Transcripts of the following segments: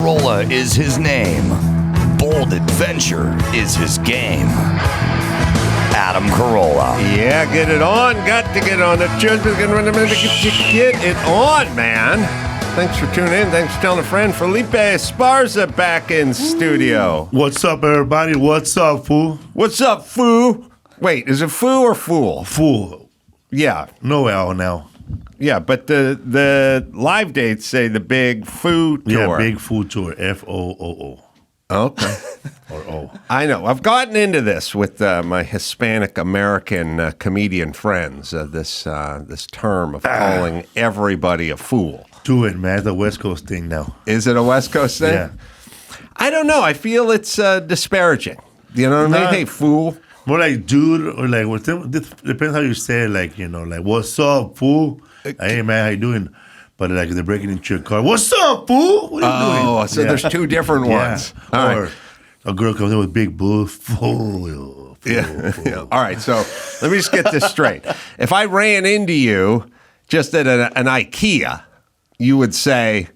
Carolla is his name. Bold adventure is his game. Adam Carolla. Yeah, get it on. Got to get on. The judgment's going to get it on, man. Thanks for tuning in. Thanks for telling a friend. Felipe Esparza back in studio. What's up, everybody? What's up, fool? What's up, foo? Wait, is it foo or fool? Fool. Yeah. No L now. Yeah, but the live dates say the Big Foo Tour. Yeah, Big Foo Tour. F-O-O-O. Okay. Or O. I know. I've gotten into this with my Hispanic American comedian friends, this term of calling everybody a fool. Do it, man. It's a West Coast thing now. Is it a West Coast thing? Yeah. I don't know. I feel it's disparaging. You know what I mean? Hey, fool. More like dude, or like, depends how you say it, like, you know, like, what's up, fool? Hey, man, how you doing? But like, they're breaking into your car. What's up, fool? What are you doing? Oh, so there's two different ones. Yeah. All Or right. a girl comes in with big boobs. Fool. Yeah. Yeah. All right. So let me just get this straight. If I ran into you just at an IKEA, you would say,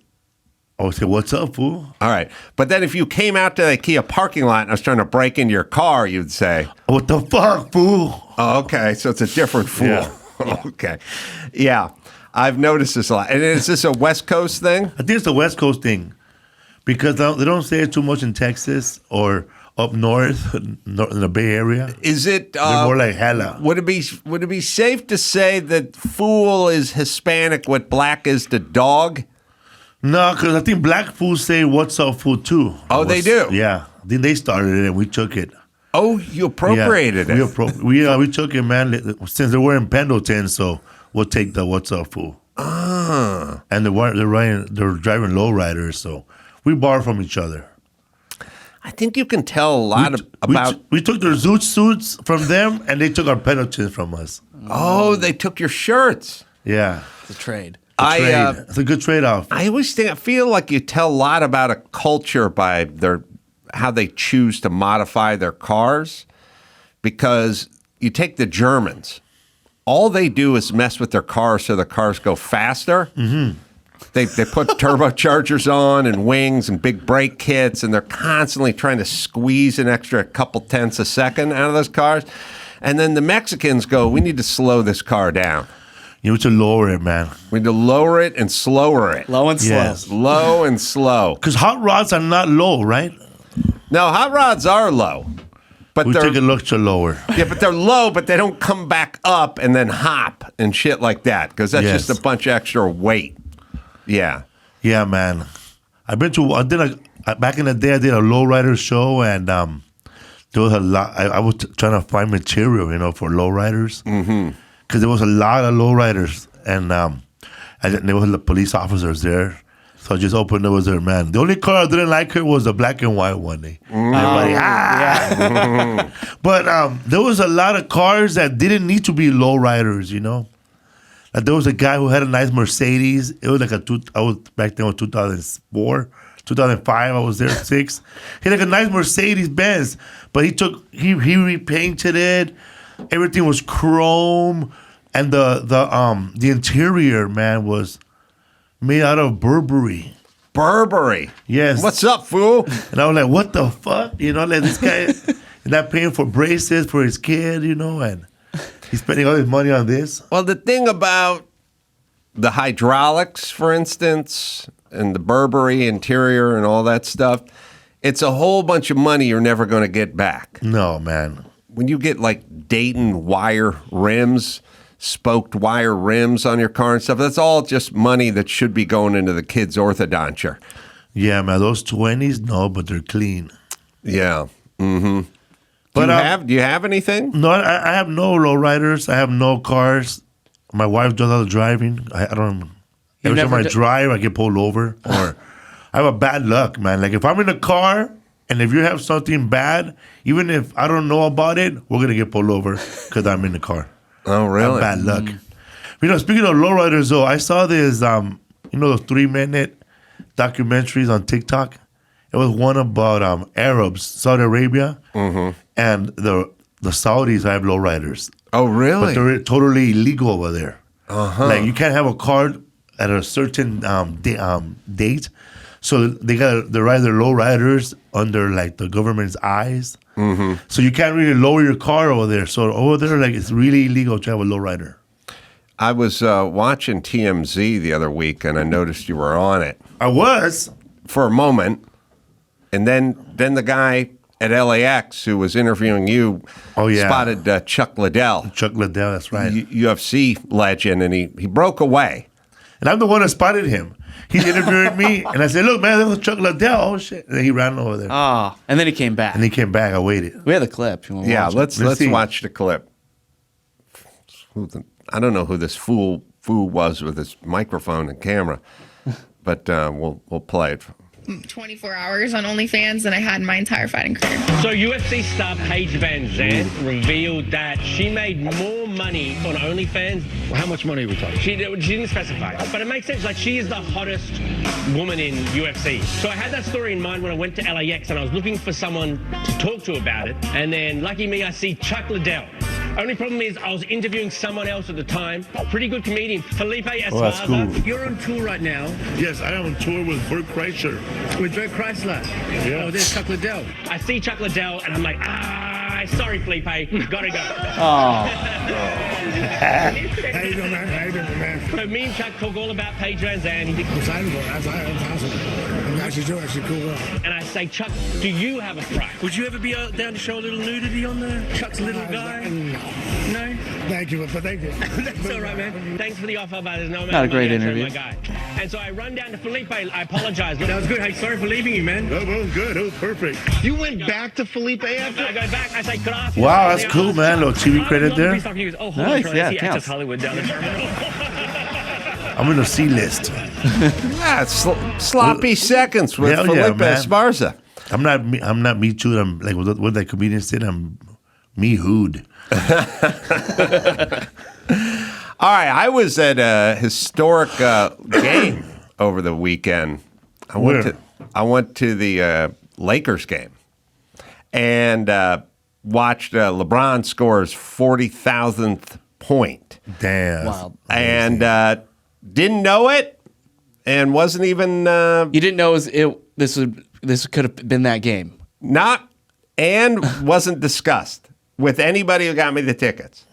I would say, what's up, fool? all right. But then if you came out to the IKEA parking lot and I was trying to break into your car, you'd say, What the fuck, fool? oh, okay. So it's a different fool. Yeah. Okay. Yeah. I've noticed this a lot. And is this a West Coast thing? I think it's a West Coast thing because they don't say it too much in Texas or up north in the Bay Area. Is it They're more like hella. Would it be safe to say that fool is Hispanic what black is to dog? No, because I think black fools say "What's up, fool" too. Oh, they do? Yeah, I think they started it and we took it. Oh, you appropriated it. We took it, man. Since they're wearing Pendleton, so we'll take the "What's up, fool." And they're driving lowriders, so we borrow from each other. I think you can tell a lot about. We took their zoot suits from them, and they took our Pendletons from us. Oh, they took your shirts. Yeah, It's a trade. it's a good trade-off. I always feel like you tell a lot about a culture by how they choose to modify their cars, because you take the Germans. All they do is mess with their cars so the cars go faster. Mm-hmm. They put turbochargers on and wings and big brake kits, and they're constantly trying to squeeze an extra couple tenths a second out of those cars. And then the Mexicans go, we need to slow this car down. You need to lower it, man. We need to lower it and slower it. Low and slow. Yes. Low and slow. Because hot rods are not low, right? No, hot rods are low. But We they're take a look to lower. Yeah, but they're low, but they don't come back up and then hop and shit like that, because that's Yes. just a bunch of extra weight. Yeah. Yeah, man. Back in the day, I did a lowrider show, and there was a lot. I was trying to find material, for lowriders. Because there was a lot of lowriders, and there was the police officers there. So I just opened it, was there, man. The only car I didn't like it was the black and white one. Everybody, Yeah. But there was a lot of cars that didn't need to be lowriders, Like there was a guy who had a nice Mercedes. It was like I was back then, was 2004, 2005. I was there 6. He had like a nice Mercedes Benz, but he repainted it. Everything was chrome, and the interior, man, was made out of Burberry. Burberry. Yes. What's up, fool? And I was like, what the fuck? Like this guy is not paying for braces for his kid, and he's spending all his money on this. Well, the thing about the hydraulics, for instance, and the Burberry interior and all that stuff, it's a whole bunch of money you're never going to get back. No, man. When you get like Dayton wire rims, spoked wire rims on your car and stuff, that's all just money that should be going into the kid's orthodonture. Yeah, man. Those 20s, no, but they're clean. Yeah. Mm-hmm. But Do you have anything? No, I have no lowriders. I have no cars. My wife does all the driving. I don't. Every time I drive, I get pulled over, or I have a bad luck, man. Like if I'm in a car and if you have something bad, even if I don't know about it, we're gonna get pulled over because I'm in the car. Oh, really? I have bad luck. Speaking of lowriders, though, I saw this. Those 3-minute documentaries on TikTok. It was one about Arabs, Saudi Arabia, and the Saudis have lowriders. Oh, really? But they're totally illegal over there. Like you can't have a car at a certain date. So they ride their low riders under like the government's eyes. Mm-hmm. So you can't really lower your car over there. So over there, like it's really illegal to have a low rider. I was watching TMZ the other week, and I noticed you were on it I was. for a moment, and then the guy at LAX who was interviewing you spotted Chuck Liddell. Chuck Liddell, that's right. UFC legend, and he broke away. And I'm the one that spotted him. He's interviewing me, and I said, "Look, man, that was Chuck Liddell." Oh shit! And then he ran over there. Oh, and then he came back. And he came back. I waited. We had the clip. You want to Yeah, watch it? let's see. watch the clip. I don't know who this fool was with his microphone and camera, but we'll play it. 24 hours on OnlyFans than I had in my entire fighting career. So UFC star Paige Van Zandt revealed that she made more money on OnlyFans. Well, how much money are we talking? She didn't specify, but it makes sense. Like, she is the hottest woman in UFC. So I had that story in mind when I went to LAX and I was looking for someone to talk to about it. And then, lucky me, I see Chuck Liddell. Only problem is I was interviewing someone else at the time. Pretty good comedian, Felipe Esparza. Oh, that's cool. You're on tour right now Yes, I am on tour with Bert Kreischer. with Bert Chrysler. Yeah. Oh, there's Chuck Liddell. I see Chuck Liddell and I'm like, sorry, Felipe, gotta go. Oh, How you doing, man? How you doing, man? So me and Chuck talk all about Paige Van Zandt. I'm excited for it. That's awesome. She's actually cool girl. And I say, Chuck, do you have a crush? Would you ever be down to show a little nudity on the Chuck's little guy? No? Thank you, but thank you. That's all right, man. Thanks for the offer, but there's no amount Not a of money great I'd throw interview. my guy. And so I run down to Felipe. I apologize. That was good. Hey, sorry for leaving you, man. That was good. It was perfect. You went back to Felipe after? I go back. I say, could I ask you Wow, something? that's cool, man. Little TV credit there. He goes, oh, hold Nice, on, yeah, I see counts. Access Hollywood down the terminal. I'm in the C list. Yeah, sloppy seconds with Hell yeah, Felipe man. Esparza. I'm not me too. I'm like what that comedian said. I'm me hood. All right, I was at a historic game over the weekend. I went to the Lakers game and watched LeBron score his 40,000th point. Damn. wild. And didn't know it, and wasn't even You didn't know this could have been that game. wasn't discussed with anybody who got me the tickets.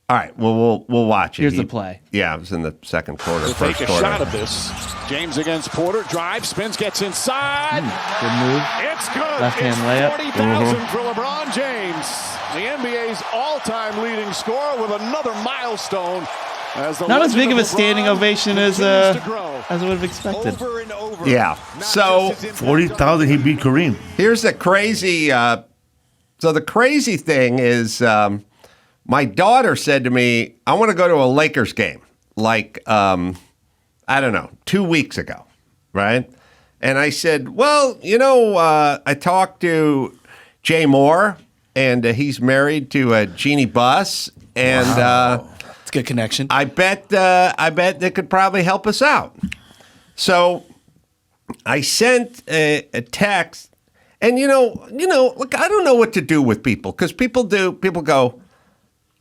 All right, well we'll watch it. Here's the play. Yeah, it was in the second quarter. To First take a quarter. shot of this. James against Porter. Drive, spins, gets inside. Good move. It's good. Left-hand It's layup. 40,000 for LeBron James. The NBA's all-time leading scorer with another milestone. As the Not as legend big of a LeBron standing ovation as continues to grow. I would have expected. Over and over. Yeah. Not So just his impact 40,000. He beat Kareem. here's the crazy. So the crazy thing is, my daughter said to me, "I want to go to a Lakers game." Like, I don't know, 2 weeks ago, right? And I said, "Well, I talked to Jay Moore, and he's married to Jeannie Buss, and It's a good connection. I bet they could probably help us out." So I sent a text, and look, I don't know what to do with people because people go,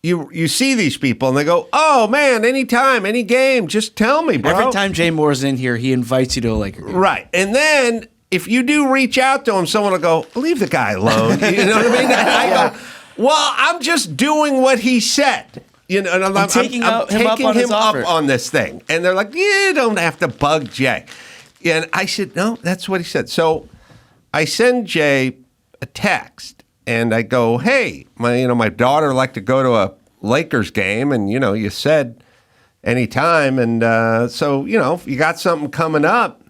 you see these people and they go, "Oh man, anytime, any game, just tell me, bro." Every time Jay Moore's in here, he invites you to a Laker game. Right. And then if you do reach out to him, someone will go, "Leave the guy alone." You know what I mean? And I go, "Well, I'm just doing what he said." And I'm taking him up taking on his him up offer. on this thing. And they're like, "You don't have to bug Jay." And I said, "No, that's what he said." So I send Jay a text and I go, "Hey, my daughter would like to go to a Lakers game, and you said anytime, and so if you got something coming up,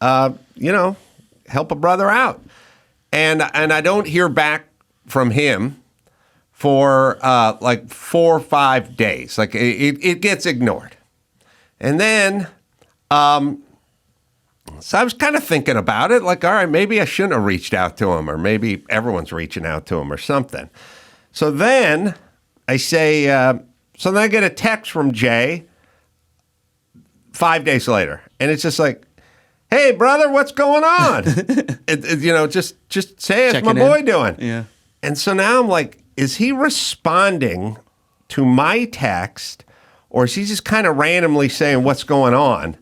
help a brother out." And I don't hear back from him for like 4 or 5 days. Like it gets ignored, and then so I was kind of thinking about it. Like, all right, maybe I shouldn't have reached out to him, or maybe everyone's reaching out to him, or something. So then I say, so then I get a text from Jay 5 days later, and it's just like, "Hey, brother, what's going on?" Just say, "It's my Checking boy in. doing?" Yeah. And so now I'm like, is he responding to my text, or is he just kind of randomly saying what's going on?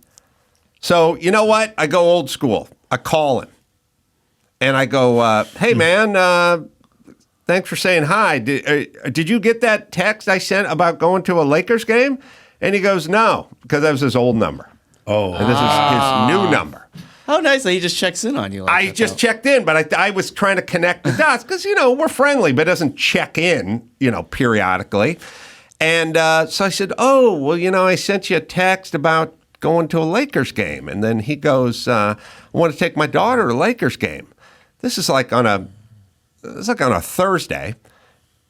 So you know what? I go old school. I call him. And I go, hey, man, thanks for saying hi. Did you get that text I sent about going to a Lakers game? And he goes, no, because that was his old number. Oh. And this is his new number. How nice that he just checks in on you. Like I that, just though. checked in, but I was trying to connect the dots because, we're friendly, but doesn't check in, periodically. And so I said, oh, well, I sent you a text about going to a Lakers game. And then he goes, I want to take my daughter to a Lakers game. This is like on a Thursday.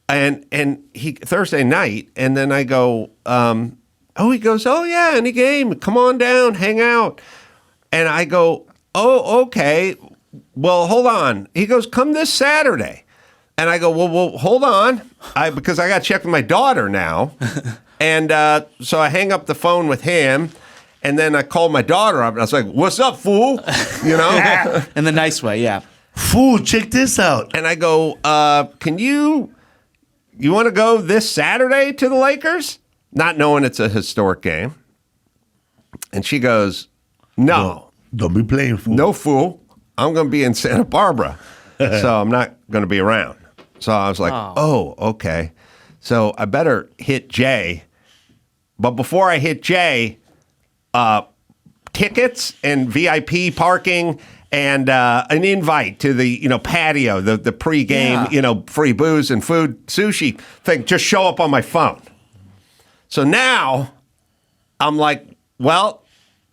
And he Thursday night. And then I go, he goes, oh, yeah, any game. Come on down, hang out. And I go, oh, okay. Well, hold on. He goes, come this Saturday. And I go, well, hold on. Because I got to check with my daughter now. And so I hang up the phone with him. And then I called my daughter up. And I was like, what's up, fool? In the nice way, yeah. Fool, check this out. And I go, can you want to go this Saturday to the Lakers? Not knowing it's a historic game. And she goes, no. Don't be playing, fool. No, fool. I'm going to be in Santa Barbara. So I'm not going to be around. So I was like, oh, okay. So I better hit Jay. But before I hit Jay, tickets and VIP parking and an invite to the patio, the pregame, free booze and food, sushi thing just show up on my phone. So now I'm like, well,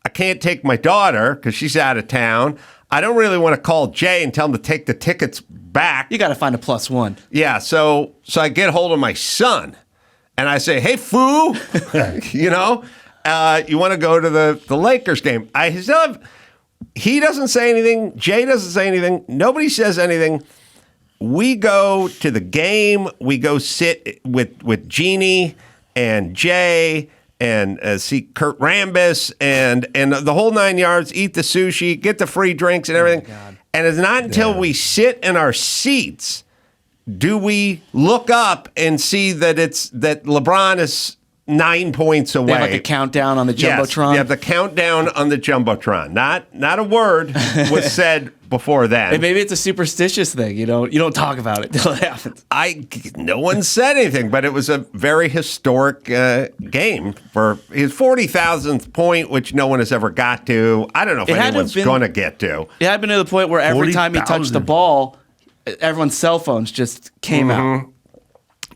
I can't take my daughter because she's out of town. I don't really want to call Jay and tell him to take the tickets back. You got to find a +1. Yeah, so I get hold of my son and I say, hey, fool, you want to go to the Lakers game. He doesn't say anything. Jay doesn't say anything. Nobody says anything. We go to the game. We go sit with Jeannie and Jay and see Kurt Rambis and the whole 9 yards, eat the sushi, get the free drinks and everything. And it's not until we sit in our seats do we look up and see that LeBron is 9 points away. They have like a countdown on the Jumbotron? Yes, you have the countdown on the Jumbotron. Not a word was said before then. And maybe it's a superstitious thing. You don't talk about it till it happens. No one said anything, but it was a very historic game for his 40,000th point, which no one has ever got to. I don't know if anyone's going to get to. It had been to the point where every time he touched the ball, everyone's cell phones just came out.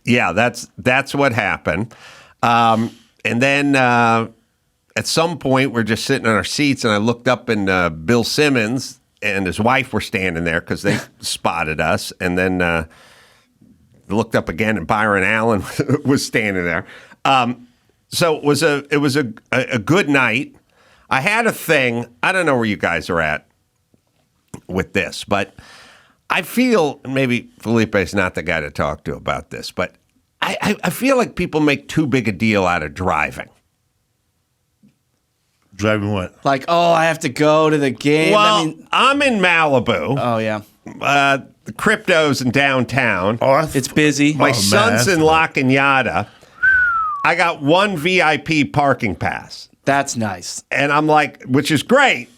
Yeah, that's what happened. And then at some point, we're just sitting in our seats, and I looked up, and Bill Simmons and his wife were standing there because they spotted us. And then looked up again, and Byron Allen was standing there. So it was a good night. I had a thing. I don't know where you guys are at with this, but I feel maybe Felipe is not the guy to talk to about this, but I feel like people make too big a deal out of driving. Driving what? Like, I have to go to the game. Well, I'm in Malibu. Oh, yeah. The crypto's in downtown. It's busy. My son's in La Cañada. I got one VIP parking pass. That's nice. And I'm like, which is great,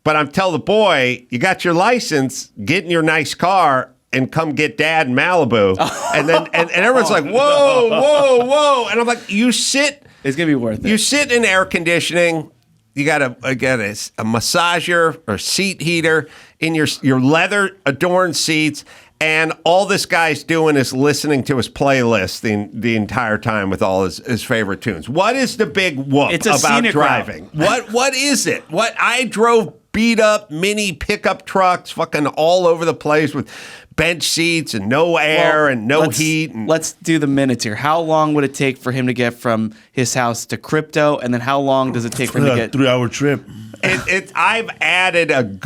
but I'm telling the boy, you got your license, get in your nice car, and come get dad in Malibu. And then and everyone's like, whoa. And I'm like, you sit. It's going to be worth it. You sit in air conditioning. You got a massager or seat heater in your leather adorned seats. And all this guy's doing is listening to his playlist the entire time with all his favorite tunes. What is the big whoop about driving? What is it? I drove beat up mini pickup trucks fucking all over the place with bench seats and no air and no heat. Let's do the minutes here. How long would it take for him to get from his house to crypto? And then how long does it take for him to get 3-hour trip? I've added at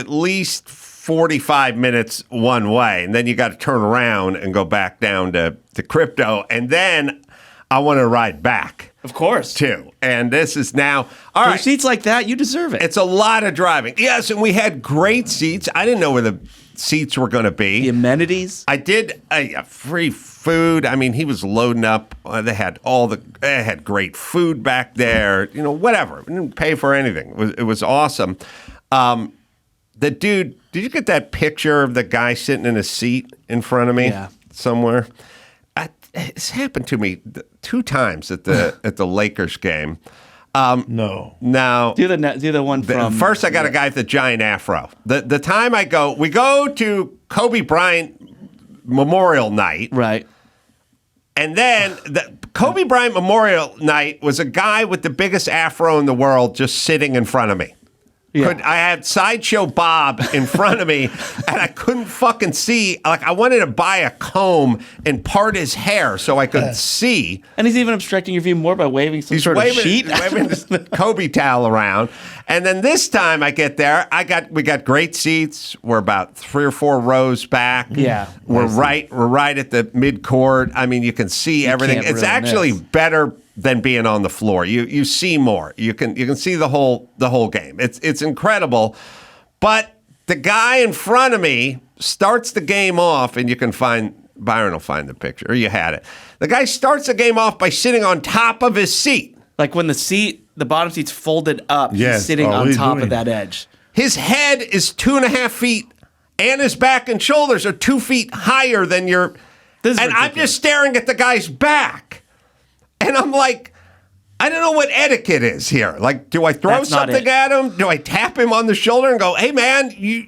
least 45 minutes one way, and then you got to turn around and go back down to crypto, and then I want to ride back. Of course. too. And this is now all For right. seats like that, you deserve it. It's a lot of driving. Yes, and we had great seats. I didn't know where the seats were going to be. The amenities. I did free food. I mean, he was loading up. They had great food back there. You know, whatever. We didn't pay for anything. It was awesome. The dude, did you get that picture of the guy sitting in a seat in front of me somewhere? It's happened to me 2 times at the Lakers game. No. Now Do the one from first. I got a guy with the giant afro. The time we go to Kobe Bryant Memorial Night, right. and then the Kobe Bryant Memorial Night was a guy with the biggest afro in the world just sitting in front of me. Yeah. I had Sideshow Bob in front of me, and I couldn't fucking see. Like, I wanted to buy a comb and part his hair so I could see. And he's even obstructing your view more by waving some sort of sheet. Waving this Kobe towel around. And then this time I get there, we got great seats. We're about 3 or 4 rows back. Yeah. We're right at the mid-court. I mean, you can see everything. can't It's really actually miss. better than being on the floor. You see more. You can see the whole game. It's incredible. But the guy in front of me starts the game off, and you can Byron will find the picture, or you had it. The guy starts the game off by sitting on top of his seat. Like when the bottom seat's folded up, Yes. he's sitting Oh, what on are you top doing? of that edge. His head is 2.5 feet, and his back and shoulders are 2 feet higher than your. This is and I'm ridiculous. just staring at the guy's back, and I'm like, I don't know what etiquette is here. Like, do I throw That's not something it. at him? Do I tap him on the shoulder and go, "Hey, man, you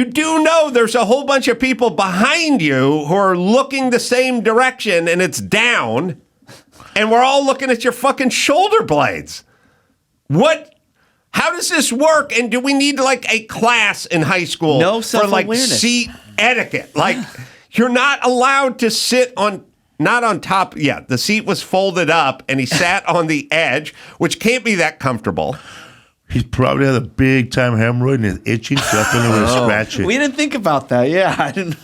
do know there's a whole bunch of people behind you who are looking the same direction, and it's down, and we're all looking at your fucking shoulder blades. What? How does this work? And do we need like a class in high school No for like self-awareness. seat etiquette? Like, you're not allowed to sit not on top. Yeah, the seat was folded up, and he sat on the edge, which can't be that comfortable. He probably had a big time hemorrhoid and is itching, so that's when he would scratch it. We didn't think about that. Yeah, I didn't.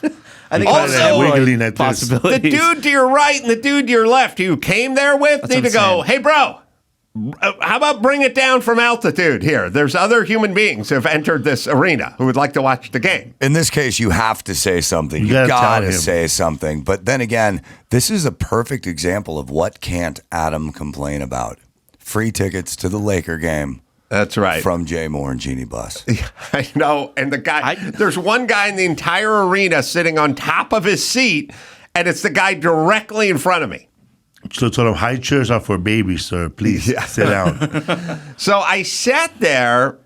I think Also- that's wiggling like this. The possibilities. dude to your right and the dude to your left who you came there with That's need what to I'm go, saying. "Hey, bro, how about bring it down from altitude here? There's other human beings who have entered this arena who would like to watch the game." In this case, you have to say something. You gotta gotta tell him. say something. But then again, this is a perfect example of what can't Adam complain about. Free tickets to the Laker game That's right. from Jay Moore and Jeannie Buss. I know. And the guy, there's one guy in the entire arena sitting on top of his seat, and it's the guy directly in front of me. So sort of high chairs are for babies, sir. Please sit down. So I sat there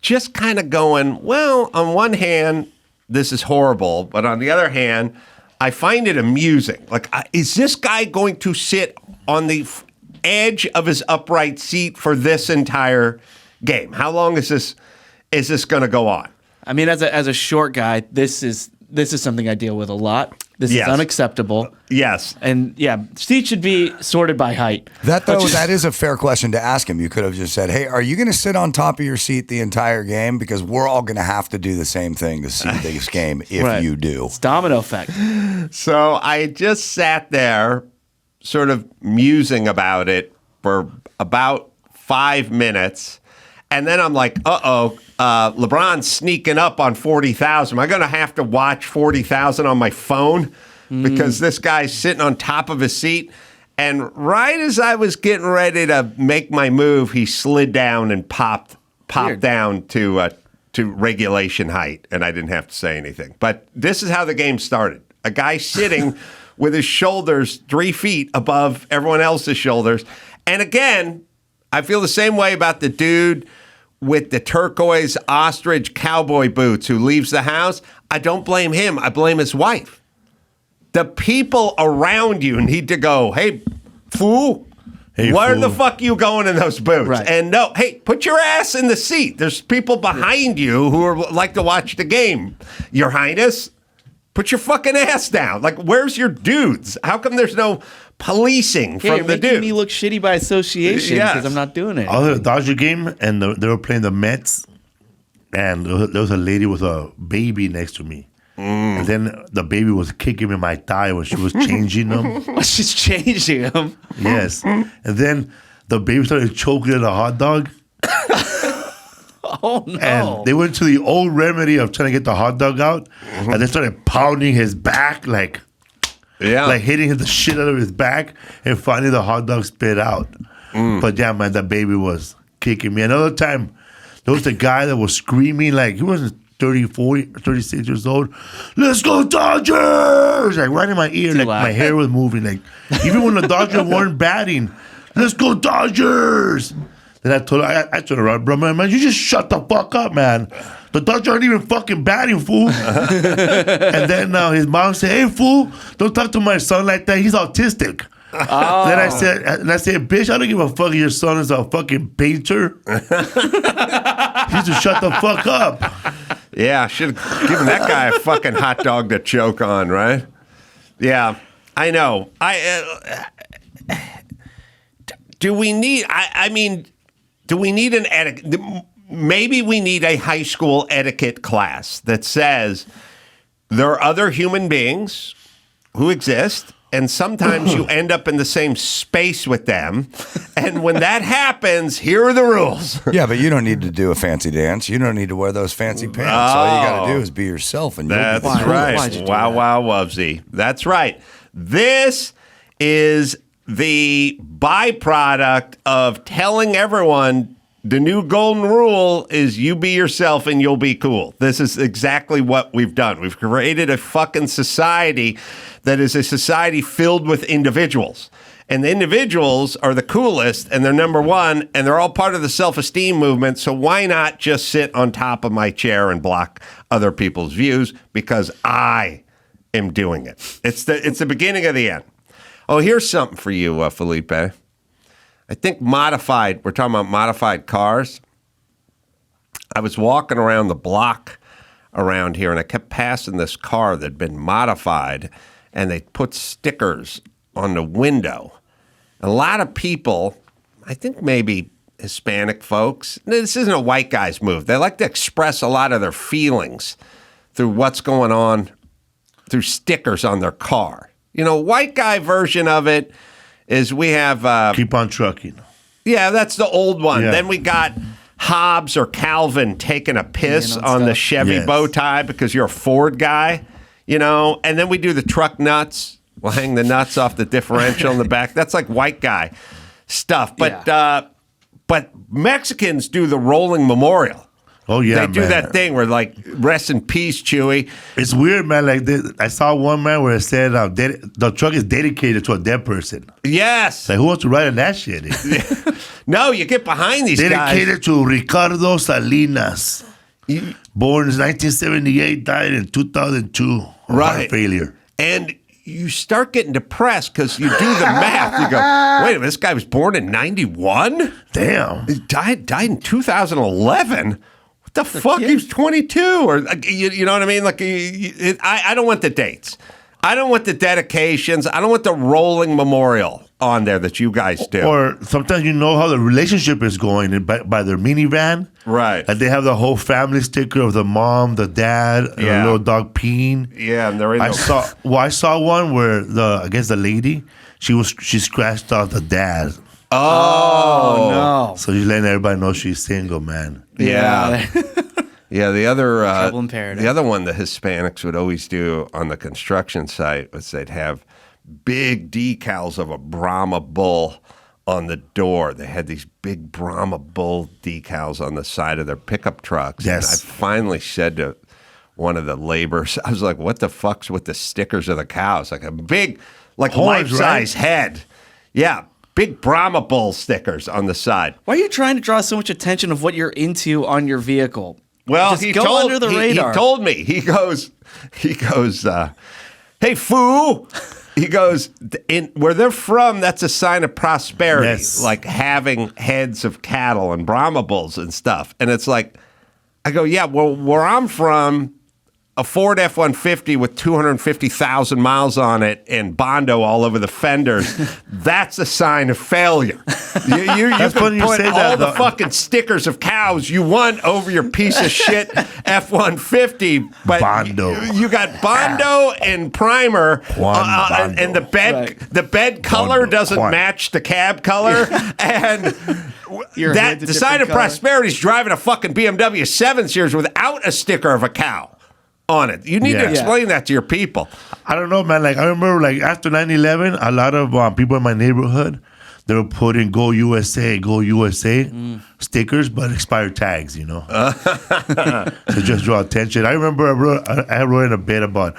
just kind of going, well, on one hand, this is horrible. But on the other hand, I find it amusing. Like, is this guy going to sit on the edge of his upright seat for this entire game? How long is this going to go on? I mean, as a short guy, this is something I deal with a lot. This Yes. is unacceptable. Yes. And yeah, seats should be sorted by height. That is a fair question to ask him. You could have just said, "Hey, are you going to sit on top of your seat the entire game? Because we're all going to have to do the same thing to see this game if Right. you do." It's domino effect. So I just sat there sort of musing about it for about 5 minutes. And then I'm like, LeBron's sneaking up on 40,000. Am I going to have to watch 40,000 on my phone? Because this guy's sitting on top of his seat. And right as I was getting ready to make my move, he slid down and popped Weird. down to regulation height. And I didn't have to say anything. But this is how the game started. A guy sitting with his shoulders 3 feet above everyone else's shoulders. And again, I feel the same way about the dude with the turquoise ostrich cowboy boots who leaves the house. I don't blame him. I blame his wife. The people around you need to go, "Hey, fool, Hey, where fool." the fuck you going in those boots?" Right. And no, hey, put your ass in the seat. There's people behind you who like to watch the game. Your Highness, put your fucking ass down. Like, where's your dudes? How come there's no policing Yeah, from you're the making dude? me look shitty by association Yes. because I'm not doing it. I was at a Dodger game, and they were playing the Mets, and there was a lady with a baby next to me. And then the baby was kicking me in my thigh when she was changing them. She's changing them. Yes. And then the baby started choking on a hot dog. Oh, no. And they went to the old remedy of trying to get the hot dog out. And they started pounding his back, like hitting the shit out of his back. And finally the hot dog spit out. But yeah, man, that baby was kicking me. Another time, there was a guy that was screaming, like, he wasn't 30, 40, 36 years old. Let's go Dodgers! Like right in my ear, like my hair was moving. Like even when the Dodgers weren't batting, let's go Dodgers! Then I told her, bro, man, you just shut the fuck up, man. The Dodgers aren't even fucking batting, fool. And then his mom said, hey, fool, don't talk to my son like that. He's autistic. Oh. Then I said, bitch, I don't give a fuck if your son is a fucking painter. He needs to shut the fuck up. Yeah, should have given that guy a fucking hot dog to choke on, right? Yeah, I know. Do we need? Do we need an etiquette? Maybe we need a high school etiquette class that says there are other human beings who exist, and sometimes you end up in the same space with them. And when that happens, here are the rules. Yeah, but you don't need to do a fancy dance. You don't need to wear those fancy pants. All you got to do is be yourself. And that's right. Wow, Wubsy. That's right. This is the byproduct of telling everyone the new golden rule is you be yourself and you'll be cool. This is exactly what we've done. We've created a fucking society that is a society filled with individuals. And the individuals are the coolest, and they're number one, and they're all part of the self-esteem movement, so why not just sit on top of my chair and block other people's views? Because I am doing it. It's the beginning of the end. Oh, here's something for you, Felipe. I think we're talking about modified cars. I was walking around the block around here, and I kept passing this car that had been modified, and they put stickers on the window. A lot of people, I think maybe Hispanic folks, this isn't a white guy's move. They like to express a lot of their feelings through what's going on, through stickers on their car. You know, white guy version of it is we have... keep on trucking. Yeah, that's the old one. Yeah. Then we got Hobbs or Calvin taking a piss on the Chevy bow tie because you're a Ford guy, you know. And then we do the truck nuts. We'll hang the nuts off the differential in the back. That's like white guy stuff. But Mexicans do the rolling memorial. Oh, yeah, They do that thing where, like, rest in peace, Chewy. It's weird, man. Like, I saw one, man, where it said the truck is dedicated to a dead person. Yes. Like, who wants to ride in that shit? No, you get behind these guys. Dedicated to Ricardo Salinas. Born in 1978, died in 2002. Heart failure. And you start getting depressed because you do the math. You go, wait a minute, this guy was born in 91? Damn. He died in 2011? What the fuck? He was 22. Or you know what I mean? Like, I don't want the dates. I don't want the dedications. I don't want the rolling memorial on there that you guys do. Or sometimes you know how the relationship is going by their minivan. Right. And they have the whole family sticker of the mom, the dad, and the little dog peeing. Yeah, and they're in I saw one where the lady, she scratched out the dad. Oh no. So she's letting everybody know she's single, man. Yeah. Yeah, the other Trouble in paradise. the other one the Hispanics would always do on the construction site was they'd have big decals of a Brahma bull on the door. They had these big Brahma bull decals on the side of their pickup trucks. Yes. And I finally said to one of the laborers, I was like, what the fuck's with the stickers of the cows? Like a big, like life-size head. Yeah, big Brahma bull stickers on the side. Why are you trying to draw so much attention of what you're into on your vehicle? Well, Just go under the radar. He told me. He goes, hey, foo. He goes, where they're from, that's a sign of prosperity. Yes. Like having heads of cattle and Brahma bulls and stuff. And it's like, I go, yeah, well, where I'm from, a Ford F-150 with 250,000 miles on it and Bondo all over the fenders, that's a sign of failure. You That's can funny you put say all that, the though. fucking stickers of cows you want over your piece of shit F-150, but Bondo. you got Bondo and primer, Juan and the bed color Bondo, doesn't Juan. match the cab color, and Your that head's a the sign different of color. prosperity is driving a fucking BMW 7 Series without a sticker of a cow on it. You need to Yeah. explain that to your people. I don't know, man. Like I remember, like after 9/11, a lot of people in my neighborhood, they were putting "Go USA" stickers, but expired tags. You know, to just draw attention. I remember I wrote in a bit about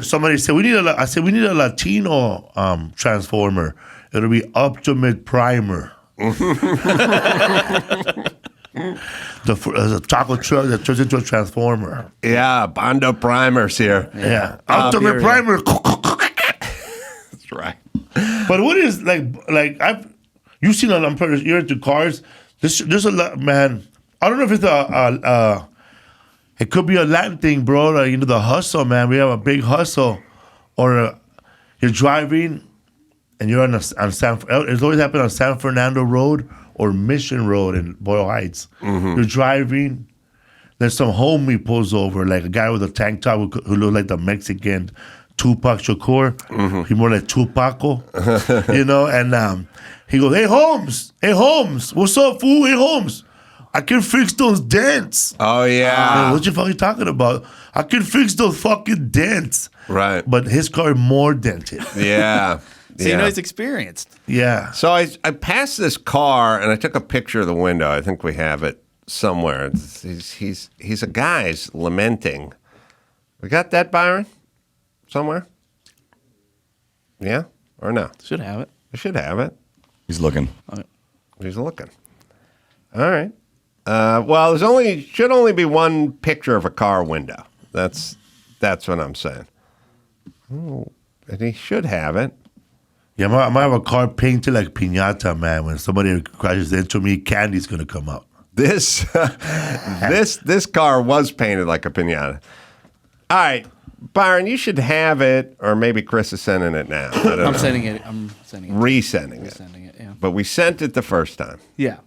somebody said we need a Latino transformer. It'll be Optimate Primer. The taco truck that turns into a transformer. Yeah, Bondo primers here. Yeah, Ultimate Primer. That's right. But what is you've seen you're into cars. There's a lot, man. I don't know if it's it could be a Latin thing, bro. Like, the hustle, man. We have a big hustle, or you're driving and you're on it's always happened on San Fernando Road or Mission Road in Boyle Heights. Mm-hmm. You're driving. There's some homie pulls over, like a guy with a tank top who looked like the Mexican Tupac Shakur. Mm-hmm. He more like Tupaco, and he goes, hey, Holmes, what's up, fool? Hey, Holmes, I can fix those dents. Oh, yeah. What you fucking talking about? I can fix those fucking dents. Right. But his car is more dented. Yeah. So you know he's experienced. Yeah. So I passed this car and I took a picture of the window. I think we have it somewhere. He's a guy's lamenting. We got that, Byron? Somewhere? Yeah or no? Should have it. We should have it. He's looking. He's looking. All right. Well, should only be one picture of a car window. That's what I'm saying. Oh, and he should have it. Yeah, I might have a car painted like piñata, man. When somebody crashes into me, candy's gonna come out. This car was painted like a piñata. All right, Byron, you should have it, or maybe Chris is sending it now. I don't know. I'm sending it. Resending it. Resending it, yeah. But we sent it the first time. Yeah.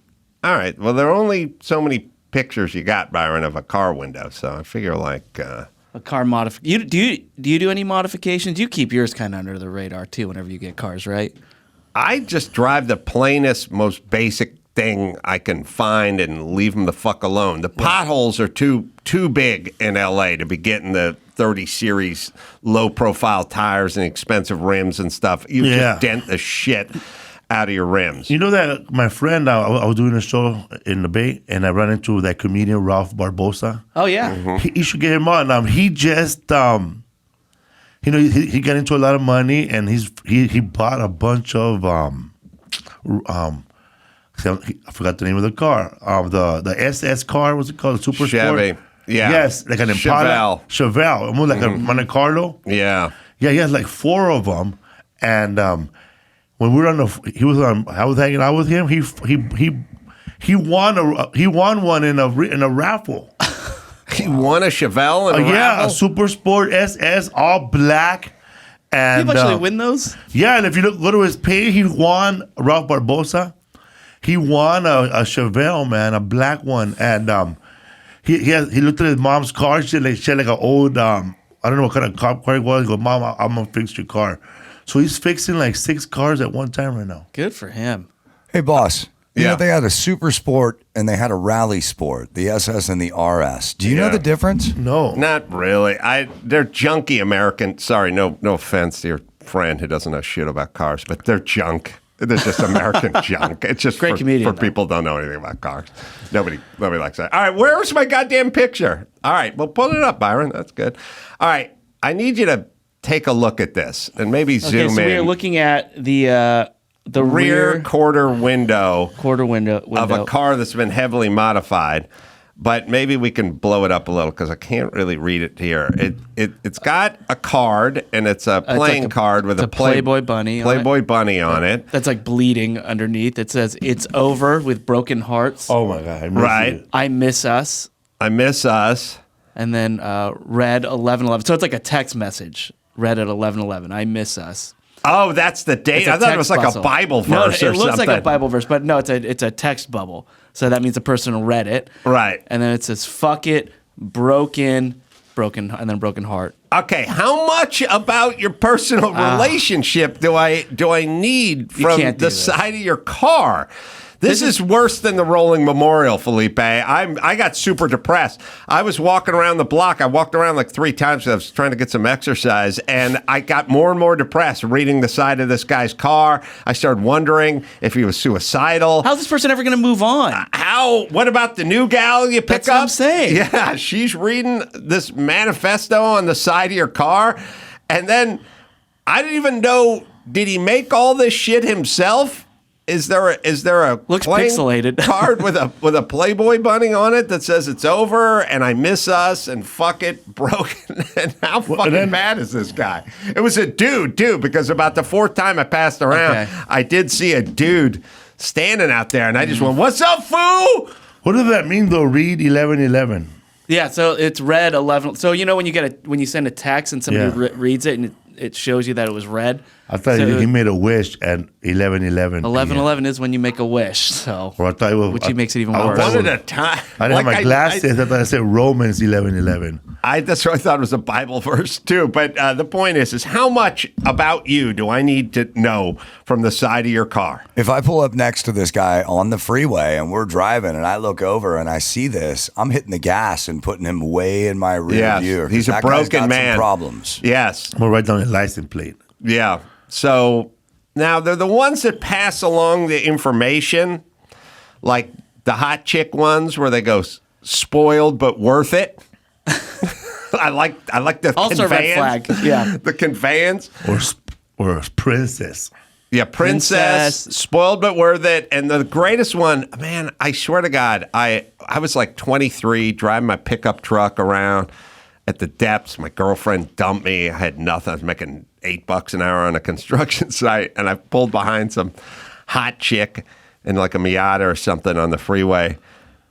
All right. Well, there are only so many pictures you got, Byron, of a car window. So I figure like A car do you do any modifications? You keep yours kind of under the radar too. Whenever you get cars, right? I just drive the plainest, most basic thing I can find and leave them the fuck alone. The potholes are too big in LA to be getting the 30 series low profile tires and expensive rims and stuff. You just dent the shit out of your rims. You know that my friend, I was doing a show in the Bay, and I ran into that comedian Ralph Barbosa. Oh yeah. Mm-hmm. He should get him on. He just, he got into a lot of money, and he bought a bunch of I forgot the name of the car. The SS car, what's it called? The Super Chevy. Sport. Yeah. Yes, like an Impala. Chevelle. Almost like a Monte Carlo. Yeah. Yeah, he has like 4 of them, and when we were I was hanging out with him. He won one in a raffle. He won a Chevelle in a raffle? A Super Sport SS, all black. And You actually win those? Yeah, and if you go to his page, he won Ralph Barbosa. He won a Chevelle, man, a black one, and he looked at his mom's car. She had like an old I don't know what kind of cop car it was. He goes, Mom, I'm gonna fix your car. So he's fixing like 6 cars at one time right now. Good for him. Hey, boss. You Yeah. know, they had a Super Sport and they had a Rally Sport, the SS and the RS. Do you know Yeah. the difference? No, Not really. They're junky American. Sorry, no offense to your friend who doesn't know shit about cars, but they're junk. They're just American junk. It's just Great comedian, for though. people who don't know anything about cars. Nobody likes that. All right, where's my goddamn picture? All right, well, pull it up, Byron. That's good. All right, I need you to take a look at this and maybe zoom Okay, so we are in. looking at the rear quarter window window of a car that's been heavily modified. But maybe we can blow it up a little because I can't really read it here. It's got a card, and it's a playing like card with a Playboy bunny. Playboy bunny on it. That's like bleeding underneath. It says "It's over" with broken hearts. oh my God, I missed Right. it. I miss us. I miss us. And then red 11:11. So it's like a text message. Red at 11:11. I miss us. Oh, that's the date. I thought it was like a Bible verse or something. It looks like a Bible verse, but no, it's a text bubble. So that means the person read it. Right. And then it says, fuck it, broken, and then broken heart. Okay, how much about your personal relationship do I need from the side of your car? This is worse than the rolling memorial, Felipe. I got super depressed. I was walking around the block. I walked around like 3 times. I was trying to get some exercise, and I got more and more depressed reading the side of this guy's car. I started wondering if he was suicidal. How's this person ever going to move on? What about the new gal you pick That's up? what I'm saying. Yeah, she's reading this manifesto on the side of your car, and then I didn't even know, did he make all this shit himself? Is there a looks pixelated card with a Playboy bunny on it that says it's over and I miss us and fuck it, broken? And how fucking mad is this guy? It was a dude too, because about the 4th time I passed around, I did see a dude standing out there, and I just went, "What's up, fool?" What does that mean though? Read 11:11. Yeah, so it's red 11. So you know when you send a text and somebody reads it and it shows you that it was read. I thought he made a wish at 11:11. 11:11 is when you make a wish. So, or I thought it was, which makes it even worse. One at a time. I didn't have my glasses. I thought I said Romans 11:11. That's what I thought it was a Bible verse too. But the point is how much about you do I need to know from the side of your car? If I pull up next to this guy on the freeway and we're driving and I look over and I see this, I'm hitting the gas and putting him way in my rear view. He's a broken man. Some problems. Yes. I'm gonna write down a license plate. Yeah. So now they're the ones that pass along the information, like the hot chick ones where they go spoiled but worth it. I like the also conveyance. Red flag. Yeah, the conveyance or princess. Yeah, princess, spoiled but worth it. And the greatest one, man, I swear to God, I was like 23 driving my pickup truck around at the depths. My girlfriend dumped me. I had nothing. I was making $8 an hour on a construction site, and I pulled behind some hot chick in like a Miata or something on the freeway,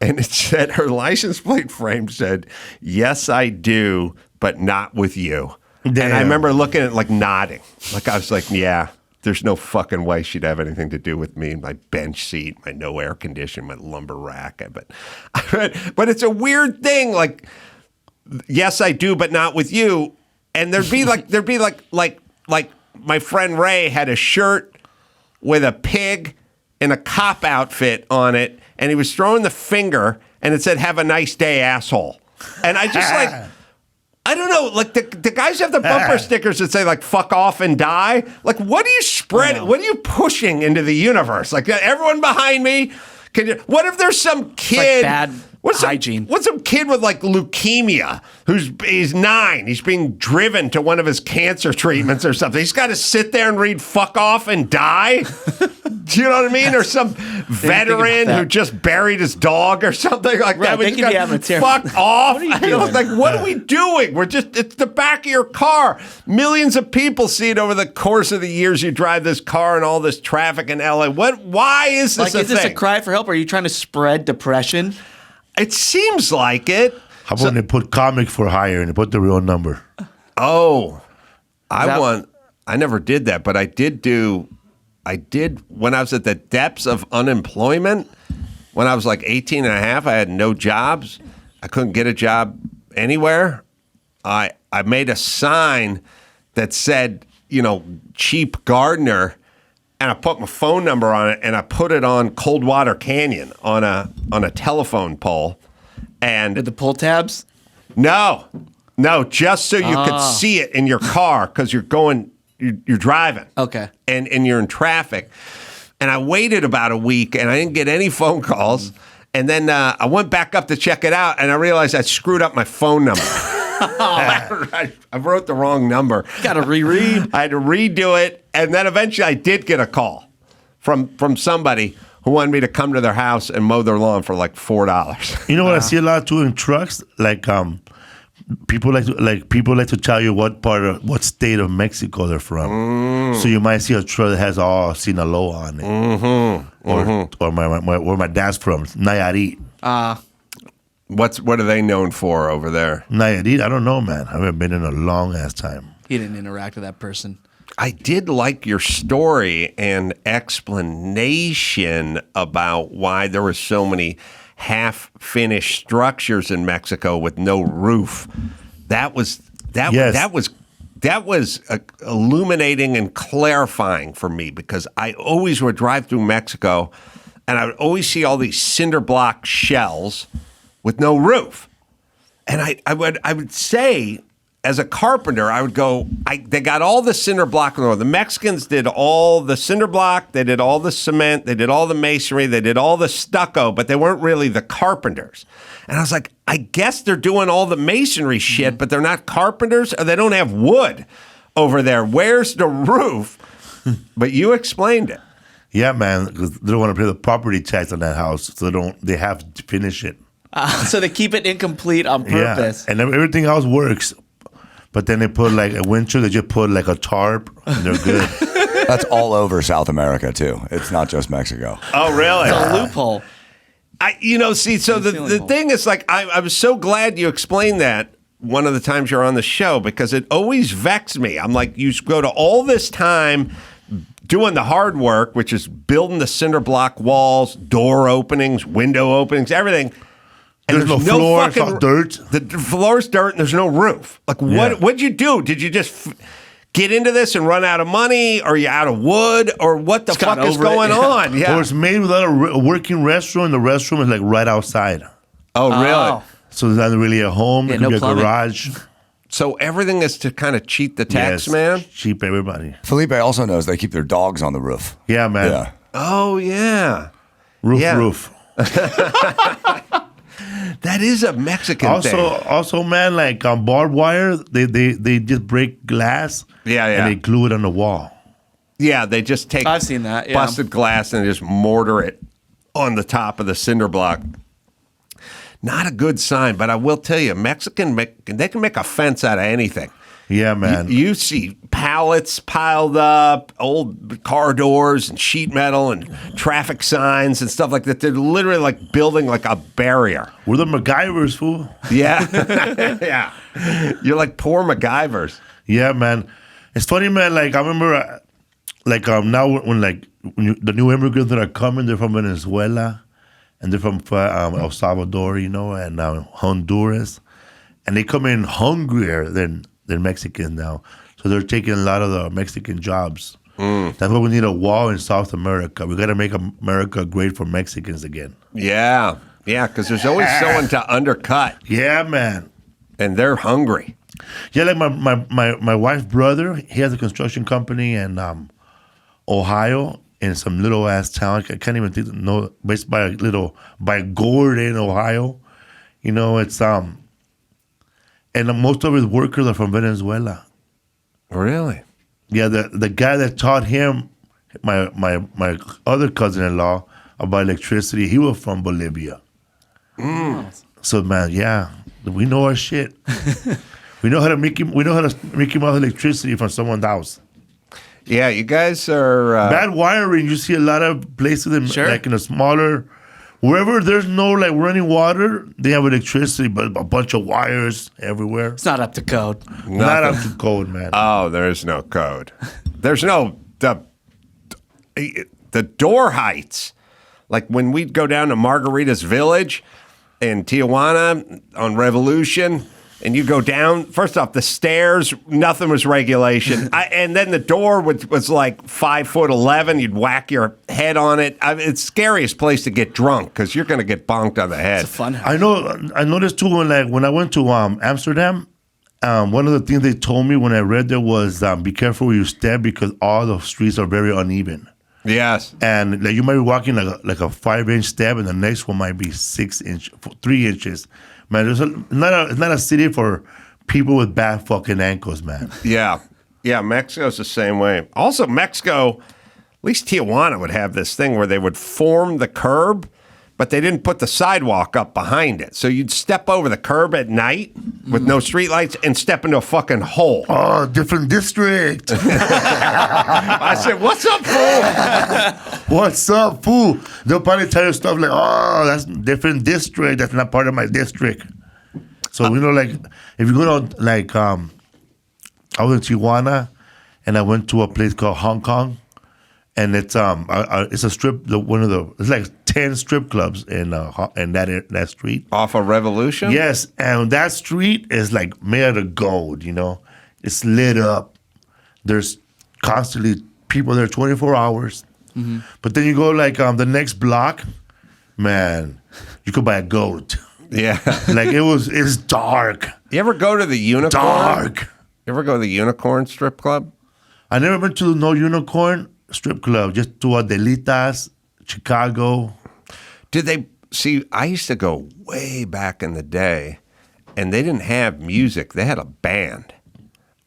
and it said, her license plate frame said, "Yes, I do, but not with you." Damn. And I remember looking at it, like nodding. Like I was like, yeah, there's no fucking way she'd have anything to do with me, my bench seat, my no air condition, my lumber rack. But it's a weird thing, like, yes, I do, but not with you. And there'd be like my friend Ray had a shirt with a pig in a cop outfit on it, and he was throwing the finger, and it said, "Have a nice day, asshole." And I just like, I don't know, like the guys have the bumper stickers that say like "fuck off and die." Like, what are you spreading? What are you pushing into the universe? Like, everyone behind me. What if there's some kid? Like bad hygiene. What's some kid with like leukemia he's 9? He's being driven to one of his cancer treatments or something. He's got to sit there and read "fuck off and die." Do you know what I mean? Or some veteran who just buried his dog or something like that. They could be having a fuck off. What are you doing? Like, what are we doing? It's the back of your car. Millions of people see it over the course of the years you drive this car and all this traffic in LA. Why is this a thing? Is this a cry for help? Or are you trying to spread depression? It seems like it. How about they put comic for hire and they put the real number? Oh, I never did that, but I did when I was at the depths of unemployment, when I was like 18 and a half, I had no jobs. I couldn't get a job anywhere. I made a sign that said, cheap gardener, and I put my phone number on it, and I put it on Coldwater Canyon on a telephone pole. And with the pull tabs? No, just so you could see it in your car because you're driving. Okay. And you're in traffic. And I waited about a week, and I didn't get any phone calls. And then I went back up to check it out, and I realized I screwed up my phone number. I wrote the wrong number. Got to reread. I had to redo it, and then eventually I did get a call from somebody who wanted me to come to their house and mow their lawn for like $4. You know what I see a lot too in trucks? Like people like to tell you what state of Mexico they're from. So you might see a truck that has Sinaloa on it, or where my dad's from, Nayarit. What are they known for over there? Nayarit, I don't know, man. I haven't been in a long ass time. He didn't interact with that person. I did like your story and explanation about why there were so many half-finished structures in Mexico with no roof. That was illuminating and clarifying for me, because I always would drive through Mexico and I would always see all these cinder block shells with no roof. And I would say, as a carpenter, I would go, they got all the cinder block in the world. The Mexicans did all the cinder block, they did all the cement, they did all the masonry, they did all the stucco, but they weren't really the carpenters. And I was like, I guess they're doing all the masonry shit, but they're not carpenters, or they don't have wood over there. Where's the roof? But you explained it. Yeah, man, because they don't want to pay the property tax on that house, so they have to finish it. So they keep it incomplete on purpose. Yeah, and everything else works. But then they put like a winter, they just put like a tarp, and they're good. That's all over South America too. It's not just Mexico. Oh, really? It's a loophole. So the thing is, like, I was so glad you explained that one of the times you're on the show, because it always vexed me. I'm like, you go to all this time doing the hard work, which is building the cinder block walls, door openings, window openings, everything. And there's no floor, it's all dirt. The floor's dirt, and there's no roof. Like, what'd you do? Did you just get into this and run out of money? Or are you out of wood? Or what the fuck is going on? Yeah. Or it's made without a working restroom. The restroom is like right outside. Oh, really? So it's not really a home. It could be a garage. So everything is to kind of cheat the tax man? Cheap everybody. Felipe also knows they keep their dogs on the roof. Yeah, man. Yeah. Oh, yeah. Roof. That is a Mexican thing. Also, man, like on barbed wire, they just break glass. And they glue it on the wall. Yeah, they just take I've seen that, busted glass and just mortar it on the top of the cinder block. Not a good sign, but I will tell you, they can make a fence out of anything. Yeah, man. You see pallets piled up, old car doors and sheet metal and traffic signs and stuff like that. They're literally like building like a barrier. We're the MacGyvers, fool. Yeah. Yeah. You're like poor MacGyvers. Yeah, man. It's funny, man. Like, I remember, now when the new immigrants that are coming, they're from Venezuela and they're from El Salvador, and Honduras. And they come in hungrier than Mexicans now. So they're taking a lot of the Mexican jobs. That's why we need a wall in South America. We got to make America great for Mexicans again. Yeah. Yeah, because there's always someone to undercut. Yeah, man. And they're hungry. Yeah, like my wife's brother, he has a construction company in Ohio, in some little ass town. I can't even know. It's by Gordon, Ohio. It's and most of his workers are from Venezuela. Really? Yeah, the guy that taught him, my other cousin-in-law, about electricity, he was from Bolivia. So, man, yeah, we know our shit. We know how to make him out electricity from someone's house. Yeah, you guys are bad wiring. You see a lot of places like in a smaller. Wherever there's no like running water, they have electricity, but a bunch of wires everywhere. It's not up to code. Not up to code, man. Oh, there is no code. There's no the door heights. Like when we'd go down to Margarita's Village in Tijuana on Revolution, and you go down, first off, the stairs, nothing was regulation. And then the door was like 5'11". You'd whack your head on it. It's the scariest place to get drunk because you're going to get bonked on the head. It's a fun house. I know. I noticed too when I went to Amsterdam, one of the things they told me when I read there was be careful where you step because all the streets are very uneven. Yes. And like you might be walking like a 5-inch step, and the next one might be 3 inches. Man, it's not a city for people with bad fucking ankles, man. Yeah. Yeah, Mexico's the same way. Also, Mexico, at least Tijuana would have this thing where they would form the curb, but they didn't put the sidewalk up behind it. So you'd step over the curb at night, with no streetlights and step into a fucking hole. Oh, different district. I said, "What's up, fool?" What's up, fool? They'll probably tell you stuff like, oh, that's different district. That's not part of my district. So, like, if you go to, like, I was in Tijuana, and I went to a place called Hong Kong, and it's a strip, it's like 10 strip clubs in that street. Off of Revolution? Yes, and that street is like made out of gold, It's lit up. There's constantly people there 24 hours. Mm-hmm. But then you go like the next block, man, you could buy a goat. Yeah. Like it's dark. You ever go to the Unicorn? Dark. You ever go to the Unicorn strip club? I never been to no Unicorn strip club, just to Adelitas, Chicago. Did they see? I used to go way back in the day, and they didn't have music. They had a band,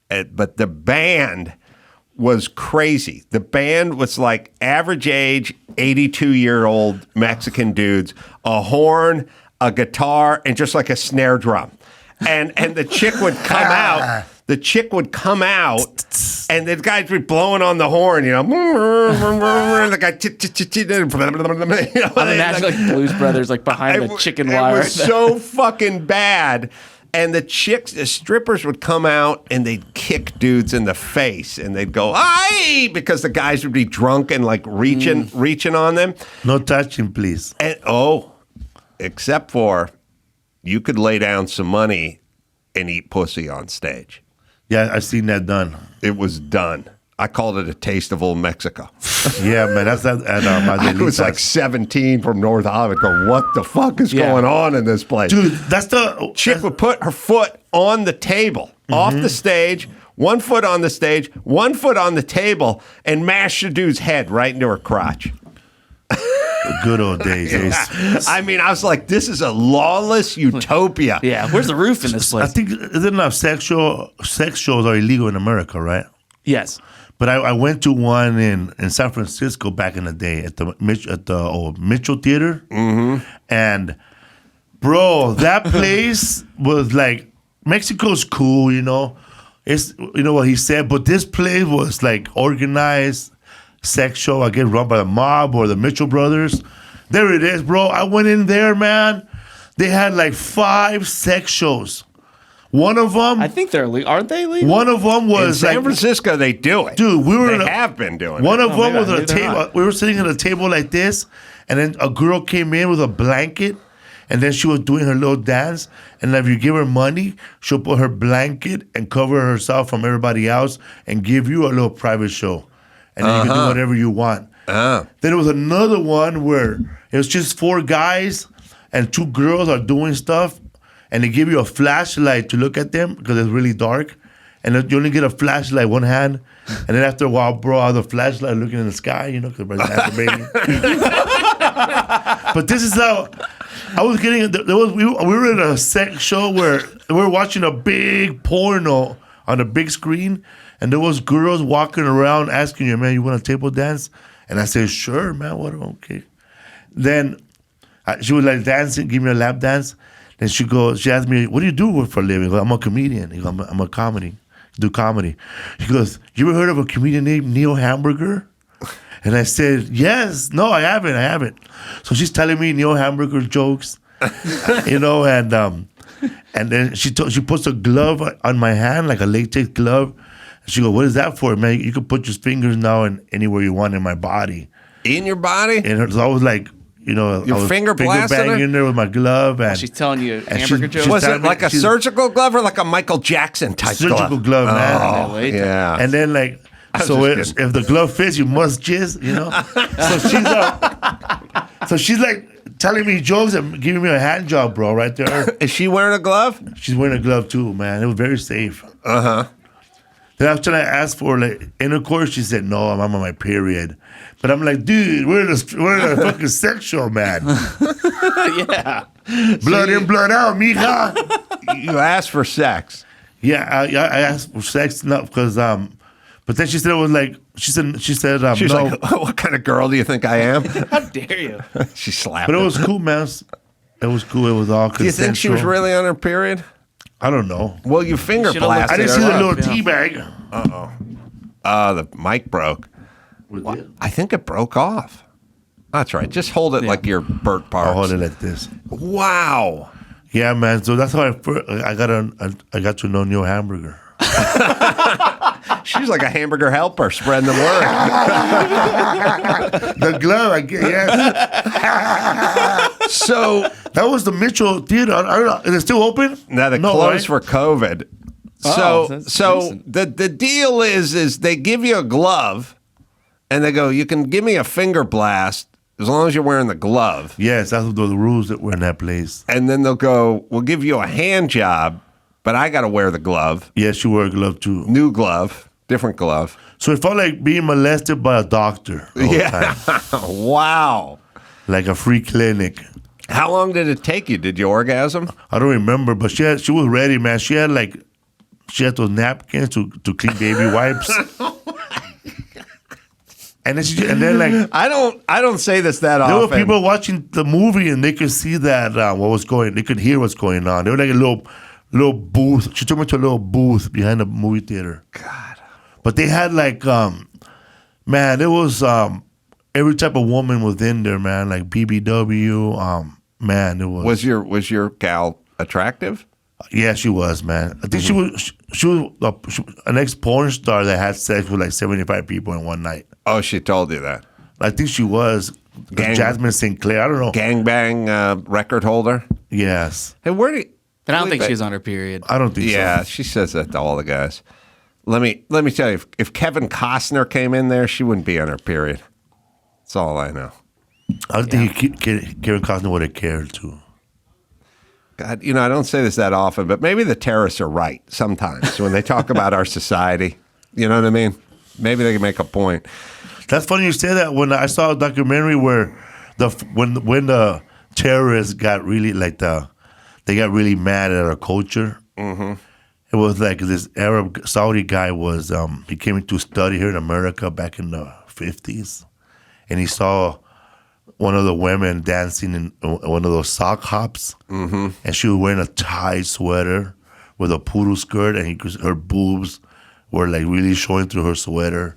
but the band was crazy. The band was like average age, 82-year-old Mexican dudes, a horn, a guitar, and just like a snare drum. And the chick would come out. The chick would come out, and the guys would be blowing on the horn, The guy, I'm imagining like Blues Brothers, like behind the chicken wire. It was so fucking bad. And the strippers would come out, and they'd kick dudes in the face, and they'd go, "Aye!" because the guys would be drunk and like reaching on them. No touching, please. And except for you could lay down some money and eat pussy on stage. Yeah, I've seen that done. It was done. I called it a taste of old Mexico. Yeah, man, that's at I was like 17 from North Hollywood. Go, what the fuck is going on in this place? Dude, that's the chick would put her foot on the table, off the stage, 1 foot on the stage, 1 foot on the table, and mash the dude's head right into her crotch. The good old days. I mean, I was like, this is a lawless utopia. Yeah, where's the roof in this place? I think isn't enough sex shows are illegal in America, right? Yes. But I went to one in San Francisco back in the day at the old Mitchell Theater, and bro, that place was like, Mexico's cool, It's what he said, but this place was like organized sex show. I get run by the mob or the Mitchell brothers. There it is, bro. I went in there, man. They had like 5 sex shows. One of them, I think they're legal. Aren't they legal? one of them In was San like, Francisco, they do it. dude, They have been doing one it. of them was maybe at a table. not. We were sitting at a table like this, and then a girl came in with a blanket, and then she was doing her little dance. And if you give her money, she'll put her blanket and cover herself from everybody else and give you a little private show. And then you can do whatever you want. Then there was another one where it was just 4 guys and 2 girls are doing stuff, and they give you a flashlight to look at them because it's really dark. And then you only get a flashlight, one hand. And then after a while, bro, I have the flashlight looking in the sky, because everybody's masturbating. But this is how I was getting. We were at a sex show where we were watching a big porno on a big screen, and there was girls walking around asking you, "Man, you want a table dance?" And I said, "Sure, man. What? Okay." Then she was like dancing, give me a lap dance. Then she asked me, "What do you do for a living?" I go, "I'm a comedian." I go, I'm a comedy. Do comedy. She goes, "You ever heard of a comedian named Neil Hamburger?" And I said, "Yes." "No, I haven't. So she's telling me Neil Hamburger jokes, and then she puts a glove on my hand, like a latex glove. She goes, "What is that for, man? You can put your fingers now in anywhere you want in my body." In your body? And so I was like, I was finger blasting her? banging there with my glove, and She's telling you and hamburger she's jokes. Was telling it me- like a she's- surgical glove or like a Michael Jackson type surgical glove, man. Oh, yeah. And then just if the glove fits, you must jizz, So she's like telling me jokes and giving me a hand job, bro, right there. Is she wearing a glove? She's wearing a glove too, man. It was very safe. Then after I asked for intercourse, she said, "No, I'm on my period." But I'm like, dude, we're in a fucking sex show, man. Yeah. Blood in, blood out, mija. You asked for sex. Yeah, I asked for sex, not because but then she said it was like she said She was no. like, "What kind of girl do you think I am?" How dare you? She slapped But it him. was cool, man. It was cool. It was all consensual. Do you think she was really on her period? I don't know. Well, you finger Should've looked blasted I didn't her see the up. little tea bag. The mic broke. I think it broke off. That's right. Just hold it like your Burt Parks. I'll hold it like this. Wow. Yeah, man. So that's how I got to know Neil Hamburger. She's like a hamburger helper, spreading the word. The glove, I guess. Yes. So That was the Mitchell Theater. I don't know. Is it still open? now they No, closed right? for COVID. Oh, So that's so recent. the deal is they give you a glove, and they go, you can give me a finger blast as long as you're wearing the glove. Yes, that's the rules that were in that place. And then they'll go, we'll give you a hand job, but I got to wear the glove. Yes, you wear a glove too. New glove, different glove. So it felt like being molested by a doctor. The whole Yeah. time. Wow. Like a free clinic. How long did it take you? Did you orgasm? I don't remember, but she was ready, man. She had those napkins to clean baby wipes. And then like I don't say this that there often. were people watching the movie and they could see that they could hear what's going on. They were like a little booth. She took me to a little booth behind the movie theater. God. But they had man, there was every type of woman was in there, man. Like BBW, man, it was. Was your gal attractive? Yeah, she was, man. I think she was an ex-porn star that had sex with like 75 people in one night. Oh, she told you that. I think she was Jasmine Sinclair. I don't know. Gangbang record holder. Yes. Hey, where do you, And I don't think Felipe- she's on her period. I don't think Yeah, so. she says that to all the guys. Let me tell you, if Kevin Costner came in there, she wouldn't be on her period. That's all I know. I don't think Kevin Costner would have cared too. God, I don't say this that often, but maybe the terrorists are right sometimes when they talk about our society. You know what I mean? Maybe they can make a point. That's funny you say that. When I saw a documentary where when the terrorists got really they got really mad at our culture. Mm-hmm. It was like this Arab Saudi guy was he came to study here in America back in the 50s, and he saw one of the women dancing in one of those sock hops, and she was wearing a tight sweater with a poodle skirt, and her boobs were like really showing through her sweater,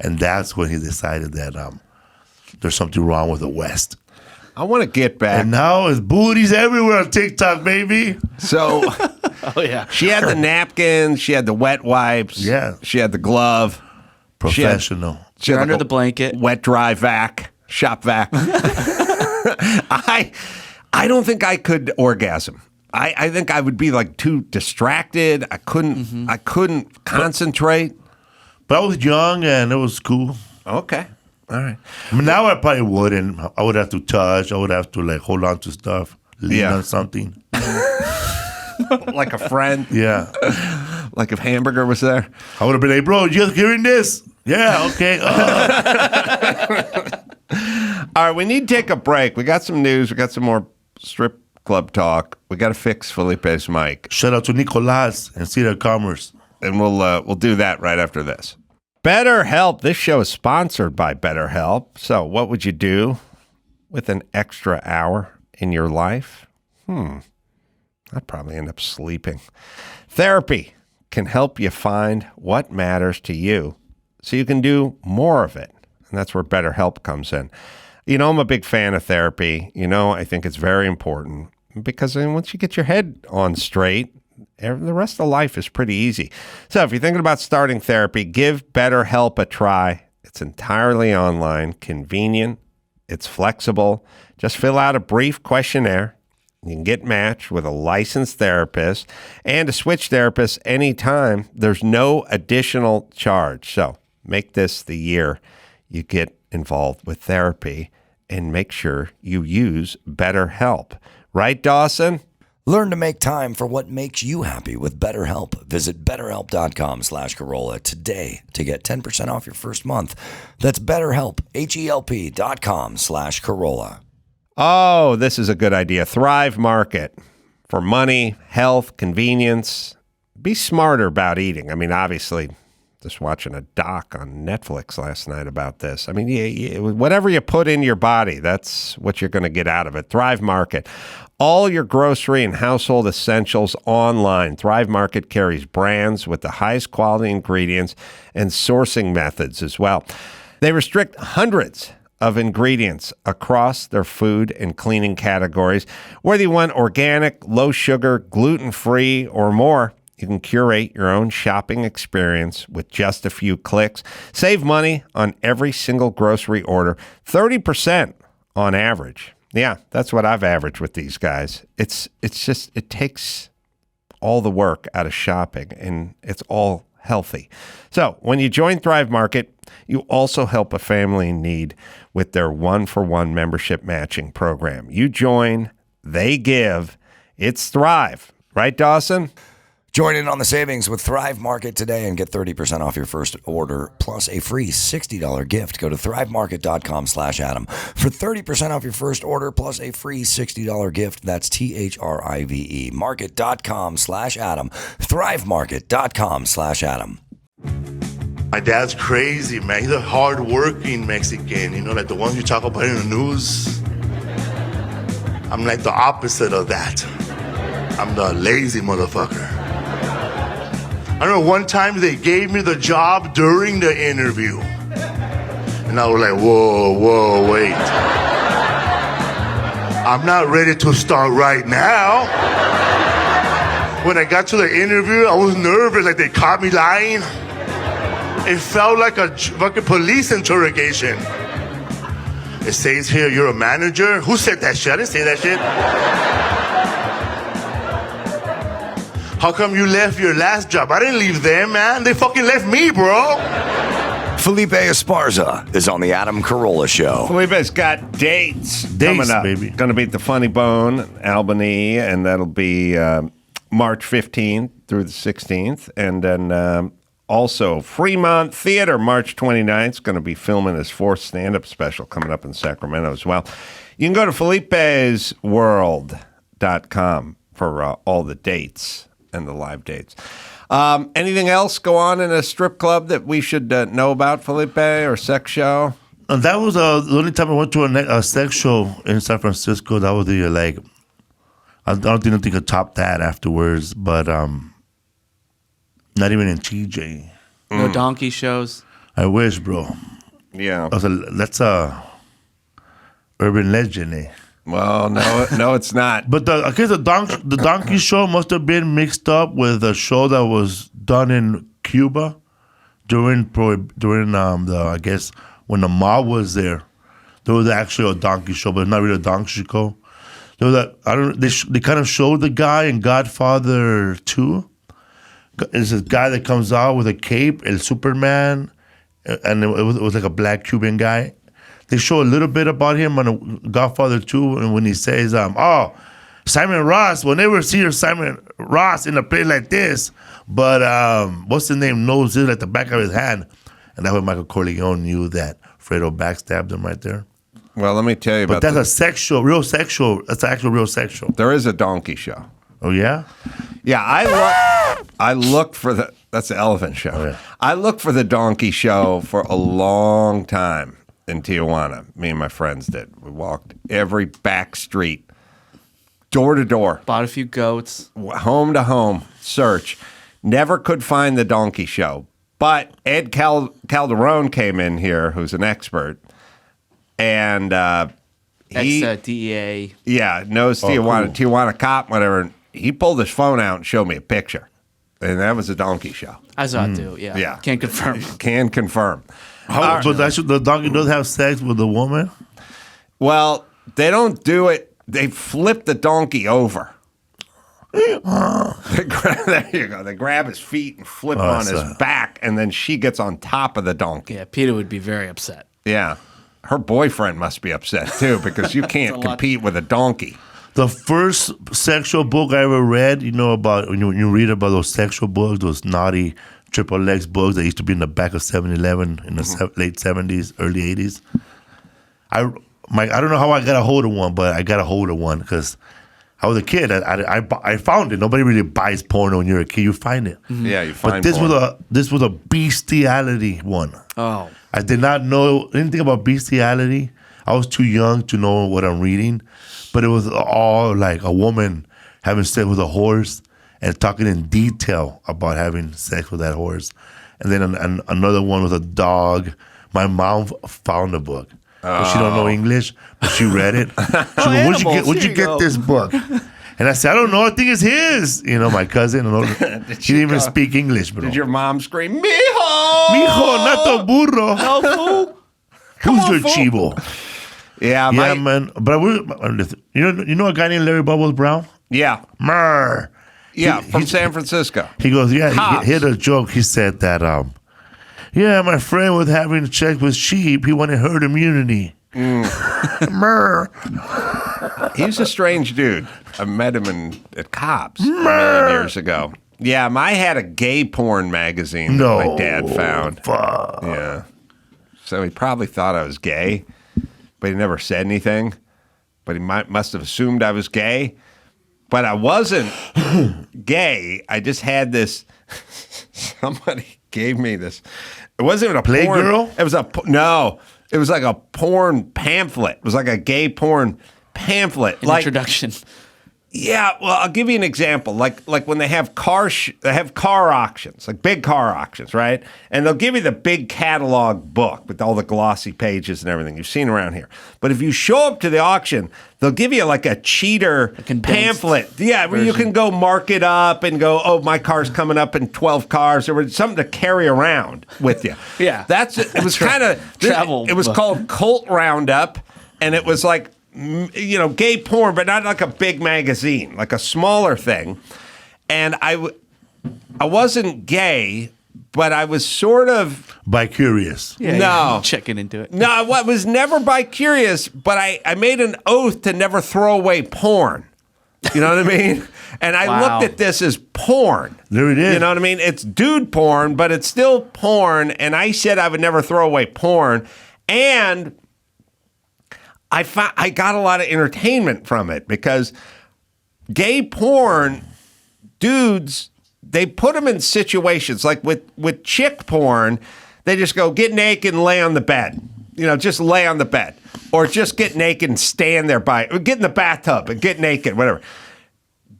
and that's when he decided that there's something wrong with the West. I want to get back. And now it's booties everywhere on TikTok, baby. So Oh yeah. she had the napkins, she had the wet wipes, Yeah. she had the glove, Professional. she You're had under like the blanket. wet dry vac, shop vac. I don't think I could orgasm. I think I would be like too distracted. I couldn't concentrate. But I was young and it was cool. Okay. All right. I mean, now I probably wouldn't. I would have to touch. I would have to hold on to stuff, lean Yeah. on something. Like a friend. Yeah. Like if Hamburger was there. I would have been like, bro, you just hearing this? Yeah, okay. All right, we need to take a break. We got some news. We got some more strip club talk. We got to fix Felipe's mic. Shout out to Nicolas and Cedar Commerce. And we'll do that right after this. BetterHelp. This show is sponsored by BetterHelp. So what would you do with an extra hour in your life? I'd probably end up sleeping. Therapy can help you find what matters to you so you can do more of it. And that's where BetterHelp comes in. I'm a big fan of therapy. I think it's very important because once you get your head on straight, the rest of life is pretty easy. So if you're thinking about starting therapy, give BetterHelp a try. It's entirely online, convenient, it's flexible. Just fill out a brief questionnaire. You can get matched with a licensed therapist and a switch therapist anytime. There's no additional charge. So make this the year you get involved with therapy and make sure you use BetterHelp. Right, Dawson? Learn to make time for what makes you happy with BetterHelp. Visit BetterHelp.com/Carolla today to get 10% off your first month. That's BetterHelp, HELP.com/Carolla. Oh, this is a good idea. Thrive Market for money, health, convenience. Be smarter about eating. I mean, obviously, Just watching a doc on Netflix last night about this. I mean, whatever you put in your body, that's what you're going to get out of it. Thrive Market. All your grocery and household essentials online. Thrive Market carries brands with the highest quality ingredients and sourcing methods as well. They restrict hundreds of ingredients across their food and cleaning categories. Whether you want organic, low sugar, gluten-free, or more, you can curate your own shopping experience with just a few clicks. Save money on every single grocery order, 30% on average. Yeah, that's what I've averaged with these guys. It takes all the work out of shopping, and it's all healthy. So when you join Thrive Market, you also help a family in need with their 1-for-1 membership matching program. You join, they give. It's Thrive. Right, Dawson? Join in on the savings with Thrive Market today and get 30% off your first order plus a free $60 gift. Go to thrivemarket.com/Adam for 30% off your first order plus a free $60 gift. That's THRIVE market.com/Adam. Thrivemarket.com/Adam. My dad's crazy, man. He's a hard-working Mexican, you know, like the ones you talk about in the news. I'm like the opposite of that. I'm the lazy motherfucker. I remember one time they gave me the job during the interview. And I was like, whoa, wait. I'm not ready to start right now. When I got to the interview, I was nervous, like they caught me lying. It felt like a fucking police interrogation. It says here, you're a manager? Who said that shit? I didn't say that shit. How come you left your last job? I didn't leave them, man. They fucking left me, bro. Felipe Esparza is on the Adam Carolla Show. Felipe's got dates coming up. Baby. Going to be at the Funny Bone, Albany, and that'll be March 15th through the 16th. And then also Fremont Theater, March 29th. Is going to be filming his 4th stand-up special coming up in Sacramento as well. You can go to felipesworld.com for all the dates and the live dates. Anything else go on in a strip club that we should know about, Felipe, or sex show? And that was the only time I went to a sex show in San Francisco. That was the, I don't think I could top that afterwards, but not even in TJ. No donkey shows. I wish, bro. Yeah. That's a urban legend, eh? Well, no, it's not. But I guess the donkey show must have been mixed up with a show that was done in Cuba during I guess when the mob was there. There was actually a donkey show, but not really a donkey show. There was they kind of showed the guy in Godfather 2. It's this guy that comes out with a cape, El Superman, and it was like a black Cuban guy. They show a little bit about him on Godfather 2, and when he says, Simon Ross, we'll never see your Simon Ross in a place like this, but what's his name knows it at the back of his hand. And that way Michael Corleone knew that Fredo backstabbed him right there. Well, let me tell you about But that's a sex show, real sex show. That's an actual real sex show. There is a donkey show. Oh, yeah? Yeah, I looked for that's the elephant show. Oh, yeah. I looked for the donkey show for a long time. In Tijuana, me and my friends did. We walked every back street, door to door, Bought a few goats. home to home, search. Never could find the donkey show. But Ed Calderon came in here, who's an expert, and he Ex-DEA. knows Tijuana cop, whatever. He pulled his phone out and showed me a picture, and that was a donkey show. I saw it too. Yeah. Yeah. Can't confirm. Can confirm. But the donkey does have sex with the woman? Well, they don't do it. They flip the donkey over. There you go. They grab his feet and flip on his back, and then she gets on top of the donkey. Yeah, Peter would be very upset. Yeah. Her boyfriend must be upset, too, because you can't compete with a donkey. The first sexual book I ever read, about when you read about those sexual books, those naughty XXX books that used to be in the back of 7-Eleven in the late 70s, early 80s. I don't know how I got a hold of one, but I got a hold of one because I was a kid. I found it. Nobody really buys porno when you're a kid. You find it. Yeah, you find But this porn. was a bestiality one. Oh. I did not know anything about bestiality. I was too young to know what I'm reading. But it was all like a woman having sex with a horse and talking in detail about having sex with that horse. And then another one was a dog. My mom found the book. But she don't know English, but she read it. She goes, where'd you get this book? And I said, I don't know. I think it's his. You know, my cousin. She didn't even speak English. Bro. Did your mom scream, Mijo? Mijo, not the burro. No, fool. Who's your chivo? Yeah, Yeah, man. But you know a guy named Larry Bubbles Brown? Yeah, Mer. yeah, from San Francisco. He goes, yeah, Hobbs. he had a joke. He said that, yeah, my friend was having sex with sheep. He wanted herd immunity. Mer. He's a strange dude. I met him at Cobb's a million years ago. Yeah, I had a gay porn magazine that my dad found. Fuck. Yeah. So he probably thought I was gay, but he never said anything. But he must have assumed I was gay. But I wasn't gay. I just had this. Somebody gave me this. It wasn't even a porn. Playgirl? It was no. It was like a porn pamphlet. It was like a gay porn pamphlet. An introduction. Yeah, well, I'll give you an example. Like when they have car auctions, like big car auctions, right? And they'll give you the big catalog book with all the glossy pages and everything you've seen around here. But if you show up to the auction, they'll give you like a cheater pamphlet. Yeah, where you can go mark it up and go, oh, my car's coming up in 12 cars, or something to carry around with you. Yeah. It was kind of travel. It was called Cult Roundup, and it was like, you know, gay porn, but not like a big magazine, like a smaller thing. And I wasn't gay, but I was sort of bi-curious. Yeah, no. Checking into it. No, I was never bi-curious, but I made an oath to never throw away porn. You know what I mean? And I Wow. looked at this as porn. There it is. You know what I mean? It's dude porn, but it's still porn. And I said I would never throw away porn. And I got a lot of entertainment from it because gay porn, dudes, they put them in situations like with chick porn, they just go get naked and lay on the bed. You know, just lay on the bed, or just get naked and stand there or get in the bathtub and get naked, whatever.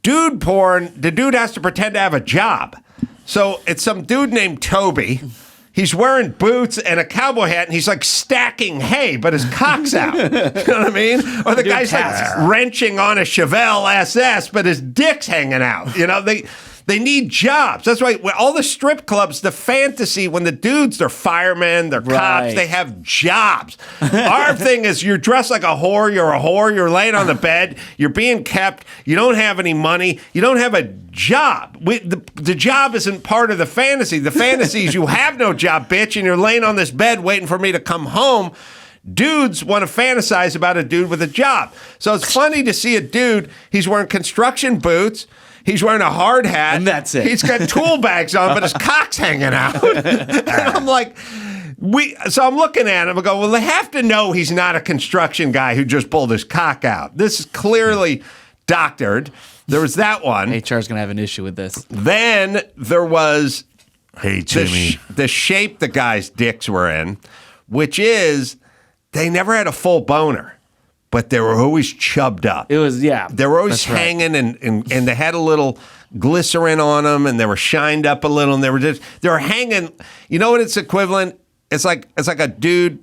Dude porn, the dude has to pretend to have a job. So it's some dude named Toby. He's wearing boots and a cowboy hat, and he's like stacking hay, but his cock's out. You know what I mean? Or the guy's like wrenching on a Chevelle SS, but his dick's hanging out. You know, they need jobs. That's why all the strip clubs, the fantasy, when the dudes, they're firemen, they're cops, they have jobs. Our thing is you're dressed like a whore, you're laying on the bed, you're being kept, you don't have any money, you don't have a job. The job isn't part of the fantasy. The fantasy is you have no job, bitch, and you're laying on this bed waiting for me to come home. Dudes want to fantasize about a dude with a job. So it's funny to see a dude, he's wearing construction boots, he's wearing a hard hat. And that's it. He's got tool bags on, but his cock's hanging out. And I'm like, so I'm looking at him. I go, well, they have to know he's not a construction guy who just pulled his cock out. This is clearly doctored. There was that one. HR is going to have an issue with this. Then there was Hey, Jimmy. the shape the guys' dicks were in, which is they never had a full boner. But they were always chubbed up. It was, yeah. They were always that's right. hanging, and they had a little glycerin on them, and they were shined up a little, and they were hanging. You know what it's equivalent? It's like a dude.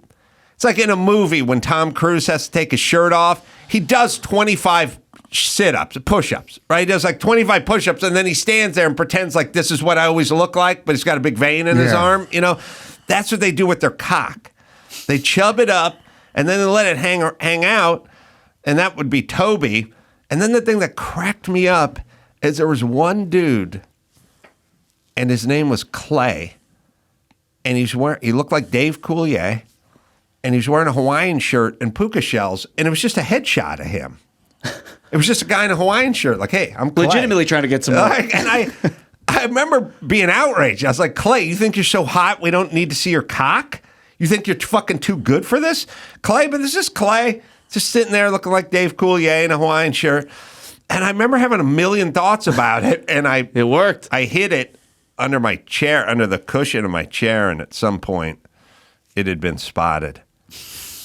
It's like in a movie when Tom Cruise has to take his shirt off. He does 25 sit-ups, push-ups, right? He does like 25 push-ups, and then he stands there and pretends like this is what I always look like, but he's got a big vein in his arm. You know, that's what they do with their cock. They chub it up. And then they let it hang out, and that would be Toby. And then the thing that cracked me up is there was one dude, and his name was Clay, and he looked like Dave Coulier, and he's wearing a Hawaiian shirt and puka shells, and it was just a headshot of him. It was just a guy in a Hawaiian shirt, like, hey, I'm Clay. Legitimately trying to get some And I remember being outraged. I was like, Clay, you think you're so hot we don't need to see your cock? You think you're fucking too good for this? Clay, but this is Clay just sitting there looking like Dave Coulier in a Hawaiian shirt. And I remember having a million thoughts about it, and It worked. I hid it under my chair, under the cushion of my chair, and at some point, it had been spotted.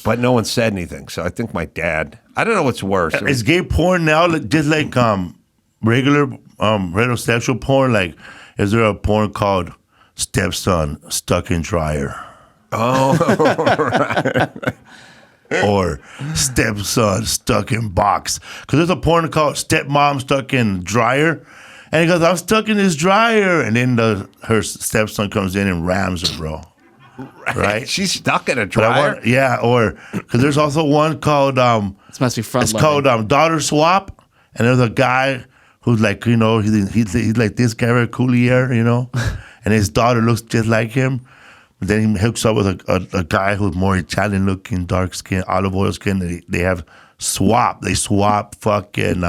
But no one said anything, so I think my dad. I don't know what's worse. Is gay porn now just like regular heterosexual porn? Like, is there a porn called Stepson Stuck in Dryer? Oh, right. Or Stepson Stuck in Box? Because there's a porn called Stepmom Stuck in Dryer. And he goes, I'm stuck in this dryer. And then her stepson comes in and rams her, bro. Right? She's stuck in a But I dryer. want, or because there's also one called This must be front. it's called Daughter Swap, and there's a guy who's like, you know, he's like this guy, Coulier, you know, and his daughter looks just like him. But then he hooks up with a guy who's more Italian looking, dark skin, olive oil skin. They have swap. They swap fucking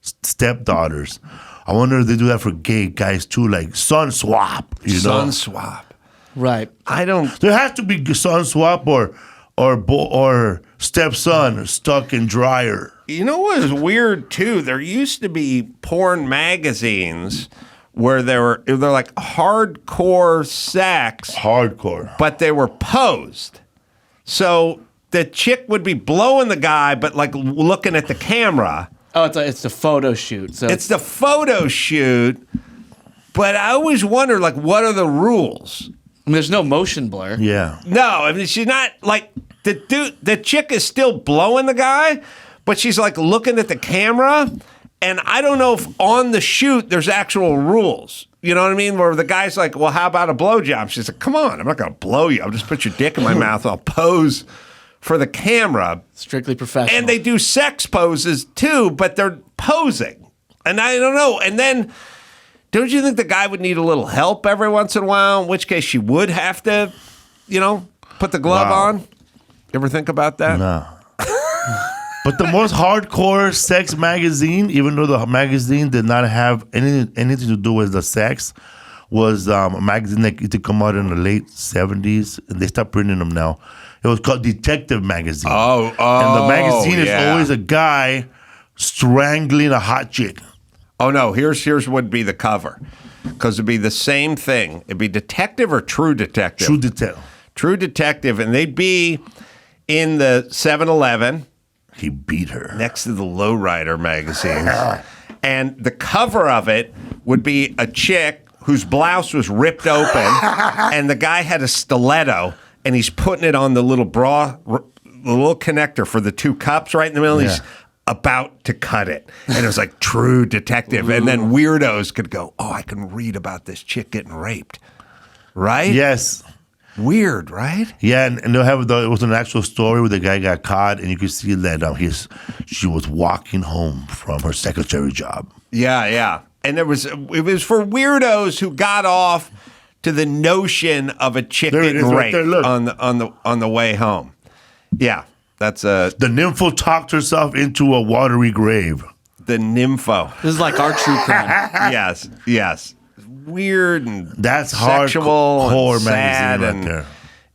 stepdaughters. I wonder if they do that for gay guys too, like son swap. You know, Son swap. Right. I don't. there has to be son swap or stepson stuck in dryer. You know what is weird too? There used to be porn magazines where they're like hardcore sex, Hardcore. but they were posed. So the chick would be blowing the guy, but like looking at the camera. Oh, it's a photo shoot. So It's the photo shoot. But I always wonder, like, what are the rules? I mean, there's no motion blur. Yeah. No, I mean, she's not like the chick is still blowing the guy, but she's like looking at the camera. And I don't know if on the shoot there's actual rules. You know what I mean? Where the guy's like, well, how about a blowjob? She's like, come on, I'm not going to blow you. I'll just put your dick in my mouth. I'll pose for the camera. Strictly professional. And they do sex poses too, but they're posing. And I don't know. And then, don't you think the guy would need a little help every once in a while? In which case, she would have to, you know, put the glove Wow. on. You ever think about that? No. But the most hardcore sex magazine, even though the magazine did not have anything to do with the sex, was a magazine that used to come out in the late 70s, and they stopped printing them now. It was called Detective Magazine. Oh, And the magazine is yeah. always a guy strangling a hot chick. Oh no, here's would be the cover. Because it'd be the same thing. It'd be Detective or True Detective. True Detective. True Detective, and they'd be in the 7-Eleven. He beat her. Next to the Lowrider magazine. And the cover of it would be a chick whose blouse was ripped open, and the guy had a stiletto, and he's putting it on the little bra, the little connector for the two cups right in the middle. Yeah. He's about to cut it. And it was like True Detective. And then weirdos could go, oh, I can read about this chick getting raped. Right? Yes. Weird, right? Yeah, and they'll have it was an actual story where the guy got caught, and you could see that she was walking home from her secretary job. Yeah, yeah. And it was for weirdos who got off to the notion of a chick There it getting is right raped there, look. on the way home. Yeah, that's The nympho talked herself into a watery grave. the nympho. This is like our true crime. Yes, yes. Weird and That's sexual hardcore and sad magazine right and there.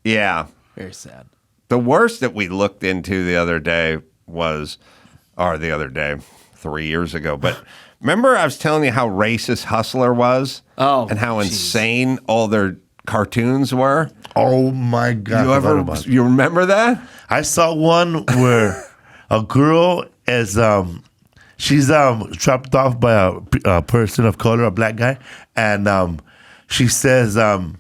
yeah. Very sad. The worst that we looked into the other day 3 years ago. But remember I was telling you how racist Hustler was? Oh, and how jeez. insane all their cartoons were? Oh my God! I forgot about it. You remember that? I saw one where a girl is she's trapped off by a person of color, a black guy, and she says, "I'm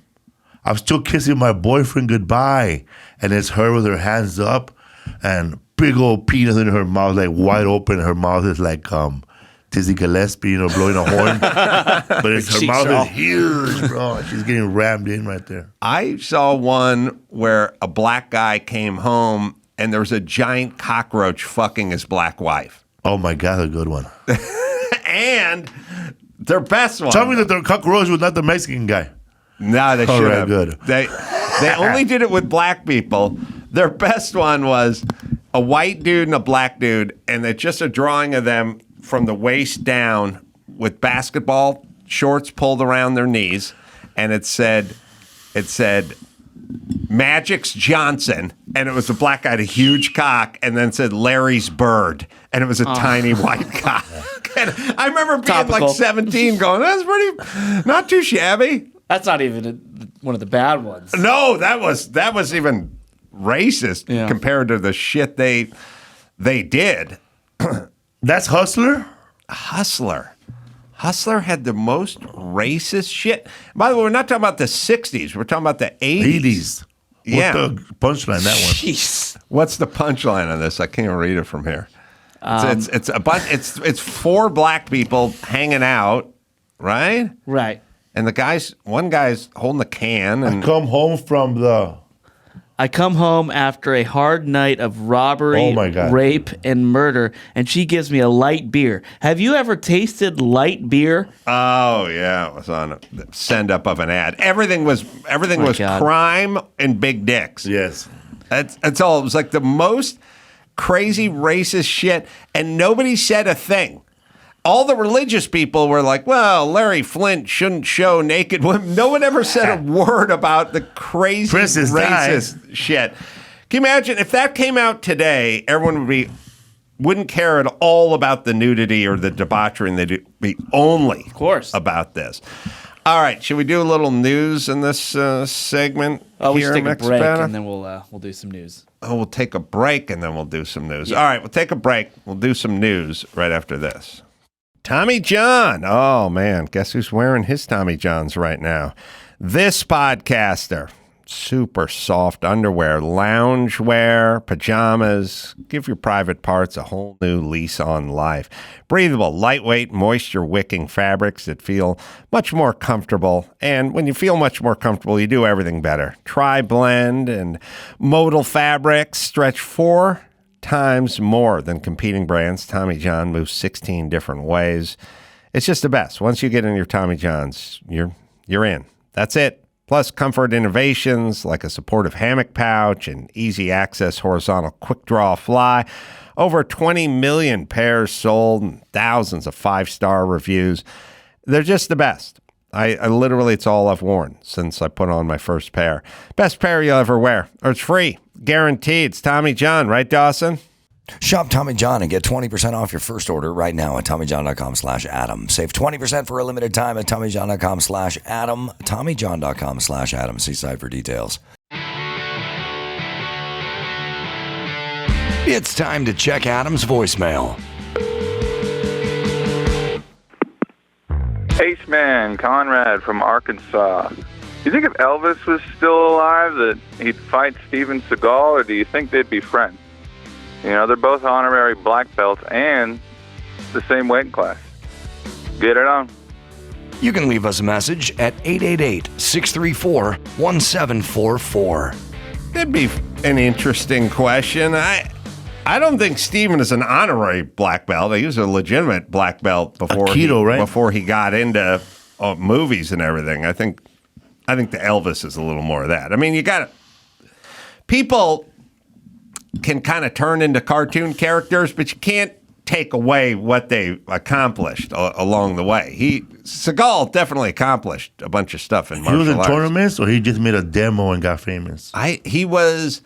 still kissing my boyfriend goodbye," and it's her with her hands up and big old penis in her mouth, like wide open. Her mouth is like Dizzy Gillespie, blowing a horn, but her Cheeks mouth are all- is huge, bro. She's getting rammed in right there. I saw one where a black guy came home and there was a giant cockroach fucking his black wife. Oh my God, a good one. And their best one. Tell me that the cockroach was not the Mexican guy. No, they All should right, have. good. They only did it with black people. Their best one was a white dude and a black dude, and it's just a drawing of them from the waist down with basketball shorts pulled around their knees, and it said, Magic's Johnson, and it was a black guy, a huge cock, and then said Larry's Bird, and it was a tiny white cock. And I remember being Topical. like 17 going, that's pretty, not too shabby. That's not even one of the bad ones. No, that was even racist compared to the shit they did. That's Hustler? Hustler had the most racist shit. By the way, we're not talking about the 60s. We're talking about the 80s. Yeah. What's the punchline, that one? Jeez. What's the punchline on this? I can't read it from here. It's a bunch. It's four black people hanging out, right? Right. And one guy's holding the can. And I come home after a hard night of robbery, Oh, my God. rape, and murder, and she gives me a light beer. Have you ever tasted light beer? oh yeah, it was on the send up of an ad. Everything was God. crime and big dicks. Yes. That's all. It was like the most crazy racist shit, and nobody said a thing. All the religious people were like, well, Larry Flint shouldn't show naked women. No one ever said a word about the crazy Princess racist shit. Can you imagine if that came out today, everyone wouldn't care at all about the nudity or the debauchery, and they'd be only Of course. about this. All right, should we do a little news in this segment? We here, should take a Max break, Banner? and then we'll do some news. Oh, we'll take a break and then we'll do some news. All right, we'll take a break. We'll do some news right after this. Tommy John. Oh, man. Guess who's wearing his Tommy Johns right now? This podcaster. Super soft underwear, loungewear, pajamas. Give your private parts a whole new lease on life. Breathable, lightweight, moisture-wicking fabrics that feel much more comfortable. And when you feel much more comfortable, you do everything better. Tri-blend and modal fabrics stretch 4 times more than competing brands. Tommy John moves 16 different ways. It's just the best. Once you get in your Tommy Johns, you're in. That's it. Plus comfort innovations like a supportive hammock pouch and easy access horizontal quick draw fly. Over 20 million pairs sold and thousands of 5-star reviews. They're just the best. I literally, it's all I've worn since I put on my first pair. Best pair you'll ever wear. Or it's free. Guaranteed. It's Tommy John, right, Dawson? Shop Tommy John and get 20% off your first order right now at TommyJohn.com/Adam. Save 20% for a limited time at TommyJohn.com/Adam. TommyJohn.com/Adam. See site for details. It's time to check Adam's voicemail. Ace Man, Conrad from Arkansas. Do you think if Elvis was still alive that he'd fight Steven Seagal, or do you think they'd be friends? You know, they're both honorary black belts and the same weight class. Get it on. You can leave us a message at 888-634-1744. That'd be an interesting question. I don't think Steven is an honorary black belt. He was a legitimate black belt before before he got into movies and everything. I think the Elvis is a little more of that. I mean, people can kind of turn into cartoon characters, but you can't take away what they accomplished along the way. Seagal definitely accomplished a bunch of stuff in martial arts. He was in tournaments, or he just made a demo and got famous? He was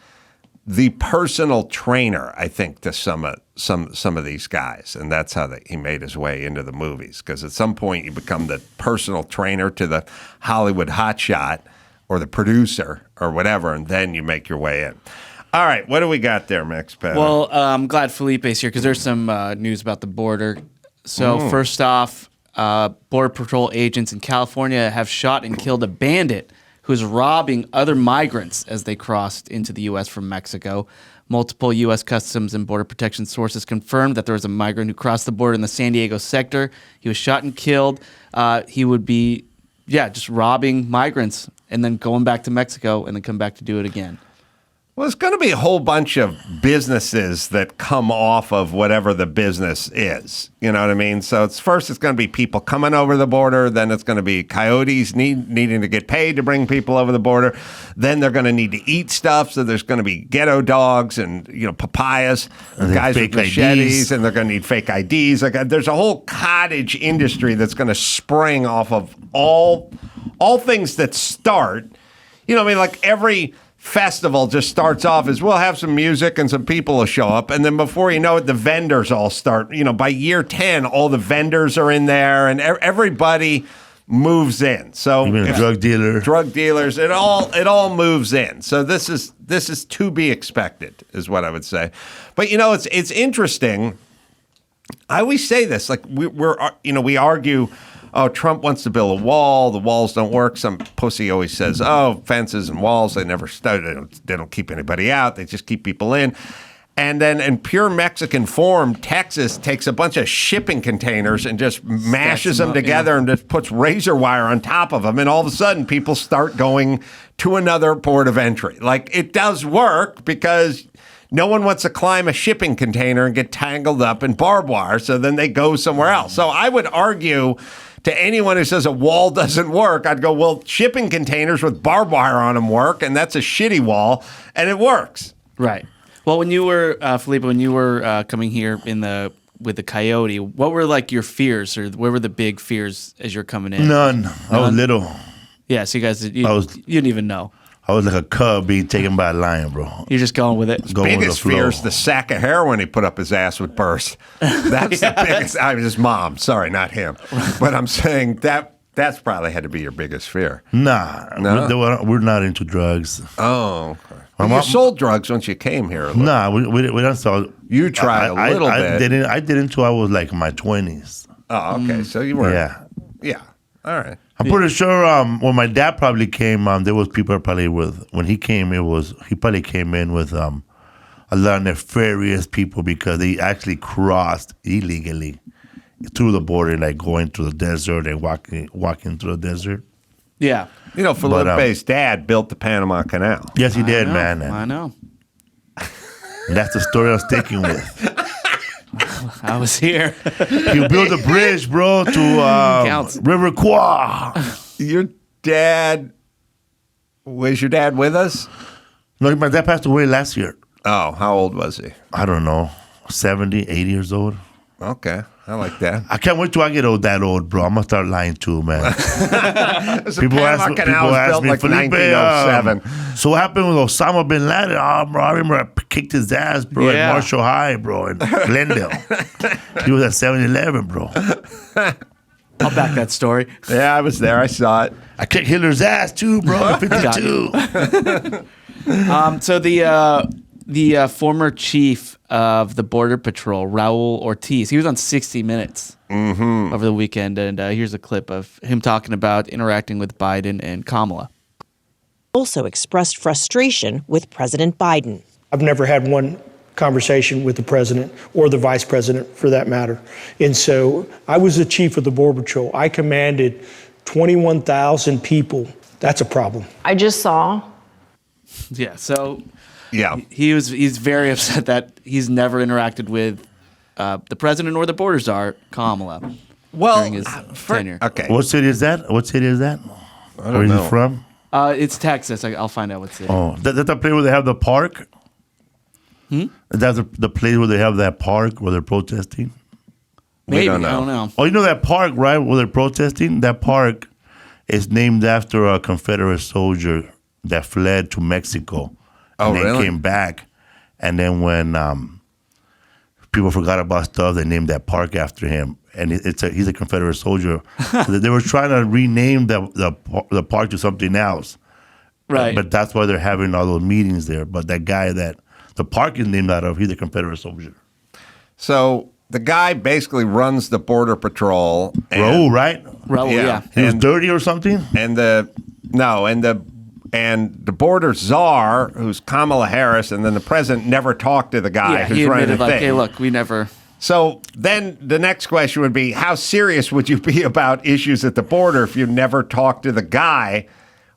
the personal trainer, I think, to some of these guys, and that's how he made his way into the movies. Because at some point, you become the personal trainer to the Hollywood hotshot or the producer or whatever, and then you make your way in. All right, what do we got there, Max Penn? Well, I'm glad Felipe's here because there's some news about the border. So first off, Border Patrol agents in California have shot and killed a bandit who was robbing other migrants as they crossed into the U.S. from Mexico. Multiple U.S. Customs and Border Protection sources confirmed that there was a migrant who crossed the border in the San Diego sector. He was shot and killed. He would be, just robbing migrants and then going back to Mexico and then come back to do it again. Well, it's going to be a whole bunch of businesses that come off of whatever the business is. You know what I mean? So it's going to be people coming over the border. Then it's going to be coyotes needing to get paid to bring people over the border. Then they're going to need to eat stuff. So there's going to be ghetto dogs and papayas, and guys with machetes, IDs. And they're going to need fake IDs. There's a whole cottage industry that's going to spring off of all things that start. Like every festival just starts off as we'll have some music and some people will show up. And then before you know it, the vendors all start. By year 10, all the vendors are in there and everybody moves in. So even drug dealers, it all moves in. So this is to be expected, is what I would say. But it's interesting. I always say this, like we argue, oh, Trump wants to build a wall. The walls don't work. Some pussy always says, oh, fences and walls, they never study. They don't keep anybody out. They just keep people in. And then in pure Mexican form, Texas takes a bunch of shipping containers and just mashes them together and just puts razor wire on top of them. And all of a sudden, people start going to another port of entry. Like, it does work because no one wants to climb a shipping container and get tangled up in barbed wire. So then they go somewhere else. So I would argue to anyone who says a wall doesn't work, I'd go, well, shipping containers with barbed wire on them work, and that's a shitty wall, and it works. Right. Well, when you were, Felipe, coming here with the coyote, what were like your fears, or what were the big fears as you're coming in? None. I was little. Yeah, so you guys, you didn't even know. I was like a cub being taken by a lion, bro. You're just going with it. Biggest fear is the sack of heroin he put up his ass would burst. That's the biggest. I was his mom. Sorry, not him. But I'm saying that's probably had to be your biggest fear. Nah, no? We're not into drugs. Oh, okay. You sold drugs once you came here. Nah, we don't sell. You tried a little bit. I didn't until I was like in my 20s. Oh, okay. So you were. Yeah. All right. I'm pretty sure when my dad probably came, there was people probably when he came, he probably came in with a lot of nefarious people because they actually crossed illegally through the border, like going to the desert and walking through the desert. Yeah. Felipe's dad built the Panama Canal. Yes, he did, man. I know. And that's the story I'm sticking with. I was here. He built a bridge, bro, to River Qua. Was your dad with us? No, my dad passed away last year. Oh, how old was he? I don't know, 70, 80 years old. Okay, I like that. I can't wait till I get that old, bro. I'm going to start lying too, man. People ask me, like Felipe, 1907. So what happened with Osama bin Laden? Oh, bro, I remember I kicked his ass, bro, at Marshall High, bro, in Glendale. He was at 7-Eleven, bro. I'll back that story. Yeah, I was there. I saw it. I kicked Hitler's ass too, bro, at 52. So the former chief of the Border Patrol, Raul Ortiz, he was on 60 Minutes over the weekend, and here's a clip of him talking about interacting with Biden and Kamala. Also expressed frustration with President Biden. I've never had one conversation with the president or the vice president for that matter. And so I was the chief of the Border Patrol. I commanded 21,000 people. That's a problem. I just saw. Yeah, so yeah, he's very upset that he's never interacted with the president or the border czar, Kamala, during his tenure. Okay. What city is that? Where is he from? It's Texas. I'll find out what city. Oh, that's the place where they have the park? That's the place where they have that park where they're protesting? Maybe. I don't know. Oh, you know that park, right, where they're protesting? That park is named after a Confederate soldier that fled to Mexico. And then came back. And then when people forgot about stuff, they named that park after him. And he's a Confederate soldier. So they were trying to rename the park to something else. Right. But that's why they're having all those meetings there. But that guy that the park is named out of, he's a Confederate soldier. So the guy basically runs the Border Patrol. Raul, right? Raul, yeah. He was dirty or something? And the border czar, who's Kamala Harris, and then the president never talked to the guy who's running the thing. Hey, look, we never. So then the next question would be, how serious would you be about issues at the border if you never talked to the guy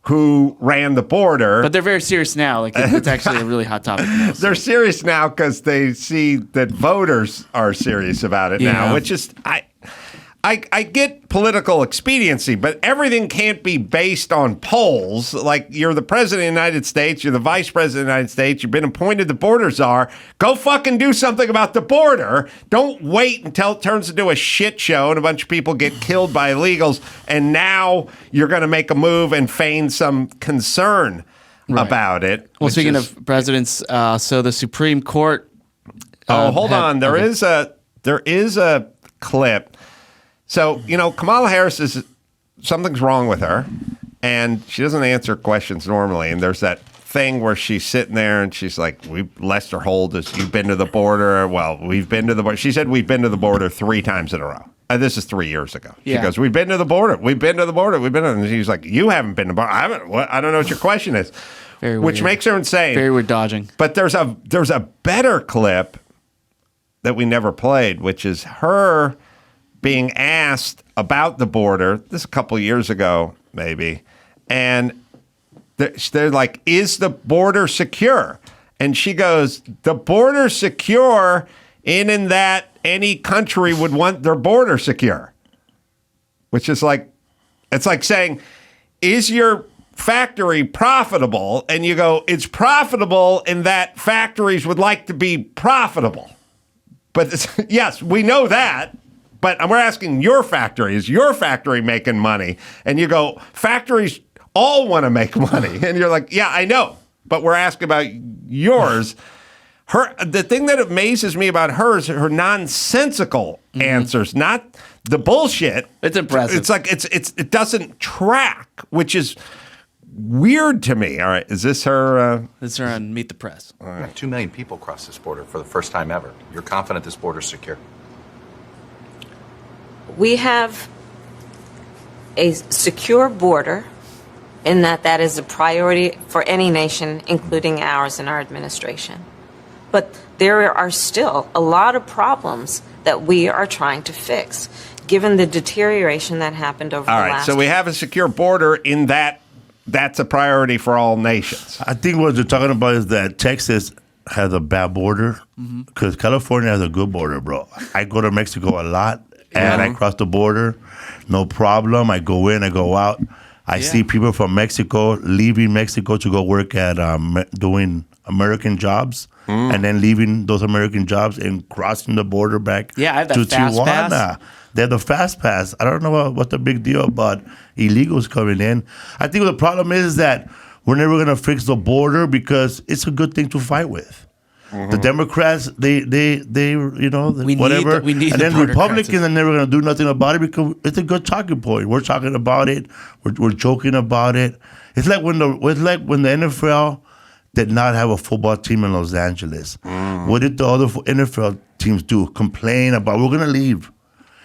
who ran the border? But they're very serious now. Like it's actually a really hot topic now. They're serious now because they see that voters are serious about it now, which is I get political expediency, but everything can't be based on polls. Like, you're the president of the United States, you're the vice president of the United States, you've been appointed the border czar. Go fucking do something about the border. Don't wait until it turns into a shit show and a bunch of people get killed by illegals, and now you're going to make a move and feign some concern about it. Well, speaking of presidents, so the Supreme Court. Hold on. There is a clip. So, Kamala Harris something's wrong with her, and she doesn't answer questions normally. And there's that thing where she's sitting there and she's like, Lester Holt, you've been to the border. Well, we've been to the border. She said we've been to the border 3 times in a row. This is 3 years ago. She goes, we've been to the border. We've been to the border. We've been to, and she's like, you haven't been to the border. I haven't. What? I don't know what your question is. Very which weird. Makes her insane. Very weird dodging. But there's a better clip that we never played, which is her being asked about the border. This is a couple years ago, maybe. And they're like, is the border secure? And she goes, the border's secure in that any country would want their border secure. Which is like, it's like saying, is your factory profitable? And you go, it's profitable in that factories would like to be profitable. But yes, we know that. But we're asking your factory, is your factory making money? And you go, factories all want to make money. And you're like, yeah, I know. But we're asking about yours. The thing that amazes me about her is her nonsensical answers, not the bullshit. It's impressive. It's like it doesn't track, which is weird to me. All right, is this her? This is her on Meet the Press. Right. 2 million people cross this border for the first time ever. You're confident this border's secure? We have a secure border in that is a priority for any nation, including ours and our administration. But there are still a lot of problems that we are trying to fix, given the deterioration that happened over the last. All right, so we have a secure border in that's a priority for all nations. I think what they're talking about is that Texas has a bad border because California has a good border, bro. I go to Mexico a lot, and I cross the border, no problem. I go in, I go out. I see people from Mexico leaving Mexico to go work at doing American jobs, and then leaving those American jobs and crossing the border back I have that to fast Tijuana. pass. They have the fast pass. I don't know what's the big deal about illegals coming in. I think the problem is that we're never going to fix the border because it's a good thing to fight with. The Democrats, they whatever. We need and then the Republicans are never going to do nothing about it because it's a good talking point. We're talking about it. We're joking about it. It's like when the NFL did not have a football team in Los Angeles. What did the other NFL teams do? Complain about, we're going to leave.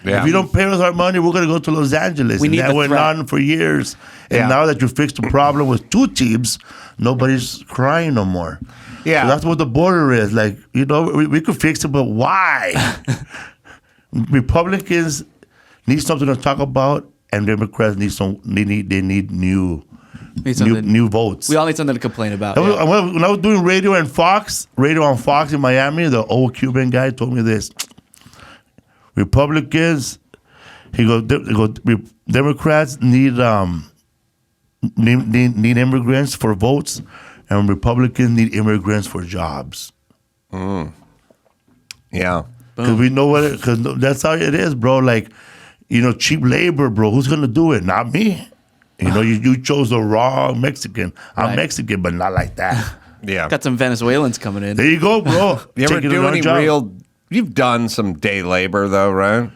Yeah. If you don't pay us our money, we're going to go to Los Angeles. We and need that the went threat. on for years. And now that you fixed the problem with 2 teams, nobody's crying no more. Yeah. So that's what the border is. Like, we could fix it, but why? Republicans need something to talk about, and Democrats need new votes. We all need something to complain about. When I was doing radio on Fox in Miami, the old Cuban guy told me this. Republicans, Democrats need immigrants for votes, and Republicans need immigrants for jobs. Yeah. Because we know because that's how it is, bro. Like, cheap labor, bro. Who's going to do it? Not me. You chose the wrong Mexican. I'm Mexican, but not like that. Yeah. Got some Venezuelans coming in. There you go, bro. You ever do any you've done some day labor though, right?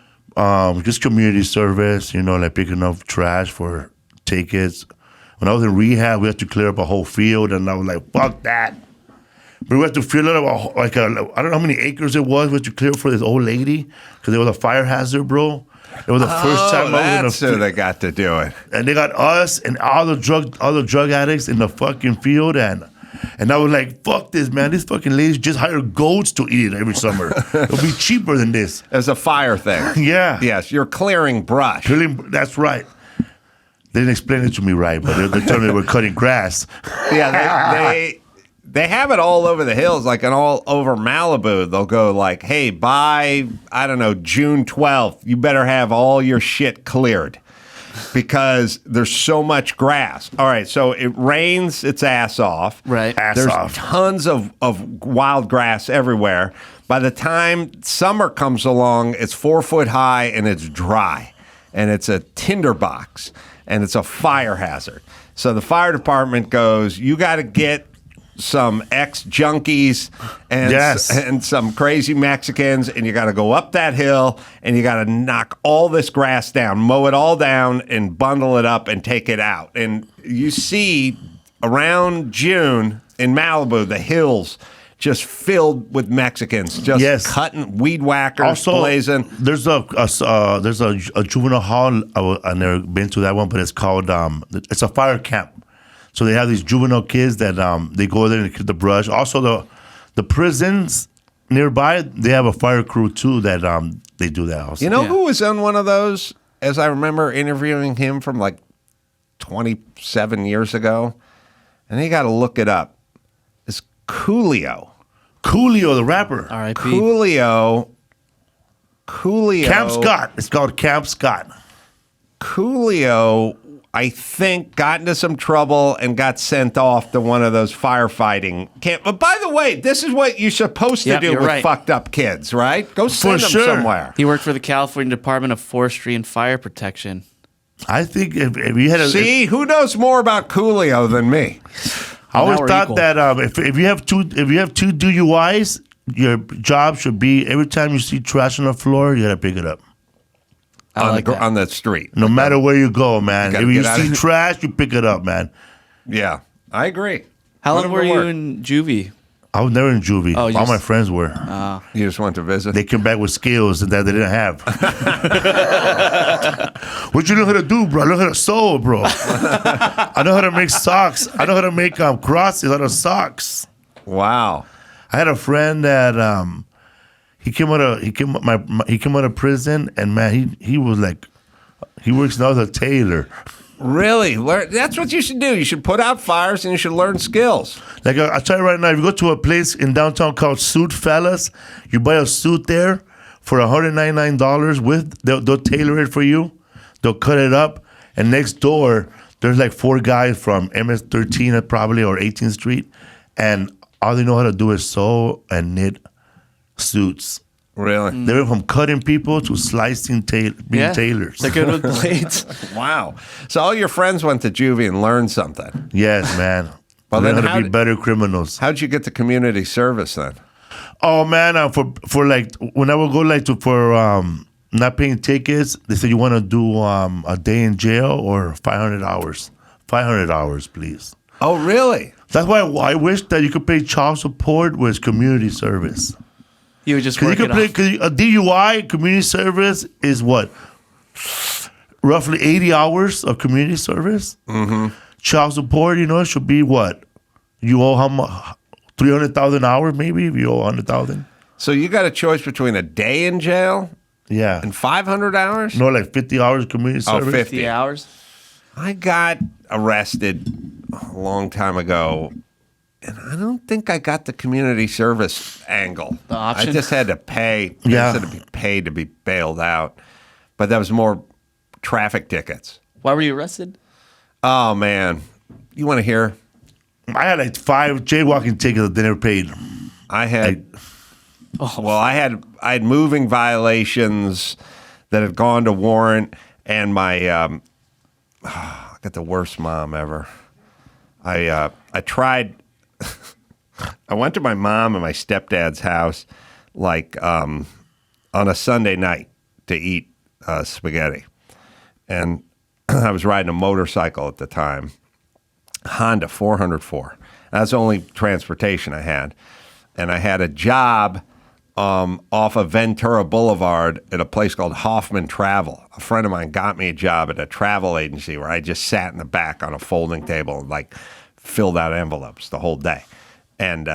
Just community service, like picking up trash for tickets. When I was in rehab, we had to clear up a whole field, and I was like, fuck that. But we had to fill it up, I don't know how many acres it was. We had to clear for this old lady because it was a fire hazard, bro. It was the first time I was in a so they got to do it. And they got us and all the drug addicts in the fucking field, and I was like, fuck this, man. These fucking ladies just hire goats to eat it every summer. It'll be cheaper than this. As a fire thing. Yeah. Yes, you're clearing brush. That's right. They didn't explain it to me right, but they're telling me we're cutting grass. Yeah, they have it all over the hills, like all over Malibu. They'll go like, hey, by, I don't know, June 12th, you better have all your shit cleared because there's so much grass. All right, so it rains its ass off. Right. There's tons of wild grass everywhere. By the time summer comes along, it's 4 foot high and it's dry. and it's a tinderbox, and it's a fire hazard. So the fire department goes, you got to get some ex-junkies and some crazy Mexicans, and you got to go up that hill, and you got to knock all this grass down, mow it all down, and bundle it up and take it out. And you see around June in Malibu, the hills just filled with Mexicans, just cutting weed whackers, also, blazing. There's a juvenile hall. I've never been to that one, but it's called it's a fire camp. So they have these juvenile kids that they go there and kill the brush. Also, the prisons nearby, they have a fire crew too that they do that also. You know who was on one of those? As I remember interviewing him from like 27 years ago, and you got to look it up. It's Coolio. Coolio, the rapper. R.I.P. Coolio. Camp Scott. It's called Camp Scott. Coolio, I think, got into some trouble and got sent off to one of those firefighting camp. But by the way, this is what you're supposed to do with fucked up kids, right? Go send them somewhere. He worked for the California Department of Forestry and Fire Protection. I think if you had who knows more about Coolio than me? I always thought that if you have two DUIs, your job should be every time you see trash on the floor, you gotta pick it up. On the street. No matter where you go, man. If you see of trash, you pick it up, man. Yeah, I agree. How long were you in juvie? I was never in juvie. Oh, all my friends were. You just went to visit? They came back with skills that they didn't have. What you know how to do, bro? I know how to sew, bro. I know how to make socks. I know how to make crosses out of socks. Wow. I had a friend that he came out of prison, and man, he was like, he works now as a tailor. Really? That's what you should do. You should put out fires and you should learn skills. Like I'll tell you right now, if you go to a place in downtown called Suit Fellas, you buy a suit there for $199 they'll tailor it for you. They'll cut it up, and next door there's like 4 guys from MS-13 probably or 18th Street, and all they know how to do is sew and knit suits. Really? They went from cutting people to slicing being tailors. They're good with blades. Wow. So all your friends went to juvie and learned something. Yes, man. Well, learn then how to be better criminals. How'd you get to community service then? Oh man, for like when I would go for not paying tickets, they said you want to do a day in jail or 500 hours. 500 hours, please. Oh, really? That's why I wish that you could pay child support with community service. You would just work it off. Because a DUI, community service, is what? Roughly 80 hours of community service. Mm-hmm. Child support, should be what? You owe how much? 300,000 hours, maybe, if you owe 100,000. So you got a choice between a day in jail and 500 hours? No, like 50 hours community service. 50 hours? I got arrested a long time ago, and I don't think I got the community service angle. The option? I just had to pay. Yeah. I just had to be paid to be bailed out. But that was more traffic tickets. Why were you arrested? Oh, man. You want to hear? I had like 5 jaywalking tickets that they never paid. I had moving violations that had gone to warrant, and my I got the worst mom ever. I tried. I went to my mom and my stepdad's house on a Sunday night to eat spaghetti, and I was riding a motorcycle at the time, Honda 404. That's the only transportation I had, and I had a job off of Ventura Boulevard at a place called Hoffman Travel. A friend of mine got me a job at a travel agency where I just sat in the back on a folding table and filled out envelopes the whole day. And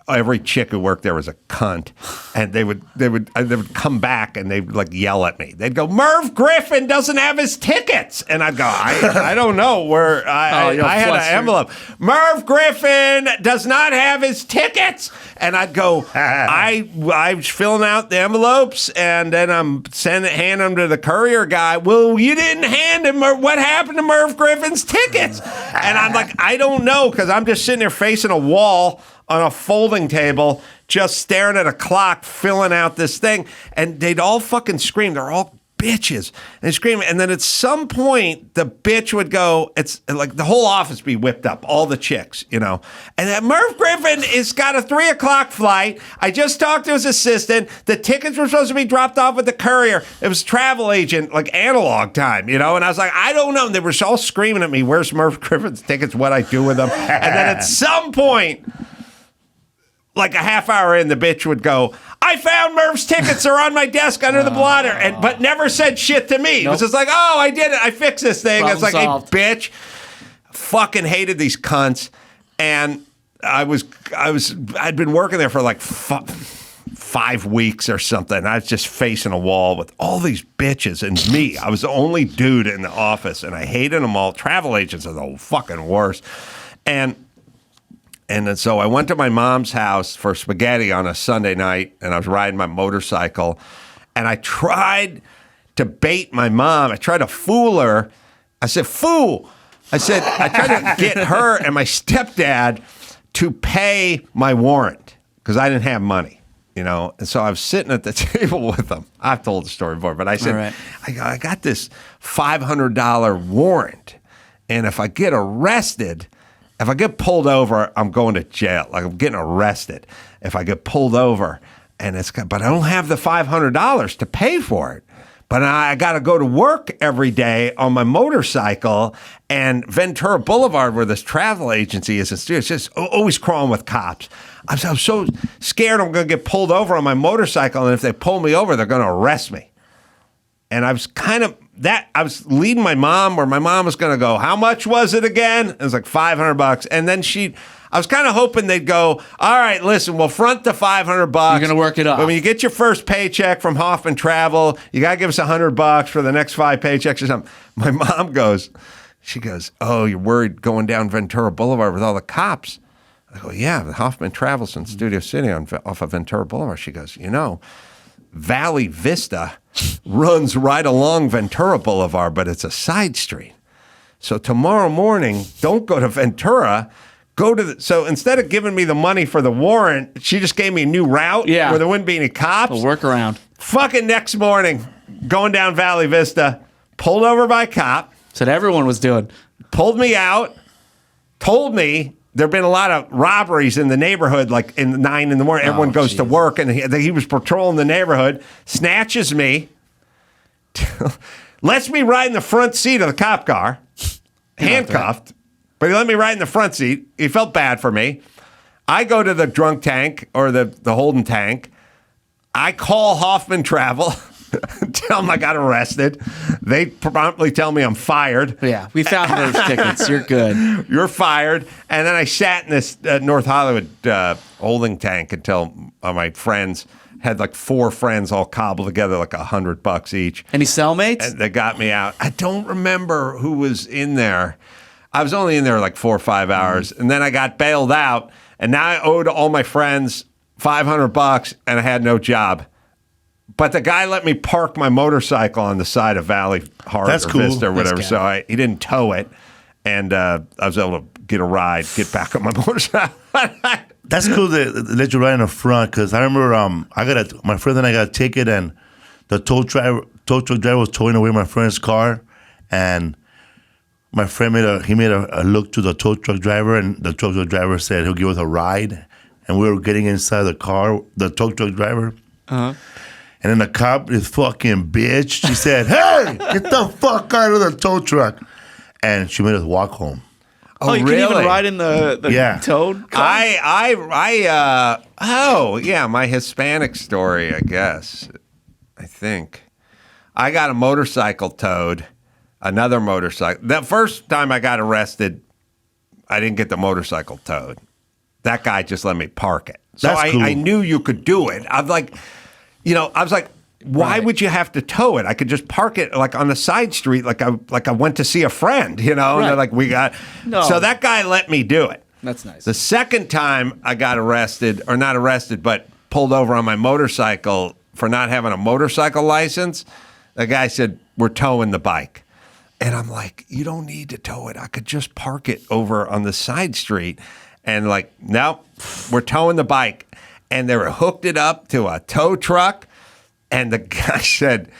every chick who worked there was a cunt, and they would come back and they'd yell at me. They'd go, "Merv Griffin doesn't have his tickets," and I'd go, "I don't know where I had an envelope. Merv Griffin does not have his tickets," and I'd go, I was filling out the envelopes, and then I'm hand them to the courier guy. "Well, you didn't hand him. What happened to Merv Griffin's tickets?" And I'm like, "I don't know," because I'm just sitting there facing a wall on a folding table, just staring at a clock, filling out this thing. And they'd all fucking scream. They're all bitches and screaming. And then at some point, the bitch would go, it's like the whole office be whipped up, all the chicks, you know. And then Merv Griffin has got a 3:00 flight. I just talked to his assistant. The tickets were supposed to be dropped off with the courier. It was travel agent, like analog time, you know. And I was like, I don't know. And they were all screaming at me, where's Merv Griffin's tickets? What I do with them? And then at some point, like a half hour in, the bitch would go, I found Merv's tickets. They're on my desk under the blotter, but never said shit to me. It was just like, oh, I did it. I fixed this thing. Problem It's like, solved. hey, bitch. Fucking hated these cunts. And I'd been working there for like 5 weeks or something. I was just facing a wall with all these bitches and me. I was the only dude in the office, and I hated them all. Travel agents are the fucking worst. And then so I went to my mom's house for spaghetti on a Sunday night, and I was riding my motorcycle, and I tried to bait my mom. I tried to fool her. I said, fool. I tried to get her and my stepdad to pay my warrant because I didn't have money, you know. And so I was sitting at the table with them. I've told the story before, but I said, I got this $500 warrant, and if I get arrested, if I get pulled over, I'm going to jail. Like, I'm getting arrested if I get pulled over. But I don't have the $500 to pay for it. But I got to go to work every day on my motorcycle. And Ventura Boulevard, where this travel agency is, it's just always crawling with cops. I'm so scared I'm going to get pulled over on my motorcycle. And if they pull me over, they're going to arrest me. And I was I was leading my mom, where my mom was going to go, how much was it again? It was like $500. And then I was kind of hoping they'd go, all right, listen, we'll front the $500. You're going to work it off. But when you get your first paycheck from Hoffman Travel, you got to give us $100 for the next 5 paychecks or something. My mom goes, oh, you're worried going down Ventura Boulevard with all the cops? I go, yeah, the Hoffman Travel's in Studio City off of Ventura Boulevard. She goes, you know, Valley Vista runs right along Ventura Boulevard, but it's a side street. So tomorrow morning, don't go to Ventura. So instead of giving me the money for the warrant, she just gave me a new route where there wouldn't be any cops. A workaround. Fucking next morning, going down Valley Vista, pulled over by a cop. That's what everyone was doing. Pulled me out, told me there'd been a lot of robberies in the neighborhood, like in 9 in the morning. Everyone goes to work, and he was patrolling the neighborhood, snatches me, lets me ride in the front seat of the cop car, handcuffed, but he let me ride in the front seat. He felt bad for me. I go to the drunk tank, or the holding tank. I call Hoffman Travel, tell them I got arrested. They promptly tell me I'm fired. Yeah, we found those tickets. You're good. You're fired. And then I sat in this North Hollywood holding tank until my friends had like 4 friends all cobbled together like $100 each. Any cellmates? And they got me out. I don't remember who was in there. I was only in there like 4 or 5 hours. And then I got bailed out. And now I owed all my friends $500 and I had no job. But the guy let me park my motorcycle on the side of Valley Hard or Vista or whatever. So he didn't tow it. And I was able to get a ride, get back on my motorcycle. That's cool that they let you ride in the front, because I remember my friend and I got a ticket, and the tow truck driver was towing away my friend's car, and my friend made a look to the tow truck driver, and the tow truck driver said he'll give us a ride, and we were getting inside the car, the tow truck driver. Uh-huh. And then the cop, this fucking bitch, she said, hey, get the fuck out of the tow truck. And she made us walk home. Oh, you really? can even ride in the towed car? My Hispanic story, I guess. I think. I got a motorcycle towed, another motorcycle. The first time I got arrested, I didn't get the motorcycle towed. That guy just let me park it. So That's cool. I knew you could do it. I was like, why would you have to tow it? I could just park it like on the side street, like I went to see a friend, you know. And they're like, So that guy let me do it. That's nice. The second time I got arrested, or not arrested, but pulled over on my motorcycle for not having a motorcycle license, the guy said, we're towing the bike. And I'm like, you don't need to tow it. I could just park it over on the side street. And like, nope, we're towing the bike. And they were hooked it up to a tow truck. And the guy said,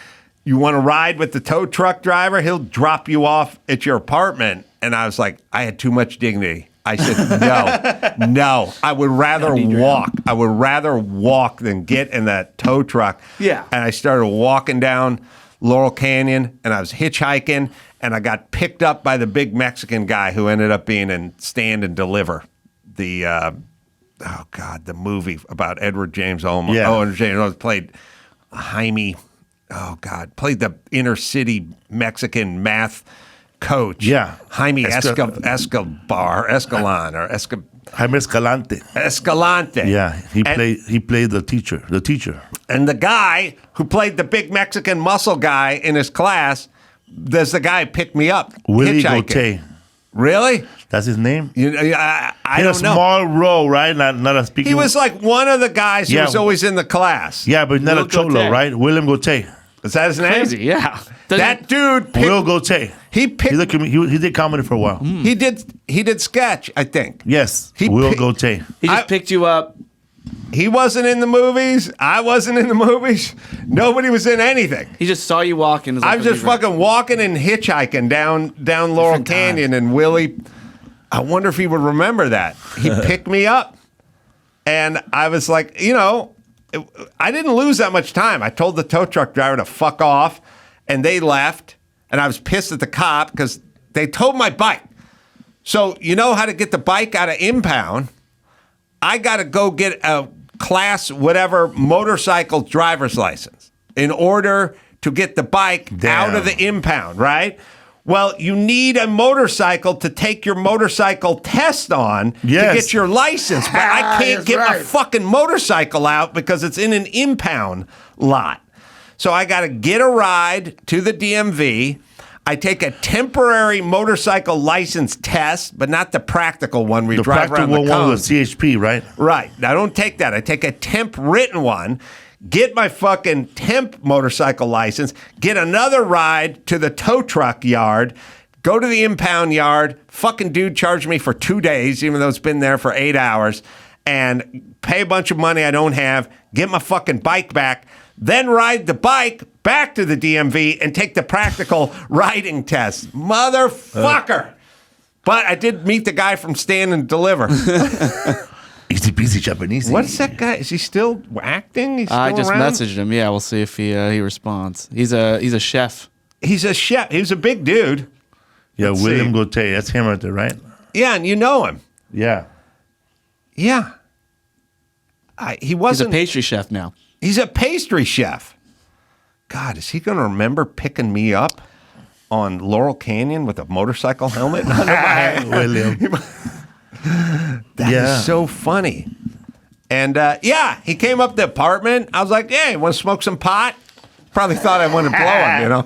you want to ride with the tow truck driver? He'll drop you off at your apartment. And I was like, I had too much dignity. I said, no, I would rather walk. I would rather walk than get in that tow truck. Yeah. And I started walking down Laurel Canyon, and I was hitchhiking, and I got picked up by the big Mexican guy who ended up being in Stand and Deliver, the movie about Edward James Olmos. Yeah. Oh, Edward James Olmos played Jaime. Oh God, played the inner city Mexican math coach. Yeah. Jaime Escalante. Yeah, he played the teacher. And the guy who played the big Mexican muscle guy in his class, there's the guy who picked me up. Willie hitchhiking. Gauthier. Really? That's his name? I In don't a know. small role, right? Not a speaking. He was like one of the guys who Yeah. was always in the class. Yeah, but not Will a cholo, Gauthier. right? William Gauthier. Is that his name? Crazy, yeah. That dude picked, Will Gauthier. he picked He did comedy for a while. he did sketch, I think. Yes, He Will picked- Gauthier. He just picked you up. He wasn't in the movies. I wasn't in the movies. Nobody was in anything. He just saw you walk and was like, I was just fucking walking and hitchhiking down Laurel Different Canyon, and Willie, I wonder if he would remember that. He picked me up, and I was like, I didn't lose that much time. I told the tow truck driver to fuck off, and they left, and I was pissed at the cop because they towed my bike. So you know how to get the bike out of impound. I got to go get a class whatever motorcycle driver's license in order to get the bike out of the impound, right? Well, you need a motorcycle to take your motorcycle test on to get your license. But I can't get my fucking motorcycle out because it's in an impound lot. So I got to get a ride to the DMV. I take a temporary motorcycle license test, but not the practical one where you drive around the practical one cones. with CHP, right? Right. I don't take that. I take a temp written one, get my fucking temp motorcycle license, get another ride to the tow truck yard, go to the impound yard, fucking dude charged me for 2 days, even though it's been there for 8 hours, and pay a bunch of money I don't have, get my fucking bike back, then ride the bike back to the DMV and take the practical riding test. Motherfucker. But I did meet the guy from Stand and Deliver. Easy peasy Japanese. What's that guy? Is he still acting? He's still I just around? messaged him. Yeah, we'll see if he responds. He's a chef. He's a chef. He's a big dude. Yeah, Let's William see. Gauthier. That's him right there, right? Yeah, and you know him. Yeah. Yeah. He He's a wasn't. pastry chef now. He's a pastry chef. God, is he going to remember picking me up on Laurel Canyon with a motorcycle helmet under my head? William. That is so funny. And he came up to the apartment. I was like, hey, want to smoke some pot? Probably thought I wanted to blow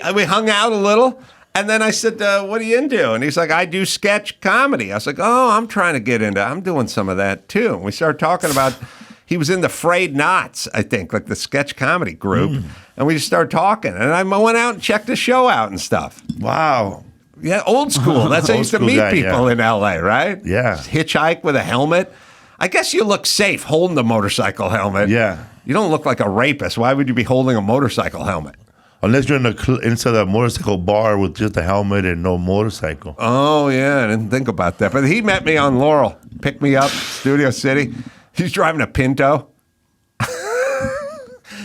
him, we hung out a little. And then I said, what are you into? And he's like, I do sketch comedy. I was like, oh, I'm trying to get into I'm doing some of that too. And we started talking about, he was in the Frayed Knots, I think, like the sketch comedy group. And we just started talking. And I went out and checked the show out and stuff. Wow. Yeah, old school. That's how I Old used to school meet guy, people in L.A., right? Yeah. Just hitchhike with a helmet. I guess you look safe holding the motorcycle helmet. Yeah. You don't look like a rapist. Why would you be holding a motorcycle helmet? Unless you're in inside a motorcycle bar with just a helmet and no motorcycle. Oh, yeah. I didn't think about that. But he met me on Laurel, picked me up, Studio City. He's driving a Pinto.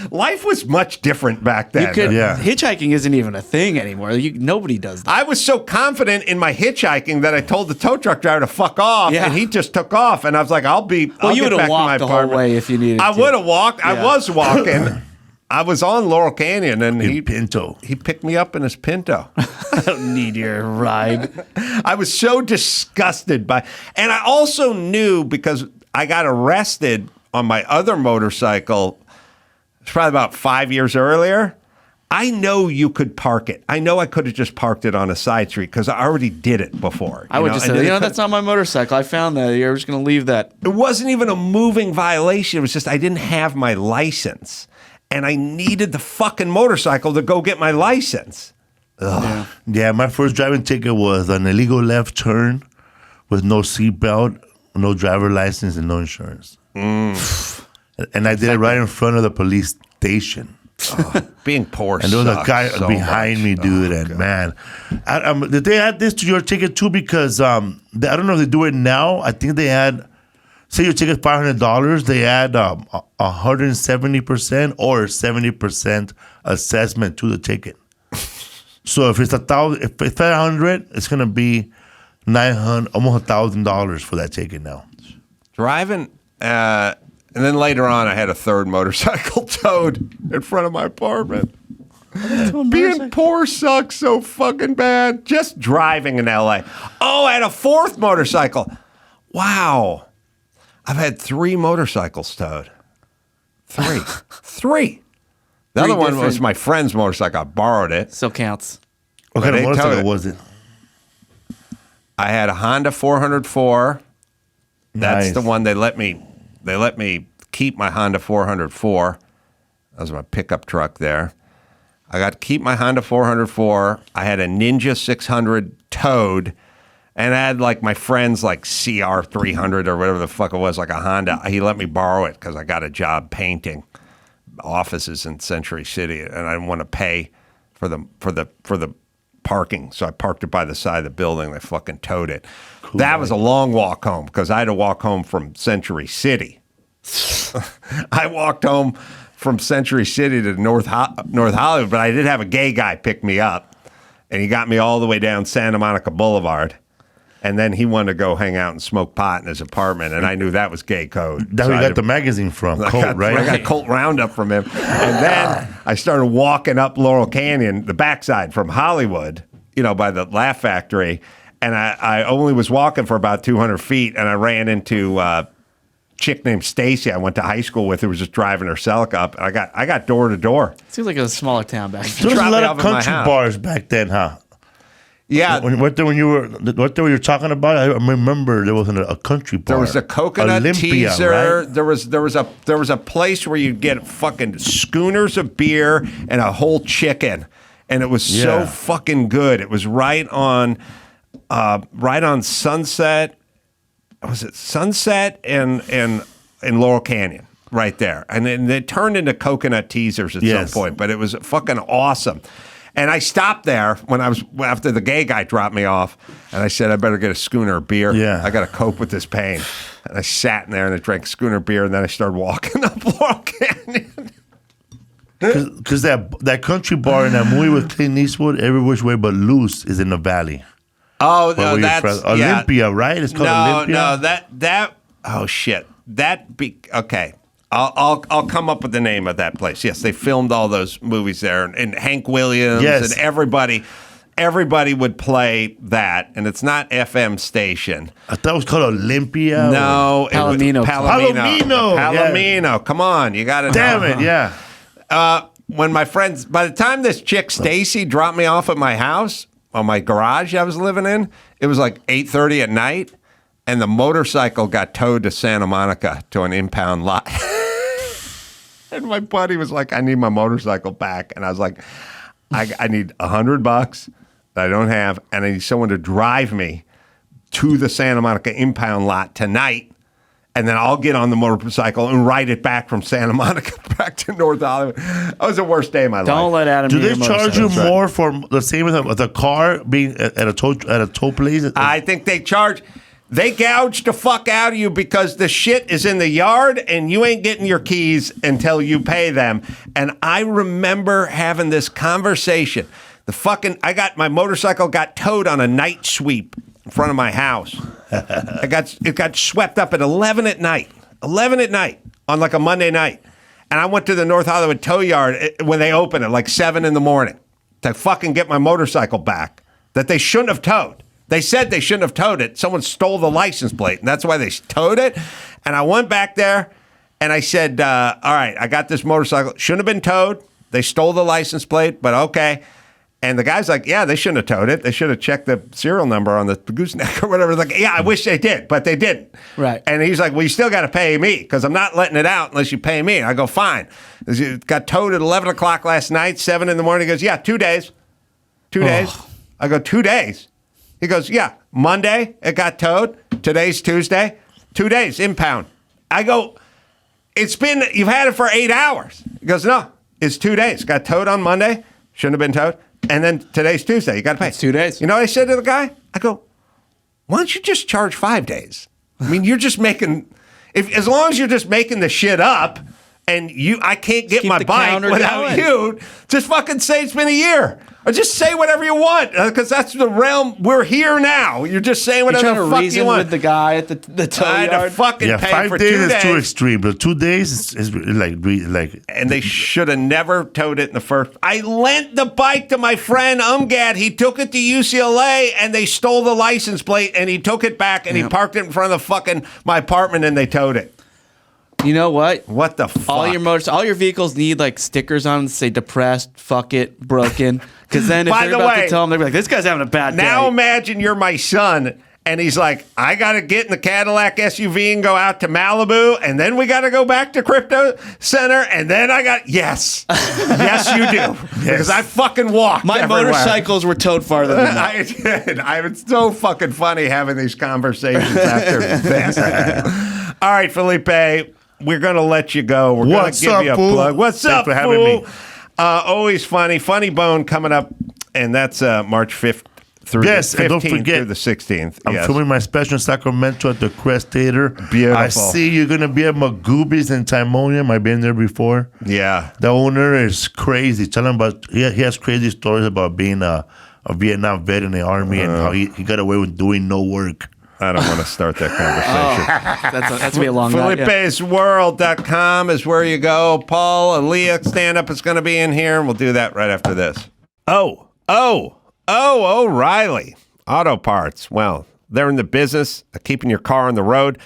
Life was much different back then. Hitchhiking isn't even a thing anymore. Nobody does that. I was so confident in my hitchhiking that I told the tow truck driver to fuck off, and he just took off. And I was like, I'll you get would have back to my walked the apartment. whole way if you needed I to. would have walked. Yeah. I was walking. I was on Laurel Canyon, and he picked me up in his Pinto. I don't need your ride. I was so disgusted by, and I also knew because I got arrested on my other motorcycle. It's probably about 5 years earlier. I know you could park it. I know I could have just parked it on a side street because I already did it before. I would just say, that's not my motorcycle. I found that. You're just going to leave that. It wasn't even a moving violation. It was just I didn't have my license. And I needed the fucking motorcycle to go get my license. Ugh. Yeah, my first driving ticket was an illegal left turn with no seatbelt, no driver license, and no insurance. And I did it right in front of the police station. Being poor And there was a sucks guy so behind much. me, dude, and man. Did they add this to your ticket too? Because I don't know if they do it now. I think they add, say your ticket's $500, they add 170% or 70% assessment to the ticket. So if it's if it's 500, it's gonna be $900, almost $1,000 for that ticket now. Driving, and then later on, I had a third motorcycle towed in front of my apartment. Being poor sucks so fucking bad. Just driving in LA. Oh, I had a fourth motorcycle. Wow. I've had 3 motorcycles towed. 3. 3. The other one was my friend's motorcycle. I borrowed it. Still counts. What kind of motorcycle was it? I had a Honda 404. That's Nice. the one they let me keep my Honda 404. That was my pickup truck there. I got to keep my Honda 404. I had a Ninja 600 towed, and I had like my friend's like CR 300 or whatever the fuck it was, like a Honda. He let me borrow it because I got a job painting offices in Century City, and I didn't want to pay for the parking, so I parked it by the side of the building. They fucking towed it. Cool. That was a long walk home because I had to walk home from Century City. I walked home from Century City to North Hollywood, but I did have a gay guy pick me up, and he got me all the way down Santa Monica Boulevard. And then he wanted to go hang out and smoke pot in his apartment, and I knew that was gay code. That's where you got the magazine from, Colt, right? I got Colt Roundup from him. And then I started walking up Laurel Canyon, the backside from Hollywood, by the Laugh Factory. And I only was walking for about 200 feet, and I ran into a chick named Stacy I went to high school with who was just driving her Celica up. And I got door to door. Seems like it was a smaller town back then. There was a lot of country bars back then, huh? Yeah. What you were talking about? I remember there wasn't a country bar. There was a coconut Olympia, teaser. Right? There was a place where you'd get fucking schooners of beer and a whole chicken, and it was so fucking good. It was right on Sunset. Was it Sunset and Laurel Canyon? Right there, and then they turned into coconut teasers at some point, but it was fucking awesome. And I stopped there after the gay guy dropped me off, and I said, I better get a schooner of beer. Yeah. I got to cope with this pain. And I sat in there and I drank schooner beer, and then I started walking up Laurel Canyon. Because that country bar in that movie with Clint Eastwood, Every Which Way But Loose, is in the Valley. Oh, no, that's Olympia, right? It's called Olympia. No, that. Oh shit, okay. I'll come up with the name of that place. Yes, they filmed all those movies there, and Hank Williams and everybody would play that, and it's not FM station. I thought it was called Olympia. No, Palomino. Palomino. Yeah. Come on, you got to. Damn it, yeah. When my friends, by the time this chick Stacy dropped me off at my house, on my garage I was living in, it was like 8:30 at night, and the motorcycle got towed to Santa Monica to an impound lot. And my buddy was like, I need my motorcycle back. And I was like, I need $100 that I don't have, and I need someone to drive me to the Santa Monica impound lot tonight, and then I'll get on the motorcycle and ride it back from Santa Monica back to North Hollywood. That was the worst day of my life. Don't let Adam. Do they charge you more for the same as a car being at a tow place? I think they charge. They gouge the fuck out of you because the shit is in the yard and you ain't getting your keys until you pay them. And I remember having this conversation. My motorcycle got towed on a night sweep in front of my house. It got swept up at 11 at night on like a Monday night. And I went to the North Hollywood tow yard when they opened at like 7 in the morning to fucking get my motorcycle back that they shouldn't have towed. They said they shouldn't have towed it. Someone stole the license plate, and that's why they towed it. And I went back there, and I said, all right, I got this motorcycle. Shouldn't have been towed. They stole the license plate, but okay. And the guy's like, yeah, they shouldn't have towed it. They should have checked the serial number on the gooseneck or whatever. Like, yeah, I wish they did, but they didn't. Right. And he's like, well, you still got to pay me because I'm not letting it out unless you pay me. And I go, fine. It got towed at 11 o'clock last night, 7 in the morning. He goes, yeah, 2 days. 2 days. I go, 2 days. He goes, yeah, Monday it got towed. Today's Tuesday. 2 days, impound. I go, you've had it for 8 hours. He goes, no, is 2 days. Got towed on Monday. Shouldn't have been towed. And then today's Tuesday. You got to pay. It's 2 days. You know what I said to the guy? I go, why don't you just charge 5 days? I mean, you're just making, as long as you're just making the shit up and I can't get my bike without you, just fucking say it's been a year. Or just say whatever you want, because that's the realm. We're here now. You're just saying whatever the fuck you want. With the guy at the tow I had yard. to fucking pay for 2 days. 5 days is too extreme, but 2 days is like. And they should have never towed it in the first. I lent the bike to my friend Umgad. He took it to UCLA, and they stole the license plate, and he took it back, and he parked it in front of the fucking my apartment, and they towed it. You know what? What the fuck? All your vehicles need like stickers on them that say depressed, fuck it, broken. Because then if they're about to tell them, they'll be like, this guy's having a bad day. Now imagine you're my son, and he's like, I got to get in the Cadillac SUV and go out to Malibu, and then we got to go back to Crypto Center, and then yes. Yes, you do. Yes. Because I fucking walked My everywhere. motorcycles were towed farther than that. I did. It's so fucking funny having these conversations after this. All right, Felipe, we're going to let you go. We're going to give you a plug. What's up, for having me. Always funny. Funny Bone coming up, and that's March 5th through the 15th and don't forget, through the 16th. I'm filming my special in Sacramento at the Crest Theater. Beautiful. I see you're going to be at Magoobies in Timonium. I've been there before. Yeah. The owner is crazy. Tell him about, he has crazy stories about being a Vietnam vet in the Army and how he got away with doing no work. I don't want to start that conversation. That's going to be a long night. Felipe'sWorld.com is where you go. Paul Elia stand-up is going to be in here, and we'll do that right after this. O'Reilly Auto Parts. Well, they're in the business of keeping your car on the road.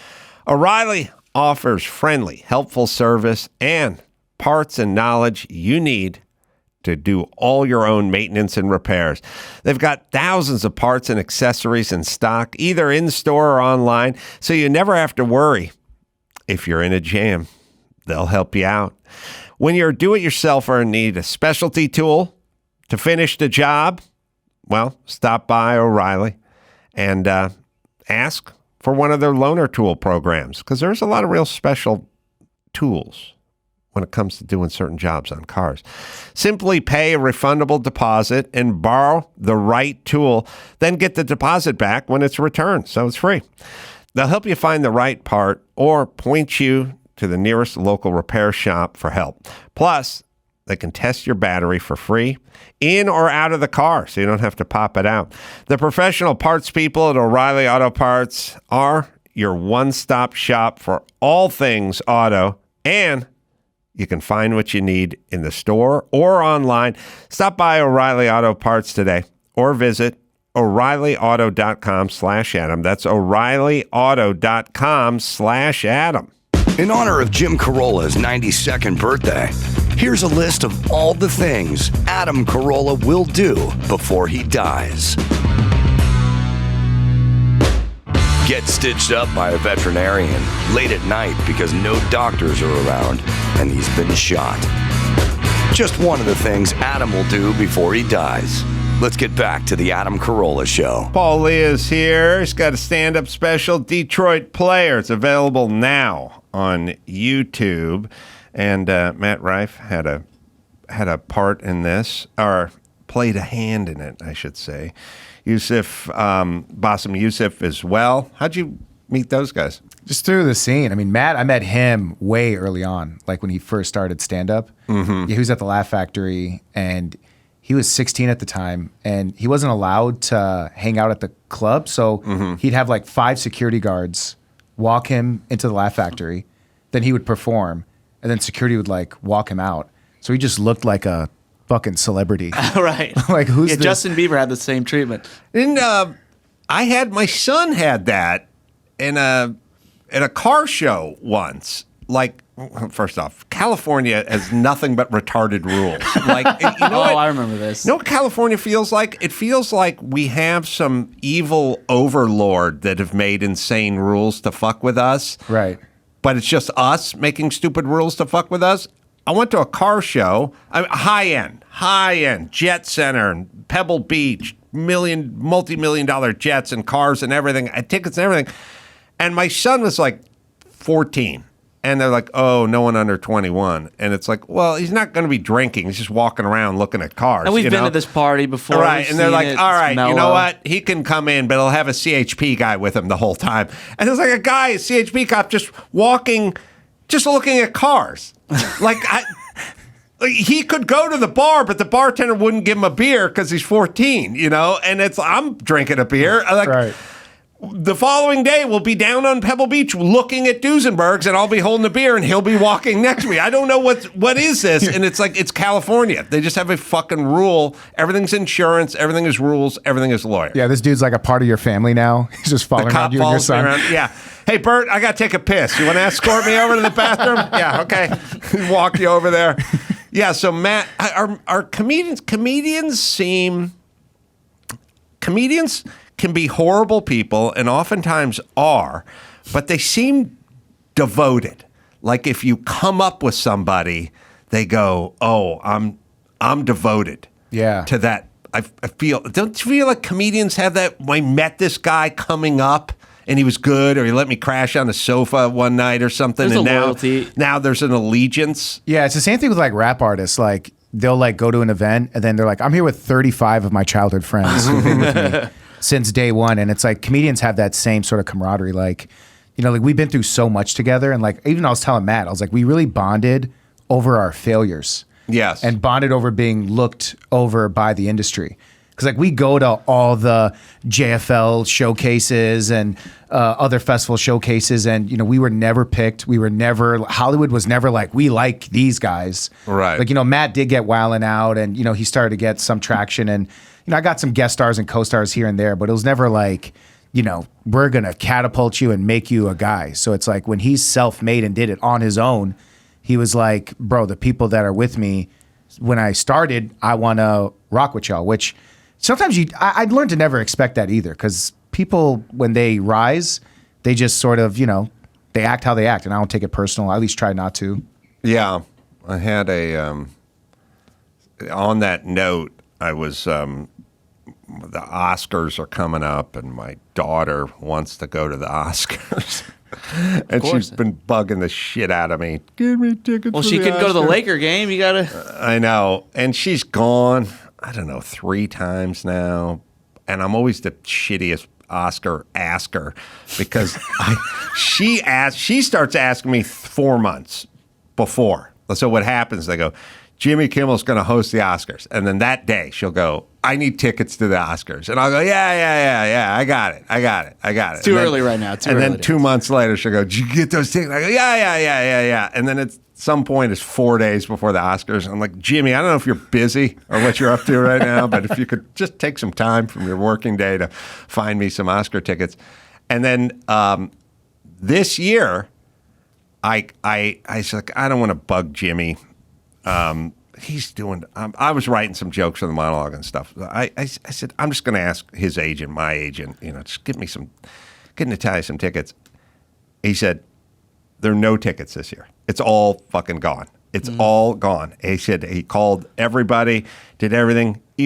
O'Reilly offers friendly, helpful service and parts and knowledge you need to do all your own maintenance and repairs. They've got thousands of parts and accessories in stock, either in store or online, so you never have to worry. If you're in a jam, they'll help you out. When you're a do-it-yourselfer and need a specialty tool to finish the job, well, stop by O'Reilly and ask for one of their loaner tool programs, because there's a lot of real special tools when it comes to doing certain jobs on cars. Simply pay a refundable deposit and borrow the right tool, then get the deposit back when it's returned, so it's free. They'll help you find the right part or point you to the nearest local repair shop for help. Plus, they can test your battery for free, in or out of the car, so you don't have to pop it out. The professional parts people at O'Reilly Auto Parts are your one-stop shop for all things auto, and you can find what you need in the store or online. Stop by O'Reilly Auto Parts today or visit O'ReillyAuto.com/Adam. That's O'ReillyAuto.com/Adam. In honor of Jim Carolla's 92nd birthday, here's a list of all the things Adam Carolla will do before he dies. Get stitched up by a veterinarian late at night because no doctors are around and he's been shot. Just one of the things Adam will do before he dies. Let's get back to the Adam Carolla Show. Paul Elia is here. He's got a stand-up special, Detroit Player. It's available now on YouTube. And Matt Rife had a part in this, or played a hand in it, I should say. Bassem Youssef as well. How'd you meet those guys? Just through the scene. I mean, Matt, I met him way early on, like when he first started stand-up. Mm-hmm. He was at the Laugh Factory, and he was 16 at the time, and he wasn't allowed to hang out at the club, so he'd have like 5 security guards walk him into the Laugh Factory, then he would perform, and then security would like walk him out. So he just looked like a fucking celebrity. Right. Like, who's this? Justin Bieber had the same treatment. And my son had that in a car show once. Like, first off, California has nothing but retarded rules. Like, you know what? I remember this. You know what California feels like? It feels like we have some evil overlord that have made insane rules to fuck with us. Right. But it's just us making stupid rules to fuck with us. I went to a car show, high-end, Jet Center, and Pebble Beach, multi-million-dollar jets and cars and everything, tickets and everything. And my son was like 14. And they're like, oh, no one under 21. And it's like, well, he's not going to be drinking. He's just walking around looking at cars. And we've been to this party before. Right. And they're like, all right, you know what? He can come in, but he'll have a CHP guy with him the whole time. And there's like a guy, a CHP cop, just walking, just looking at cars. Like, he could go to the bar, but the bartender wouldn't give him a beer because he's 14, you know? And I'm drinking a beer. Right. The following day, we'll be down on Pebble Beach looking at Duesenbergs, and I'll be holding a beer, and he'll be walking next to me. I don't know what is this, and it's like it's California. They just have a fucking rule. Everything's insurance. Everything is rules. Everything is lawyer. Yeah, this dude's like a part of your family now. He's just following around you and your son. Yeah. Hey, Bert, I got to take a piss. You want to escort me over to the bathroom? Yeah, okay. Walk you over there. Yeah, so Matt, our comedians can be horrible people, and oftentimes are, but they seem devoted. Like if you come up with somebody, they go, "Oh, I'm devoted." To that. I feel. Don't you feel like comedians have that? I met this guy coming up, and he was good, or he let me crash on the sofa one night or something. There's and a loyalty. Now there's an allegiance. Yeah, it's the same thing with like rap artists. Like they'll like go to an event, and then they're like, "I'm here with 35 of my childhood friends who've been with me since day one." And it's like comedians have that same sort of camaraderie. Like, you know, like we've been through so much together. And like, even I was telling Matt, I was like, we really bonded over our failures. Yes. And bonded over being looked over by the industry. Because like we go to all the JFL showcases and other festival showcases, and you know we were never picked. We were never, Hollywood was never like, we like these guys. Right. Like, you know, Matt did get Wildin' Out, and you know he started to get some traction, and you know I got some guest stars and co-stars here and there, but it was never like, you know, we're gonna catapult you and make you a guy. So it's like when he's self-made and did it on his own, he was like, bro, the people that are with me when I started, I want to rock with y'all. Which sometimes I'd learned to never expect that either, because people, when they rise, they just sort of, you know, they act how they act, and I don't take it personal. I at least try not to. Yeah, I had a on that note, I was the Oscars are coming up, and my daughter wants to go to the Oscars. And she's been bugging the shit out of me. Give me tickets. Well, for she the could go to the Oscars. Laker game. You gotta. I know, and she's gone. I don't know, 3 times now, and I'm always the shittiest Oscar asker because she starts asking me 4 months before. So what happens? They go, Jimmy Kimmel's going to host the Oscars, and then that day she'll go, I need tickets to the Oscars, and I'll go, yeah, I got it. It's too early right now. And then 2 months later she'll go, did you get those tickets? I go, yeah. And then at some point it's 4 days before the Oscars. I'm like, Jimmy, I don't know if you're busy or what you're up to right now, but if you could just take some time from your working day to find me some Oscar tickets. And then this year, I was like, I don't want to bug Jimmy. He's doing. I was writing some jokes for the monologue and stuff. I said, I'm just going to ask his agent, my agent, you know, just get Natalia some tickets. He said, there are no tickets this year. It's all fucking gone. It's all gone. He said he called everybody, did everything. He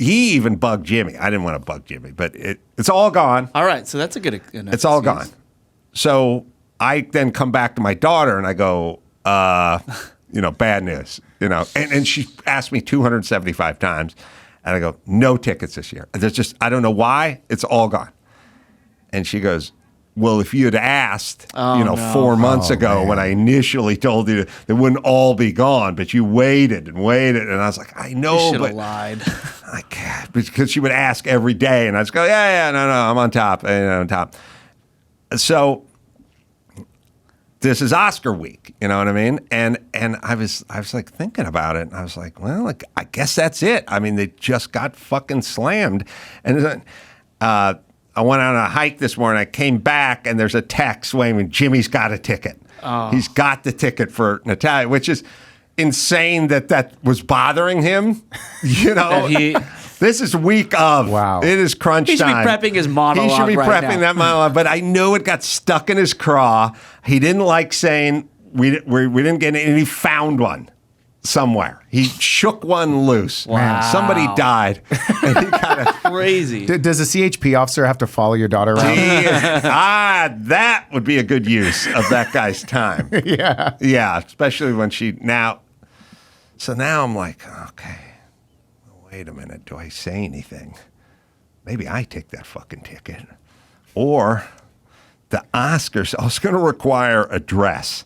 even bugged Jimmy. I didn't want to bug Jimmy, but it's all gone. All right, so that's a good. It's all gone. So I then come back to my daughter and I go, you know, bad news, you know. And she asked me 275 times, and I go, no tickets this year. There's just, I don't know why, it's all gone. And she goes, well, if you had asked, 4 months ago when I initially told you they wouldn't all be gone, but you waited and waited, and I was like, I know, You should but have lied. I can't, because she would ask every day, and I just go, no, I'm on top, on top. So this is Oscar week, you know what I mean? And I was like thinking about it, and I was like, well, like, I guess that's it. I mean, they just got fucking slammed, and I went on a hike this morning. I came back, and there's a text waving, Jimmy's got a ticket. Oh. He's got the ticket for Natalia, which is insane that was bothering him. You know, this is week of. Wow. It is crunch time. He should be prepping his monologue. He should be right prepping now. that monologue, but I know it got stuck in his craw. He didn't like saying we didn't get it, and he found one. somewhere. He shook one loose. Wow. Somebody died. And he got a Crazy. Does a CHP officer have to follow your daughter around? that would be a good use of that guy's time. Yeah. Yeah, especially when So now I'm like, okay, wait a minute. Do I say anything? Maybe I take that fucking ticket. Or the Oscars, I was going to require a dress.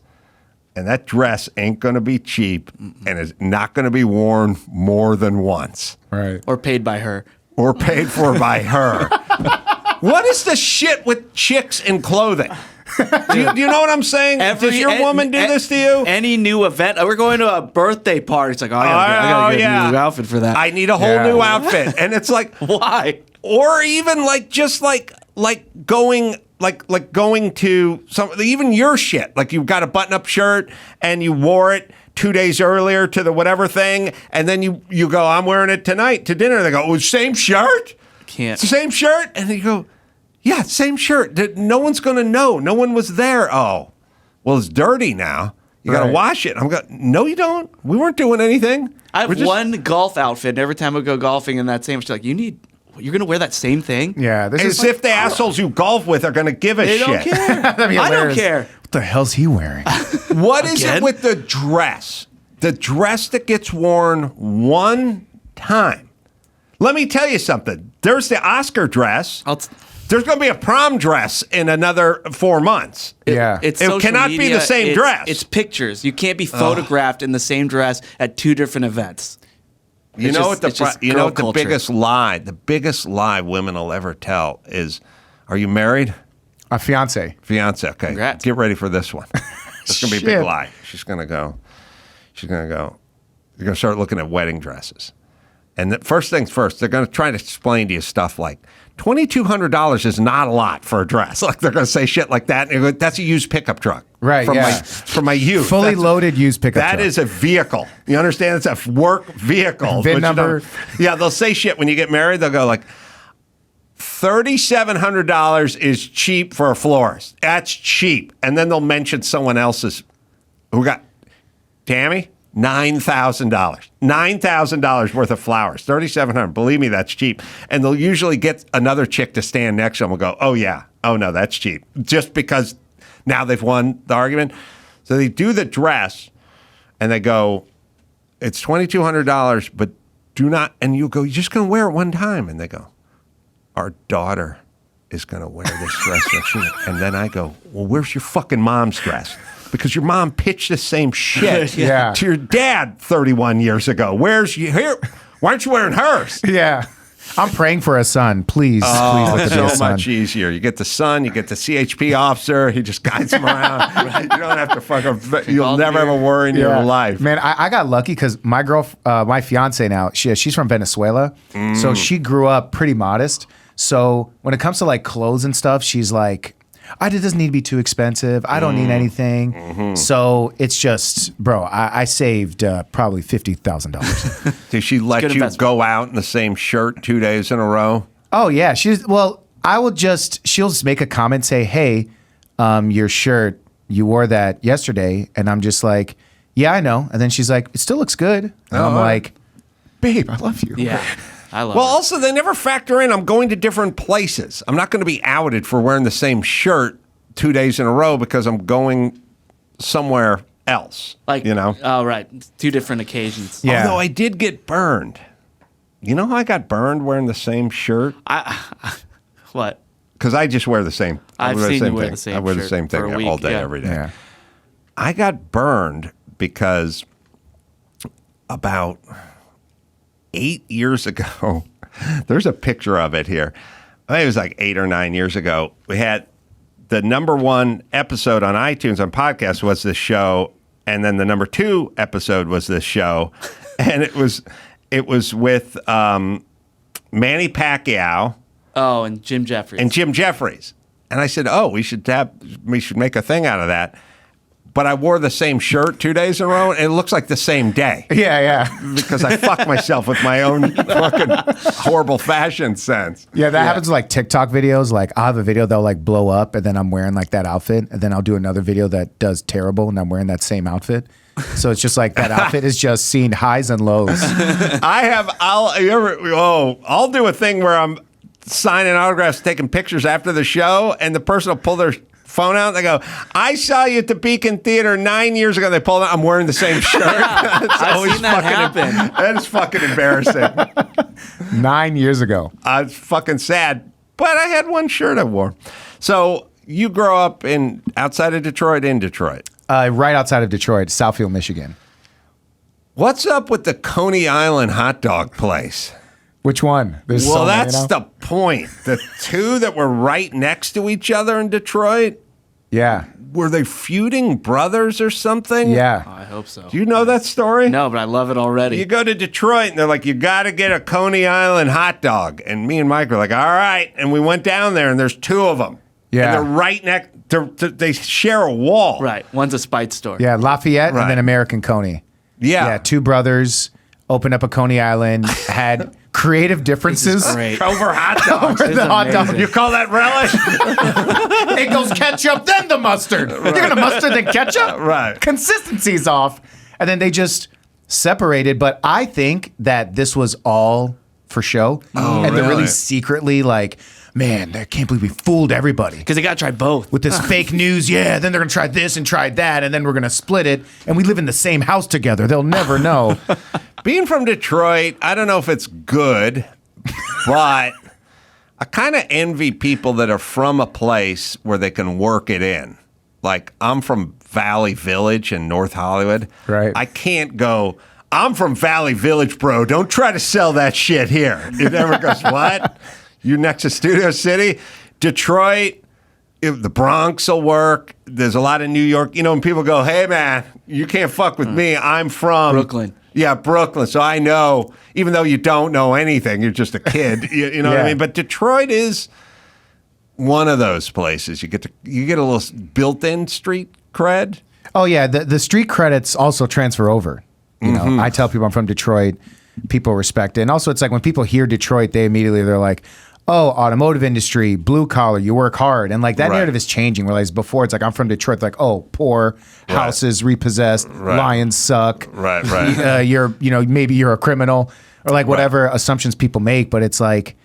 And that dress ain't going to be cheap and is not going to be worn more than once. Right. Or paid by her. Or paid for by her. What is the shit with chicks in clothing? Do you know what I'm saying? Does your woman do this to you? Any new event? We're going to a birthday party. It's like, I gotta get a new outfit for that. I need a whole new outfit. And it's like, why? Or even like just like going going to some, even your shit. Like you've got a button-up shirt and you wore it 2 days earlier to the whatever thing, and then you go, I'm wearing it tonight to dinner. They go, oh, same shirt? Can't. It's the same shirt? And you go, yeah, same shirt. No one's going to know. No one was there. Oh, well, it's dirty now. You got to wash it. I'm going, no, you don't. We weren't doing anything. I have one golf outfit, and every time I go golfing in that same, she's like, you're going to wear that same thing? Yeah. As if the assholes you golf with are going to give a shit. They don't care. I don't care. What the hell's he wearing? What is it with the dress? The dress that gets worn one time. Let me tell you something. There's the Oscar dress. There's going to be a prom dress in another 4 months. It cannot be the same dress. It's pictures. You can't be photographed in the same dress at 2 different events. You know what the biggest lie? The biggest lie women will ever tell is, "Are you married?" A fiance. Fiance. Okay. Congrats. Get ready for this one. It's gonna be a big lie. She's gonna go. You're gonna start looking at wedding dresses, and first things first, they're gonna try to explain to you stuff like $2,200 is not a lot for a dress. Like they're gonna say shit like that. And go, that's a used pickup truck. Right, From my youth. Fully loaded used pickup truck. That is a vehicle. You understand? It's a work vehicle. VIN number. Yeah, they'll say shit when you get married. They'll go like, $3,700 is cheap for a florist. That's cheap. And then they'll mention someone else's who got, Tammy, $9,000. $9,000 worth of flowers. $3,700. Believe me, that's cheap. And they'll usually get another chick to stand next to them and go, oh, yeah. Oh, no, that's cheap. Just because now they've won the argument. So they do the dress and they go, it's $2,200, but do not, and you go, you're just going to wear it one time. And they go, our daughter is going to wear this dress. And then I go, well, where's your fucking mom's dress? Because your mom pitched the same shit to your dad 31 years ago. Why aren't you wearing hers? Yeah. I'm praying for a son. Please let there be a so son. much easier. You get the son, you get the CHP officer. He just guides him around. You don't have to fucking. You'll never have a worry in your life. Man, I got lucky because my fiance now, she's from Venezuela, so she grew up pretty modest. So when it comes to like clothes and stuff, she's like, it doesn't need to be too expensive. I don't need anything. Mm-hmm. So it's just, bro, I saved probably $50,000. Did she let you go out in the same shirt 2 days in a row? Oh, yeah. she'll just make a comment, say, hey, your shirt, you wore that yesterday. And I'm just like, yeah, I know. And then she's like, it still looks good. And I'm like, babe, I love you. Yeah. Also, they never factor in, I'm going to different places. I'm not going to be outed for wearing the same shirt 2 days in a row because I'm going somewhere else. Oh, right. 2 different occasions. Yeah. Although I did get burned. You know how I got burned wearing the same shirt? What? Because I just wear the same. I've seen you wear the same shirt. I wear the same thing all day, every day. Yeah. I got burned because about 8 years ago, there's a picture of it here. I think it was like 8 or 9 years ago. We had the number 1 episode on iTunes on podcast was this show, and then the number 2 episode was this show, and it was with Manny Pacquiao. Oh, and Jim Jeffries. And I said, we should make a thing out of that. But I wore the same shirt 2 days in a row, and it looks like the same day. Yeah. Because I fucked myself with my own fucking horrible fashion sense. Yeah, that happens with like TikTok videos. Like I'll have a video that'll like blow up, and then I'm wearing like that outfit, and then I'll do another video that does terrible, and I'm wearing that same outfit. So it's just like that outfit is just seeing highs and lows. I'll do a thing where I'm signing autographs, taking pictures after the show, and the person will pull their phone out and they go, I saw you at the Beacon Theater 9 years ago. They pull it out. I'm wearing the same shirt. I've seen that happen. That is fucking embarrassing. 9 years ago. It's fucking sad. But I had one shirt I wore. So you grow up outside of Detroit, in Detroit? Right outside of Detroit, Southfield, Michigan. What's up with the Coney Island hot dog place? Which one? There's that's the point. The two that were right next to each other in Detroit? Yeah. Were they feuding brothers or something? Yeah. I hope so. Do you know that story? No, but I love it already. You go to Detroit and they're like, you got to get a Coney Island hot dog. And me and Mike were like, all right. And we went down there and there's two of them. Yeah. And they're right next. They share a wall. Right. One's a Spite store. Yeah, Lafayette and then American Coney. Yeah. Two brothers opened up a Coney Island, had creative differences. Over hot dogs. Over the hot dog. You call that relish? It goes ketchup, then the mustard. You're going to mustard, then ketchup? Right. Consistency's off. And then they just separated. But I think that this was all for show. And they're really secretly like, man, I can't believe we fooled everybody. Because they got to try both. With this fake news, then they're going to try this and try that, and then we're going to split it, and we live in the same house together. They'll never know. Being from Detroit, I don't know if it's good, but I kind of envy people that are from a place where they can work it in. Like, I'm from Valley Village in North Hollywood. Right. I can't go, I'm from Valley Village, bro. Don't try to sell that shit here. It never goes, what? You next to Studio City? Detroit, the Bronx will work. There's a lot of New York. And people go, hey, man, you can't fuck with me. I'm from Brooklyn. Yeah, Brooklyn. So I know, even though you don't know anything, you're just a kid. You know what I mean? But Detroit is one of those places. You get a little built-in street cred. Oh, yeah. The street credits also transfer over. You know, I tell people I'm from Detroit. People respect it. And also, it's like when people hear Detroit, they're like, oh, automotive industry, blue collar, you work hard. And like that narrative is changing. Whereas before, it's like, I'm from Detroit. Like, oh, poor, houses repossessed, lions suck. Right. Maybe you're a criminal or like whatever assumptions people make. But it's like,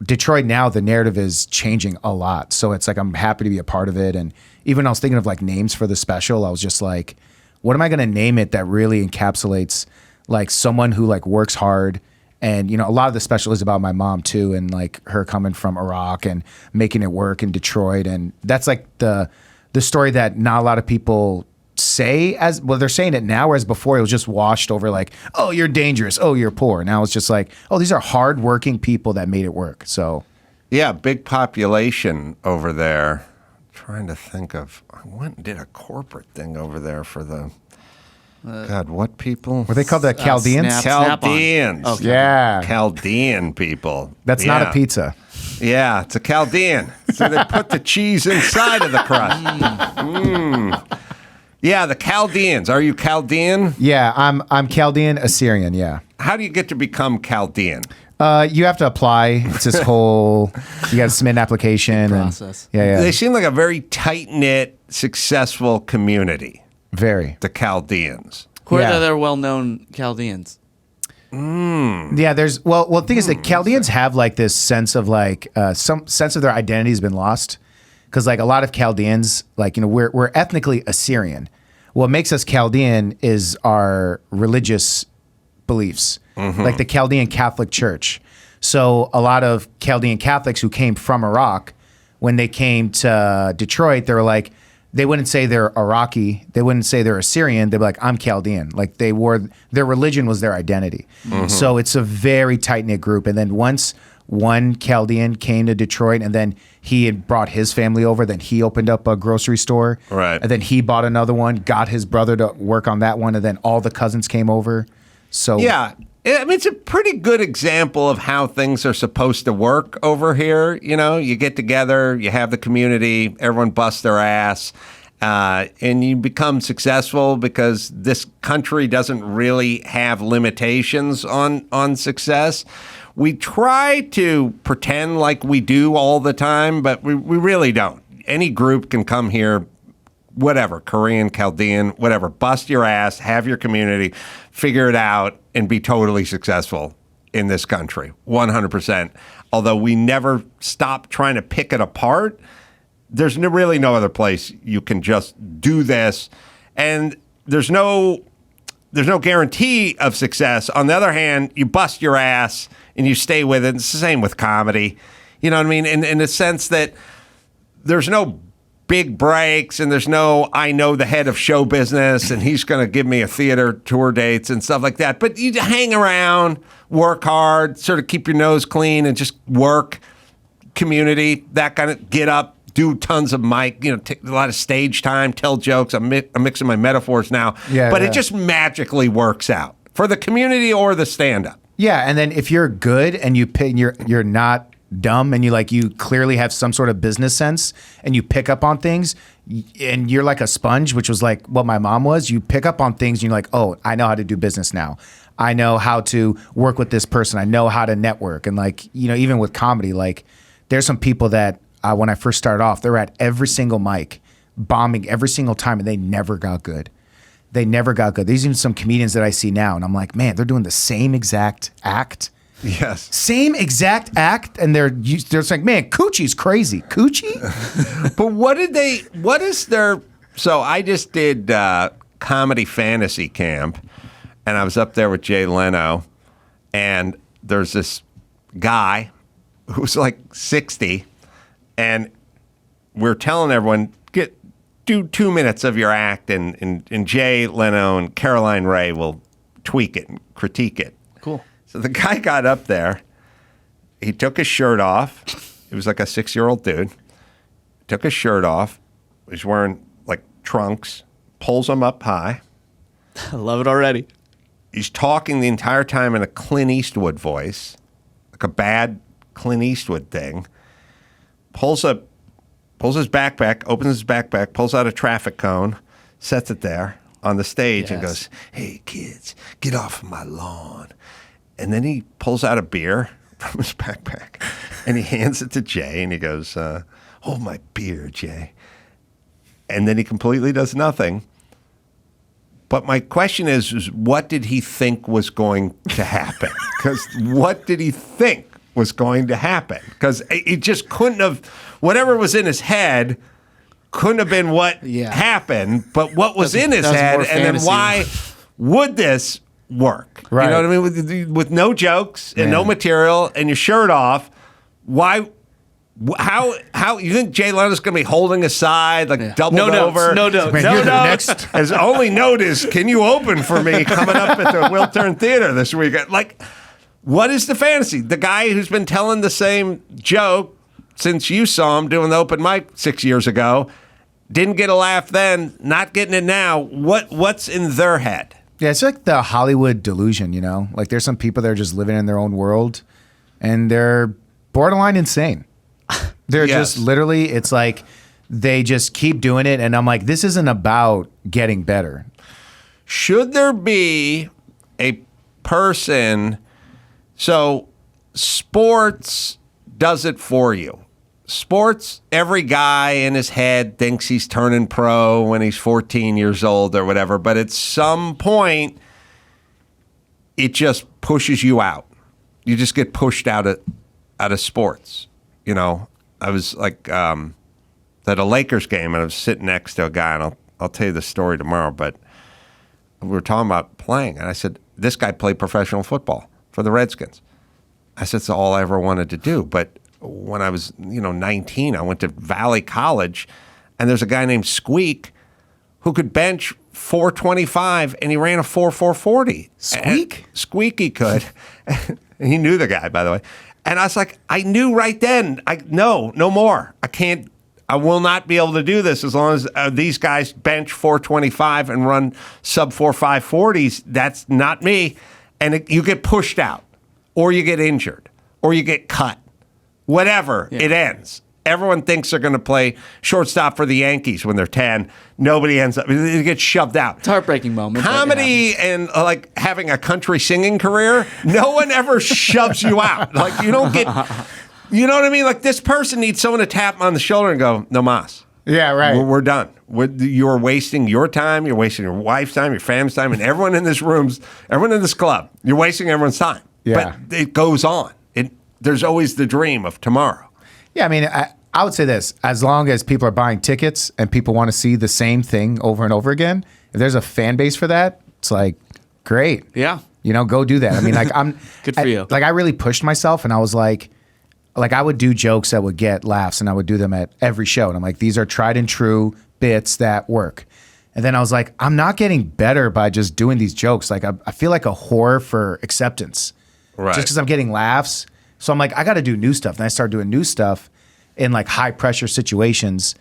Detroit now, the narrative is changing a lot. So it's like, I'm happy to be a part of it. And even when I was thinking of like names for the special, I was just like, what am I going to name it that really encapsulates like someone who like works hard? And, a lot of the special is about my mom too. And like her coming from Iraq and making it work in Detroit. And that's like the story that not a lot of people say as well. They're saying it now, whereas before it was just washed over like, oh, you're dangerous. Oh, you're poor. Now it's just like, oh, these are hardworking people that made it work. So yeah, big population over there. Trying to think of, I went and did a corporate thing over there for the, God, what people? Were they called the Chaldeans? Chaldeans. Okay. Yeah. Chaldean people. That's not a pizza. Yeah, it's a Chaldean. So they put the cheese inside of the crust. Yeah, the Chaldeans. Are you Chaldean? Yeah, I'm Chaldean Assyrian, yeah. How do you get to become Chaldean? You have to apply. It's this whole, you got to submit an application. Process. And, They seem like a very tight-knit, successful community. Very. The Chaldeans. Who are the other well-known Chaldeans? Yeah, the thing is that Chaldeans have like this sense of like, some sense of their identity has been lost. Because like a lot of Chaldeans, like, we're ethnically Assyrian. What makes us Chaldean is our religious beliefs, like the Chaldean Catholic Church. So a lot of Chaldean Catholics who came from Iraq, when they came to Detroit, they were like, they wouldn't say they're Iraqi. They wouldn't say they're Assyrian. They'd be like, I'm Chaldean. Like their religion was their identity. So it's a very tight-knit group. And then once one Chaldean came to Detroit and then he had brought his family over, then he opened up a grocery store. Right. And then he bought another one, got his brother to work on that one, and then all the cousins came over. So yeah. I mean, it's a pretty good example of how things are supposed to work over here. You get together, you have the community, everyone busts their ass, and you become successful because this country doesn't really have limitations on success. We try to pretend like we do all the time, but we really don't. Any group can come here whatever, Korean, Chaldean, whatever. Bust your ass, have your community, figure it out, and be totally successful in this country, 100%. Although we never stop trying to pick it apart, there's really no other place you can just do this. And there's no guarantee of success. On the other hand, you bust your ass and you stay with it. It's the same with comedy. You know what I mean? In the sense that there's no big breaks and there's no, I know the head of show business and he's going to give me a theater tour dates and stuff like that. But you hang around, work hard, sort of keep your nose clean and just work, community, that kind of, get up, do tons of mic, take a lot of stage time, tell jokes. I'm mixing my metaphors now. But it just magically works out for the community or the stand-up. Yeah, and then if you're good and you're not dumb and you clearly have some sort of business sense and you pick up on things and you're like a sponge, which was like what my mom was. You pick up on things and you're like, oh, I know how to do business now. I know how to work with this person. I know how to network. And even with comedy, there's some people that when I first started off, they were at every single mic, bombing every single time, and they never got good. There's even some comedians that I see now, and I'm like, man, they're doing the same exact act. Yes. Same exact act, and they're just like, man, Coochie's crazy. Coochie? But so I just did Comedy Fantasy Camp, and I was up there with Jay Leno, and there's this guy who's like 60, and we're telling everyone, do 2 minutes of your act, and Jay Leno and Caroline Ray will tweak it and critique it. Cool. So the guy got up there. He took his shirt off. He was like a 6-year-old dude. Took his shirt off. He's wearing like trunks. Pulls them up high. I love it already. He's talking the entire time in a Clint Eastwood voice, like a bad Clint Eastwood thing. Pulls his backpack, opens his backpack, pulls out a traffic cone, sets it there on the stage and goes, hey, kids, get off of my lawn. And then he pulls out a beer from his backpack and he hands it to Jay and he goes, hold my beer, Jay. And then he completely does nothing. But my question is what did he think was going to happen? Because what did he think was going to happen? Because it just couldn't have, whatever was in his head couldn't have been what happened, but what was in his head, and then why would this work? Right. You know what I mean? With no jokes and no material and your shirt off, why? How you think Jay Leno's going to be holding aside, doubled over? No notes. No notes. His only note is, can you open for me coming up at the Will Turn Theater this weekend? What is the fantasy? The guy who's been telling the same joke since you saw him doing the open mic 6 years ago, didn't get a laugh then, not getting it now. What's in their head? Yeah, it's like the Hollywood delusion, Like there's some people that are just living in their own world and they're borderline insane. They're just literally, it's like they just keep doing it. And I'm like, this isn't about getting better. Should there be a person, so sports does it for you. Sports, every guy in his head thinks he's turning pro when he's 14 years old or whatever, but at some point, it just pushes you out. You just get pushed out of sports. I was at a Lakers game, and I was sitting next to a guy, and I'll tell you the story tomorrow, but we were talking about playing, and I said, this guy played professional football for the Redskins. I said, it's all I ever wanted to do, but when I was 19, I went to Valley College, and there's a guy named Squeak who could bench 425, and he ran a 4.40. Squeak? Squeaky could. He knew the guy, by the way. And I was like, I knew right then, no more. I will not be able to do this as long as these guys bench 425 and run sub 4.540s. That's not me. And you get pushed out, or you get injured, or you get cut. Whatever, it ends. Everyone thinks they're going to play shortstop for the Yankees when they're 10. Nobody ends up. They get shoved out. It's a heartbreaking moment. Comedy and having a country singing career, no one ever shoves you out. You don't get, you know what I mean? This person needs someone to tap him on the shoulder and go, no mas. Yeah, right. We're done. You're wasting your time. You're wasting your wife's time, your family's time, and everyone in this club. You're wasting everyone's time. Yeah. But it goes on. There's always the dream of tomorrow. Yeah, I mean, I would say this. As long as people are buying tickets and people want to see the same thing over and over again, if there's a fan base for that, it's like, great. Yeah. Go do that. I mean, like, Good for you. Like, I really pushed myself, and I was like, I would do jokes that would get laughs, and I would do them at every show. And I'm like, these are tried and true bits that work. And then I was like, I'm not getting better by just doing these jokes. Like, I feel like a whore for acceptance. Right. Just because I'm getting laughs. So I'm like, I got to do new stuff. And I started doing new stuff in like high pressure situations,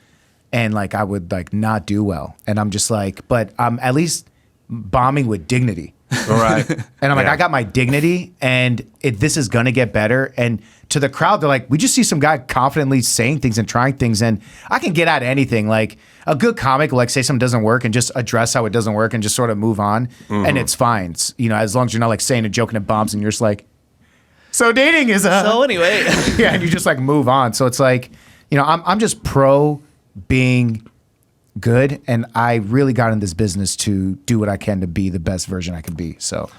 and like I would like not do well. And I'm just like, but I'm at least bombing with dignity. All right. And I'm like, I got my dignity, and this is gonna get better. And to the crowd, they're like, we just see some guy confidently saying things and trying things, and I can get at anything. Like a good comic will like say something doesn't work and just address how it doesn't work and just sort of move on, and it's fine. It's, as long as you're not like saying a joke and it bombs, and you're just like, so dating is So anyway. yeah, and you just like move on. So it's like, I'm just pro being good, and I really got in this business to do what I can to be the best version I can be. So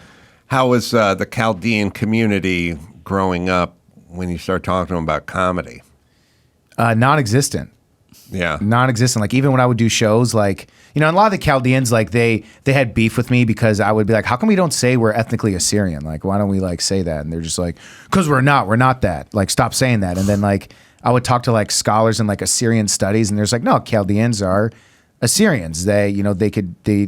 how was the Chaldean community growing up when you start talking to them about comedy? Non-existent. Yeah. Non-existent. Like even when I would do shows, like, a lot of the Chaldeans, like they had beef with me because I would be like, how come we don't say we're ethnically Assyrian? Like, why don't we like say that? And they're just like, because we're not that. Like, stop saying that. And then like I would talk to like scholars in like Assyrian studies, and there's like, no, Chaldeans are Assyrians. They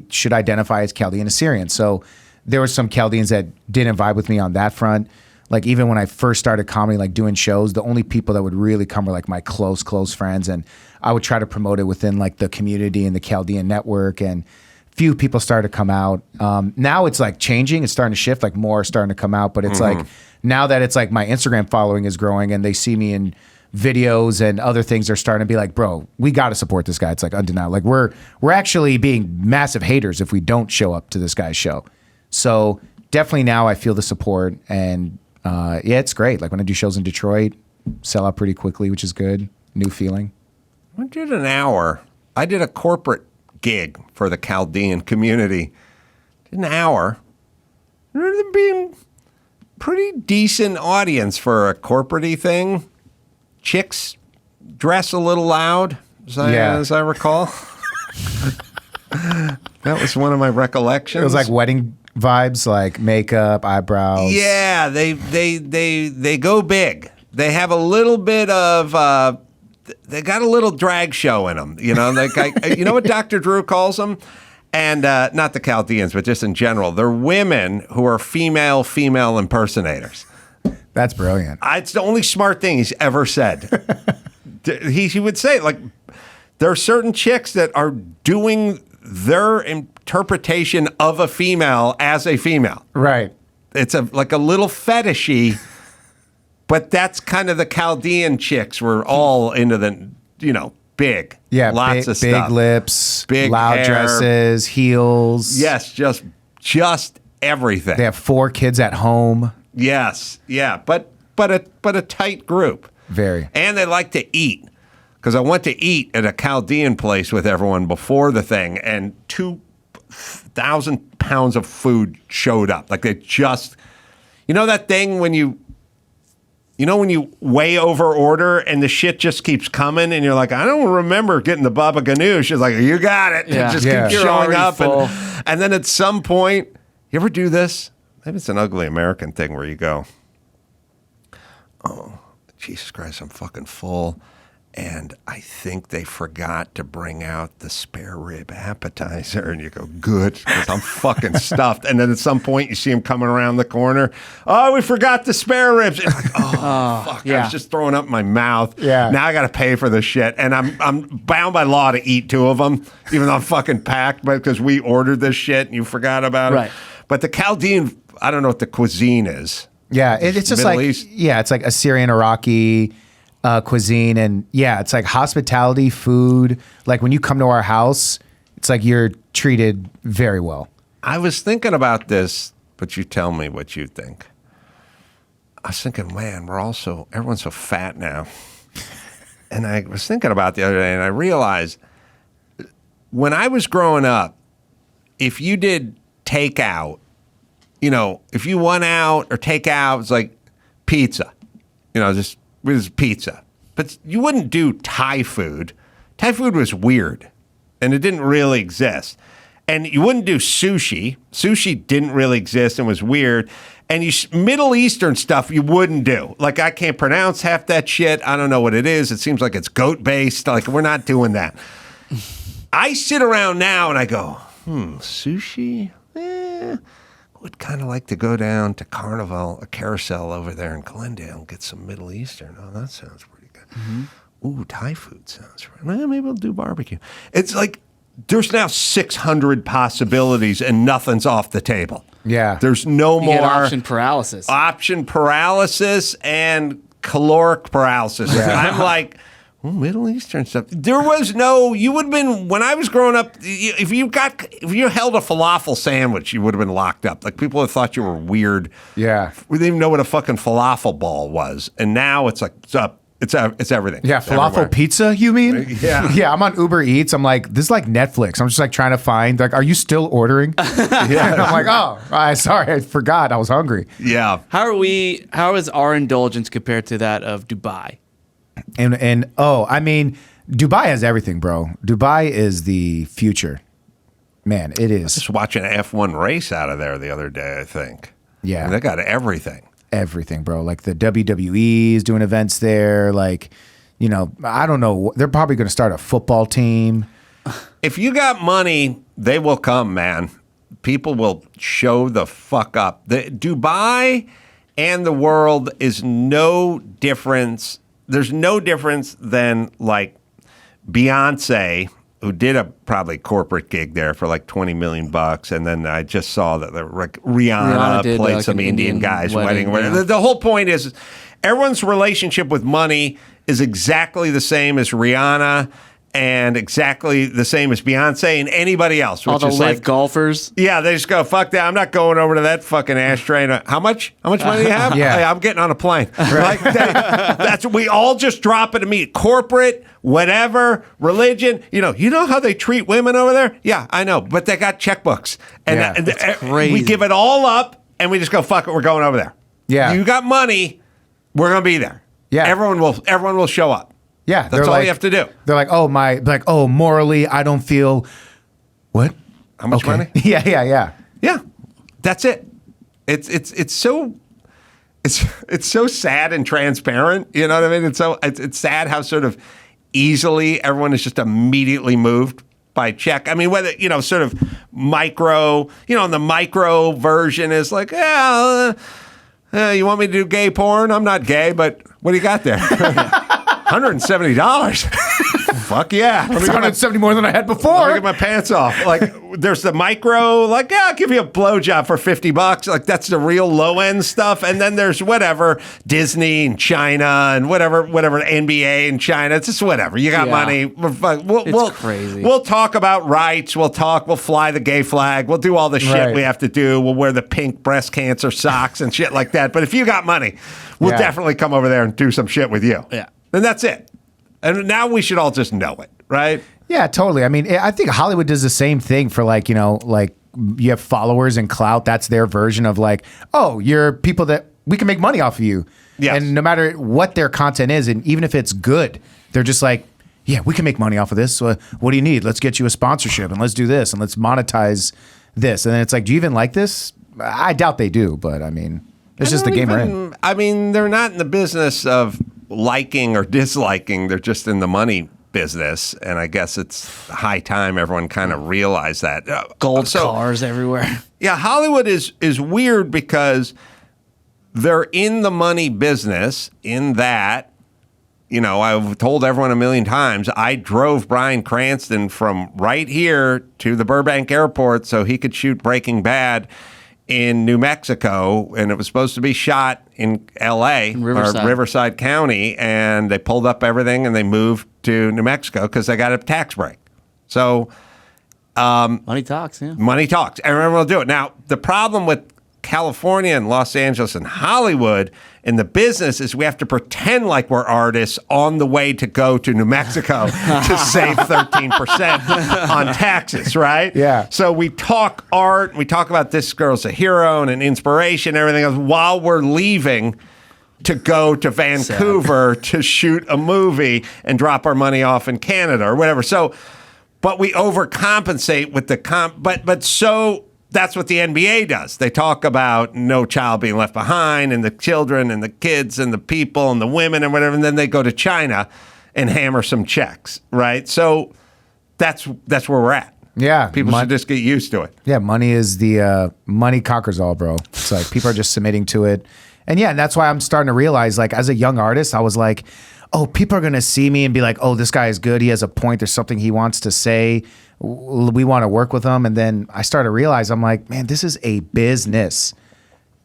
should identify as Chaldean Assyrians. So there were some Chaldeans that didn't vibe with me on that front. Like even when I first started comedy, like doing shows, the only people that would really come were like my close friends, and I would try to promote it within like the community and the Chaldean network, and few people started to come out. Now it's like changing, it's starting to shift, like more are starting to come out, but it's like now that it's like my Instagram following is growing and they see me in videos and other things, are starting to be like, bro, we got to support this guy. It's like undeniable. Like we're actually being massive haters if we don't show up to this guy's show. So definitely now I feel the support, and yeah, it's great. Like when I do shows in Detroit, sell out pretty quickly, which is good. New feeling. I did an hour. I did a corporate gig for the Chaldean community. Did an hour. There being pretty decent audience for a corporate-y thing. Chicks dress a little loud, as I recall. That was one of my recollections. It was like wedding vibes, like makeup, eyebrows. Yeah, they go big. They have a little bit of they got a little drag show in them. Like you know what Dr. Drew calls them? And not the Chaldeans, but just in general, they're women who are female impersonators. That's brilliant. It's the only smart thing he's ever said. He would say, like, there are certain chicks that are doing their interpretation of a female as a female. Right. It's like a little fetishy, but that's kind of the Chaldean chicks. We're all into the, big. Yeah, lots of stuff. Big lips, big loud hair. dresses, heels. Yes, just everything. They have 4 kids at home. Yes, yeah, but a tight group. Very. And they like to eat, because I went to eat at a Chaldean place with everyone before the thing, and 2,000 pounds of food showed up. Like they just, that thing when you way over order and the shit just keeps coming, and you're like, I don't remember getting the baba ganoush. It's like, you got it. Yeah. It just Yeah. keeps You're showing already up, full. and then at some point, you ever do this? Maybe it's an ugly American thing where you go, oh, Jesus Christ, I'm fucking full. And I think they forgot to bring out the spare rib appetizer. And you go, good, because I'm fucking stuffed. And then at some point, you see him coming around the corner. Oh, we forgot the spare ribs. And like, oh, fuck. yeah. I was just throwing up in my mouth. Yeah. Now I got to pay for this shit. And I'm bound by law to eat 2 of them, even though I'm fucking packed, but because we ordered this shit and you forgot about Right. it. But the Chaldean, I don't know what the cuisine is. Yeah, it's just Middle like East? it's like Assyrian, Iraqi cuisine, and it's like hospitality, food. Like when you come to our house, it's like you're treated very well. I was thinking about this, but you tell me what you think. I was thinking, man, everyone's so fat now. And I was thinking about the other day, and I realized when I was growing up, if you did takeout, if you went out or takeout, it's like pizza. Just it was pizza. But you wouldn't do Thai food. Thai food was weird, and it didn't really exist. And you wouldn't do sushi. Sushi didn't really exist and was weird. And Middle Eastern stuff you wouldn't do. Like, I can't pronounce half that shit. I don't know what it is. It seems like it's goat-based. Like, we're not doing that. I sit around now and I go, sushi? Would kind of like to go down to a carousel over there in Glendale and get some Middle Eastern. Oh, that sounds pretty good. Mm-hmm. Ooh, Thai food sounds right. Well, maybe we'll do barbecue. It's like there's now 600 possibilities and nothing's off the table. Yeah. There's no You more get option paralysis. Option paralysis and caloric paralysis. Yeah. I'm like, Middle Eastern stuff. There was no. You would have been when I was growing up. If you held a falafel sandwich, you would have been locked up. Like, people have thought you were weird. Yeah, we didn't even know what a fucking falafel ball was, and now it's like it's everything. Yeah, falafel everywhere. Pizza. You mean? Yeah, yeah. I'm on Uber Eats. I'm like, this is like Netflix. I'm just like trying to find. Like, are you still ordering? Yeah. And I'm like, sorry, I forgot. I was hungry. Yeah. How is our indulgence compared to that of Dubai? And I mean, Dubai has everything, bro. Dubai is the future. Man, it is. Just watching an F1 race out of there the other day, I think. Yeah. And they got everything. Everything, bro. Like, the WWE is doing events there. Like, I don't know. They're probably going to start a football team. If you got money, they will come, man. People will show the fuck up. Dubai and the world is no difference. There's no difference than, like, Beyonce, who did a probably corporate gig there for like $20 million, and then I just saw that Rihanna did, played like, some an Indian Indian guy's wedding, wedding. yeah. The whole point is everyone's relationship with money is exactly the same as Rihanna and exactly the same as Beyonce and anybody else. All Which the is live like, golfers. yeah, they just go, fuck that. I'm not going over to that fucking ashtray. How much money do you have? Yeah. Hey, I'm getting on a plane. Like, that's we all just drop it to meet. Corporate, whatever, religion. You know how they treat women over there? Yeah, I know. But they got checkbooks. And, It's crazy. We give it all up and we just go, fuck it, we're going over there. Yeah. You got money, we're going to be there. Yeah. Everyone will show up. Yeah. That's all you have to do. They're like, morally, I don't feel. What? How much money? Yeah. Yeah, that's it. It's so sad and transparent. You know what I mean? It's sad how sort of easily everyone is just immediately moved by check. I mean, whether sort of micro. And the micro version is like, you want me to do gay porn? I'm not gay, but what do you got there? $170. Fuck yeah. It's 170 more than I had before. Let me get my pants off. Like, there's the micro, like, I'll give you a blowjob for $50. Like, that's the real low end stuff. And then there's whatever, Disney and China and whatever NBA in China. It's just whatever. You got money. We'll crazy. We'll talk about rights. We'll fly the gay flag. We'll do all the shit we have to do. We'll wear the pink breast cancer socks and shit like that. But if you got money, we'll definitely come over there and do some shit with you. Yeah. And that's it. And now we should all just know it, right? Yeah, totally. I mean, I think Hollywood does the same thing for like you have followers and clout. That's their version of like, oh, you're people that we can make money off of you. Yes. And no matter what their content is, and even if it's good, they're just like, yeah, we can make money off of this. So what do you need? Let's get you a sponsorship and let's do this and let's monetize this. And then it's like, do you even like this? I doubt they do, but I mean, it's just the game we're in. I mean, they're not in the business of liking or disliking. They're just in the money business. And I guess it's high time everyone kind of realized that. Gold cars everywhere. Yeah, Hollywood is weird because they're in the money business in that, I've told everyone a million times, I drove Bryan Cranston from right here to the Burbank airport so he could shoot Breaking Bad in New Mexico, and it was supposed to be shot in L.A. or Riverside County, and they pulled up everything and they moved to New Mexico because they got a tax break. So money talks, yeah. Money talks. Everyone will do it. Now, the problem with California and Los Angeles and Hollywood in the business is we have to pretend like we're artists on the way to go to New Mexico to save 13% on taxes, right? Yeah. So we talk art, we talk about this girl's a hero and an inspiration, everything else, while we're leaving to go to Vancouver to shoot a movie and drop our money off in Canada or whatever. So, but we overcompensate with the but so that's what the NBA does. They talk about no child being left behind and the children and the kids and the people and the women and whatever, and then they go to China and hammer some checks, right? So that's where we're at. Yeah. People should just get used to it. Yeah, money is money conquers all, bro. It's like people are just submitting to it. And yeah, and that's why I'm starting to realize, like, as a young artist, I was like, oh, people are going to see me and be like, oh, this guy is good. He has a point. There's something he wants to say. We want to work with him. And then I started to realize, I'm like, man, this is a business.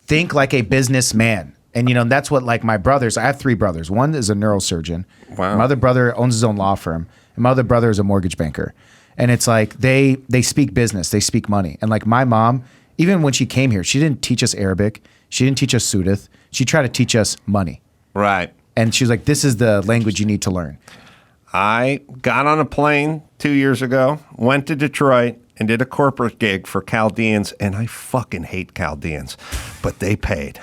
Think like a businessman. And, that's what, like, my brothers, I have 3 brothers. One is a neurosurgeon. Wow. My other brother owns his own law firm. And my other brother is a mortgage banker. And it's like they speak business. They speak money. And, like, my mom, even when she came here, she didn't teach us Arabic. She didn't teach us Sudith. She tried to teach us money. Right. And she was like, this is the language you need to learn. I got on a plane 2 years ago, went to Detroit, and did a corporate gig for Chaldeans, and I fucking hate Chaldeans, but they paid.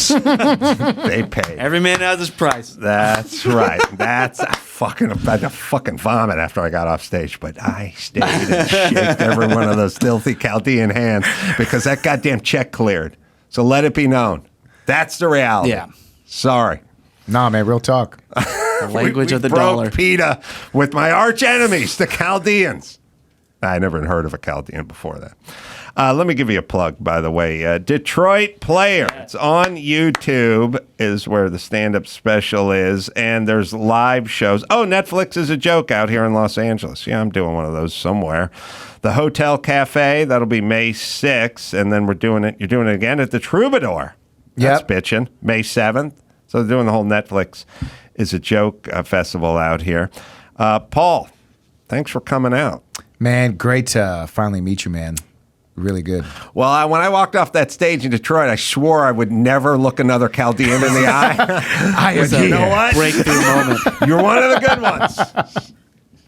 They paid. Every man has his price. That's right. I had to fucking vomit after I got off stage, but I stayed and shaked every one of those filthy Chaldean hands because that goddamn check cleared. So let it be known. That's the reality. Yeah. Sorry. Nah, man, real talk. The language we of the broke dollar. PETA with my arch enemies, the Chaldeans. I never heard of a Chaldean before that. Let me give you a plug, by the way. Detroit Player. It's on YouTube is where the stand-up special is, and there's live shows. Oh, Netflix is a joke out here in Los Angeles. Yeah, I'm doing one of those somewhere. The Hotel Cafe, that'll be May 6th, and then you're doing it again at the Troubadour. That's bitching. May 7th. So they're doing the whole Netflix is a joke festival out here. Paul, thanks for coming out. Man, great to finally meet you, man. Really good. Well, when I walked off that stage in Detroit, I swore I would never look another Chaldean in the eye. You know what? Breakthrough moment. You're one of the good ones.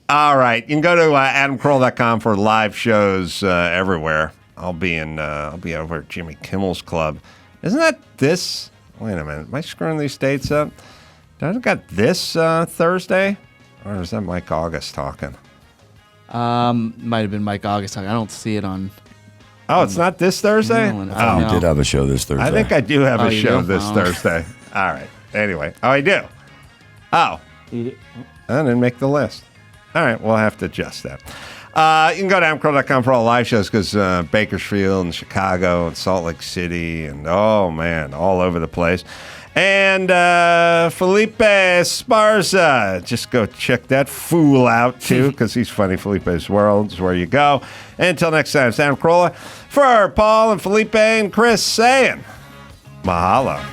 All right. You can go to adamcarolla.com for live shows everywhere. I'll be over at Jimmy Kimmel's Club. Isn't that this? Wait a minute. Am I screwing these dates up? I've got this Thursday? Or is that Mike August talking? Might have been Mike August talking. I don't see it on. Oh, it's not this Thursday? You did have a show this Thursday. I think I do have a show this Thursday. All right. Anyway. Oh, I do. Oh. I didn't make the list. All right. We'll have to adjust that. You can go to adamcarolla.com for all live shows because Bakersfield and Chicago and Salt Lake City and, oh, man, all over the place. And Felipe Esparza. Just go check that fool out, too, because he's funny. Felipe's World is where you go. And until next time, it's Adam Carolla for Paul and Felipe and Chris saying mahalo.